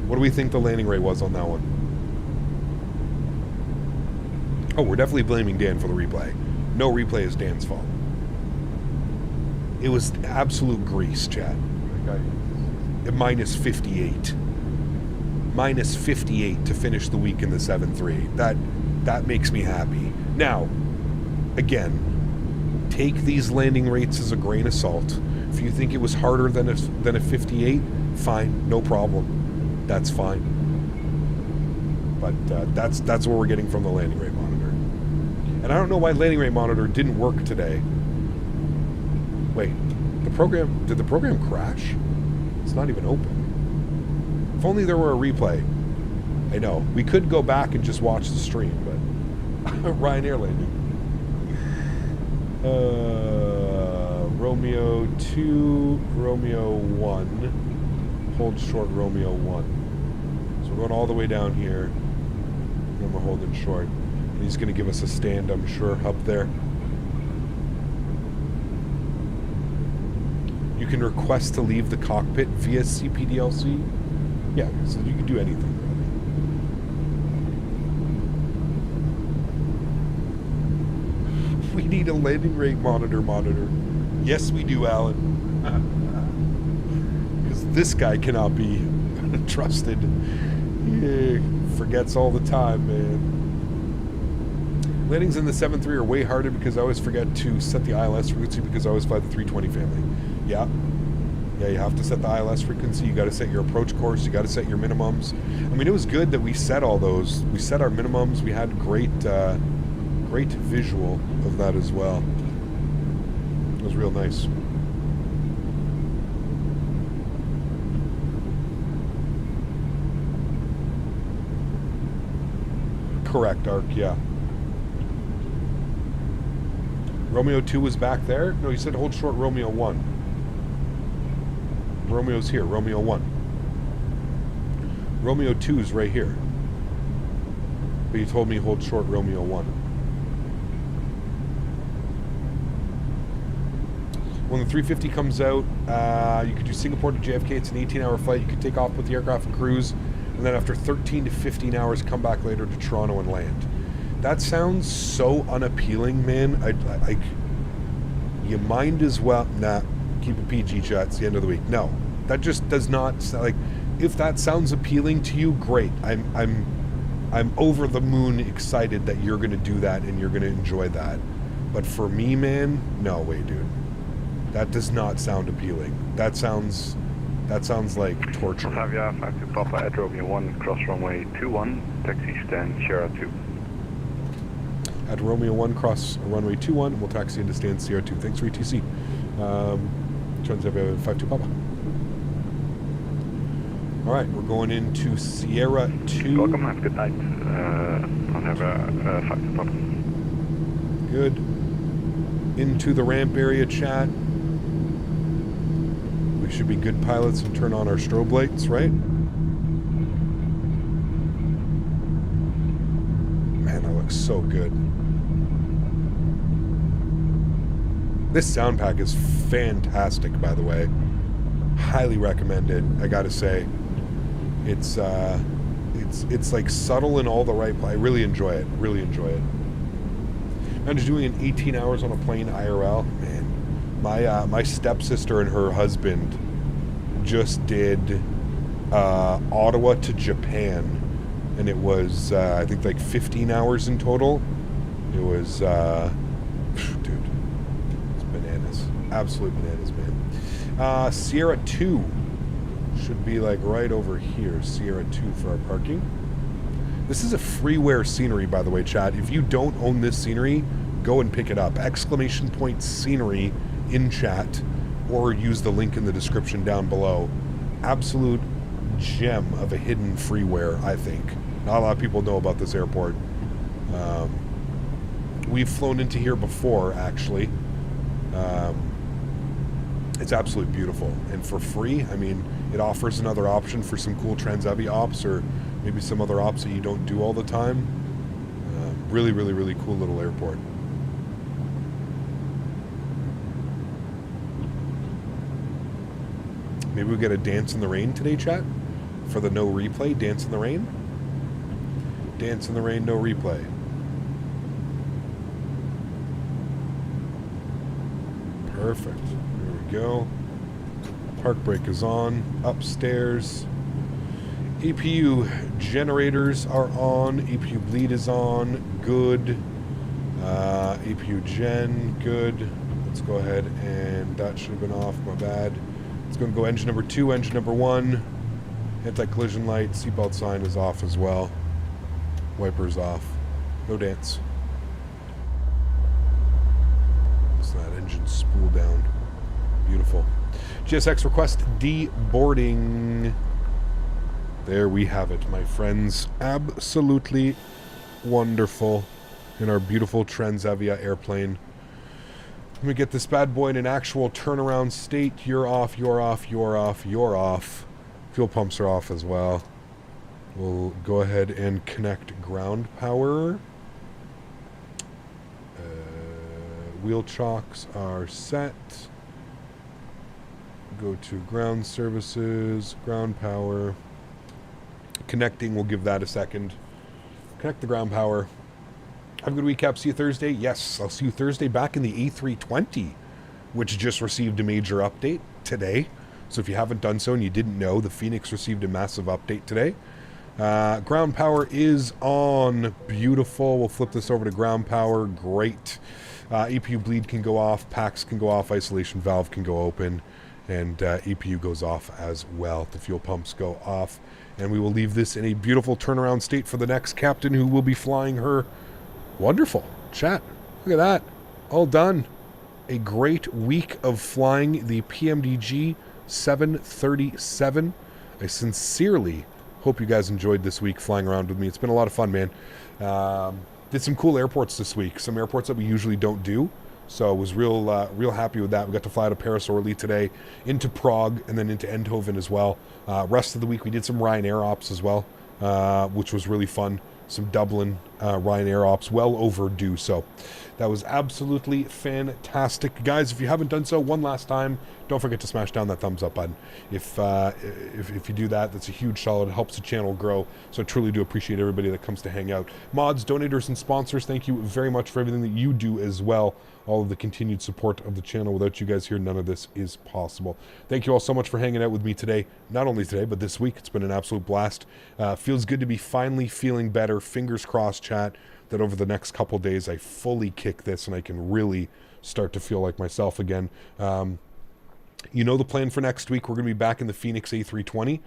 What do we think the landing rate was on that one? Oh, we're definitely blaming Dan for the replay. No replay is Dan's fault. It was absolute grease, chat. Okay. Minus 58. Minus 58 to finish the week in the 7-3. That makes me happy. Now, again, take these landing rates as a grain of salt. If you think it was harder than a 58, fine, no problem. That's fine. But that's what we're getting from the landing rate monitor. And I don't know why landing rate monitor didn't work today. Wait, did the program crash? It's not even open. If only there were a replay. I know. We could go back and just watch the stream, but Ryanair landing. Romeo 2, Romeo 1. Hold short Romeo 1. So we're going all the way down here. And we're holding short. And he's going to give us a stand, I'm sure, up there. You can request to leave the cockpit via CPDLC. Yeah, so you can do anything. We need a landing rate monitor. Yes, we do, Alan. Because this guy cannot be Trusted. Yeah, forgets all the time, man. Landings in the 7-3 are way harder because I always forget to set the ILS frequency because I always fly the 320 family. Yeah. Yeah, you have to set the ILS frequency. You got to set your approach course. You got to set your minimums. I mean, it was good that we set all those. We set our minimums. We had great visual of that as well. It was real nice. Correct, Arc, yeah. Romeo 2 was back there? No, you said hold short Romeo 1. Romeo's here, Romeo 1. Romeo 2 is right here. But you told me hold short Romeo 1. When the 350 comes out, you could do Singapore to JFK. It's an 18-hour flight. You could take off with the aircraft and cruise, and then after 13 to 15 hours, come back later to Toronto and land. That sounds so unappealing, man. You might as well... Nah, keep it PG, chat. It's the end of the week. No, that just does not sound like... If that sounds appealing to you, great. I'm over the moon excited that you're going to do that and you're going to enjoy that. But for me, man, no way, dude. That does not sound appealing. That sounds like torture. Transavia 52 Papa at Romeo 1, cross runway 21, taxi stand Sierra 2. At Romeo 1, cross runway 21, we'll taxi into stand Sierra 2. Thanks for ETC. Transavia 52 Papa. Alright, we're going into Sierra 2. Welcome, have a good night. Transavia 52 Papa. Good. Into the ramp area, chat. We should be good pilots and turn on our strobe lights, right? Man, that looks so good. This sound pack is fantastic, by the way. Highly recommend it, I gotta say. It's like subtle in all the right places. I really enjoy it. Really enjoy it. I'm just doing an 18 hours on a plane IRL. Man, my stepsister and her husband just did Ottawa to Japan, and it was I think like 15 hours in total. It was dude, it's bananas, absolute bananas, man. Sierra 2 should be like right over here. Sierra 2 for our parking. This is a freeware scenery, by the way, chat. If you don't own this scenery, go and pick it up. Exclamation point scenery in chat, or use the link in the description down below. Absolute gem of a hidden freeware, I think. Not a lot of people know about this airport. We've flown into here before, actually. It's absolutely beautiful. And for free, I mean, it offers another option for some cool Transavia ops, or maybe some other ops that you don't do all the time. Really, really, really cool little airport. Maybe we get a dance in the rain today, chat? For the no replay, dance in the rain? Dance in the rain, no replay. Perfect. There we go. Park brake is on. Upstairs. APU generators are on. APU bleed is on. Good. APU gen, good. Let's go ahead, and that should have been off, my bad. It's going to go engine number 2, engine number 1. Anti-collision light, seatbelt sign is off as well. Wipers off. No dance. It's that engine spool down. Beautiful. GSX request deboarding. There we have it, my friends. Absolutely wonderful in our beautiful Transavia airplane. Let me get this bad boy in an actual turnaround state. You're off, you're off, you're off, you're off. Fuel pumps are off as well. We'll go ahead and connect ground power. Wheel chocks are set. Go to ground services, ground power. Connecting, we'll give that a second. Connect the ground power. Have a good week, Cap. See you Thursday. Yes, I'll see you Thursday back in the A320, which just received a major update today. So if you haven't done so and you didn't know, the Phoenix received a massive update today. Ground power is on. Beautiful. We'll flip this over to ground power. Great. EPU bleed can go off. Packs can go off. Isolation valve can go open. And EPU goes off as well. The fuel pumps go off. And we will leave this in a beautiful turnaround state for the next captain who will be flying her. Wonderful. Chat. Look at that. All done. A great week of flying the PMDG 737. I sincerely hope you guys enjoyed this week flying around with me. It's been a lot of fun, man. Did some cool airports this week. Some airports that we usually don't do. So I was real happy with that. We got to fly to Paris Orly today, into Prague, and then into Eindhoven as well. Rest of the week we did some Ryanair ops as well, which was really fun. Some Dublin Ryanair ops, well overdue. So that was absolutely fantastic. Guys, if you haven't done so, one last time, don't forget to smash down that thumbs up button. If you do that, that's a huge solid. It helps the channel grow. So I truly do appreciate everybody that comes to hang out. Mods, donators, and sponsors, thank you very much for everything that you do as well. All of the continued support of the channel. Without you guys here, none of this is possible. Thank you all so much for hanging out with me today. Not only today, but this week. It's been an absolute blast. Feels good to be finally feeling better. Fingers crossed, chat, that over the next couple days I fully kick this and I can really start to feel like myself again. You know the plan for next week. We're going to be back in the Phoenix A320.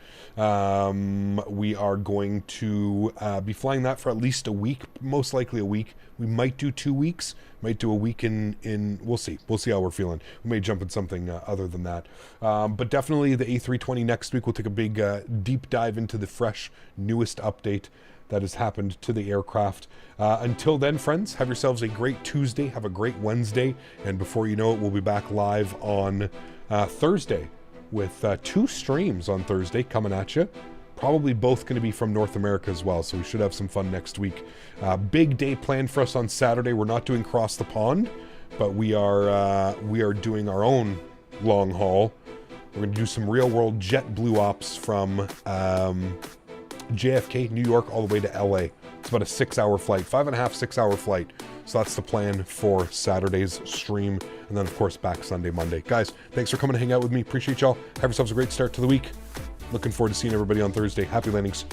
We are going to be flying that for at least a week, most likely a week. We might do 2 weeks, might do a week in we'll see. We'll see how we're feeling. We may jump in something other than that. But definitely the A320 next week. We'll take a big deep dive into the fresh, newest update that has happened to the aircraft. Until then, friends, have yourselves a great Tuesday. Have a great Wednesday. And before you know it, we'll be back live on Thursday with 2 streams on Thursday coming at you. Probably both going to be from North America as well, so we should have some fun next week. Big day planned for us on Saturday. We're not doing Cross the Pond, but we are doing our own long haul. We're going to do some real-world JetBlue ops from JFK, New York, all the way to LA. It's about a 6-hour flight, 5.5, 6-hour flight. So that's the plan for Saturday's stream. And then, of course, back Sunday, Monday. Guys, thanks for coming to hang out with me. Appreciate y'all. Have yourselves a great start to the week. Looking forward to seeing everybody on Thursday. Happy landings.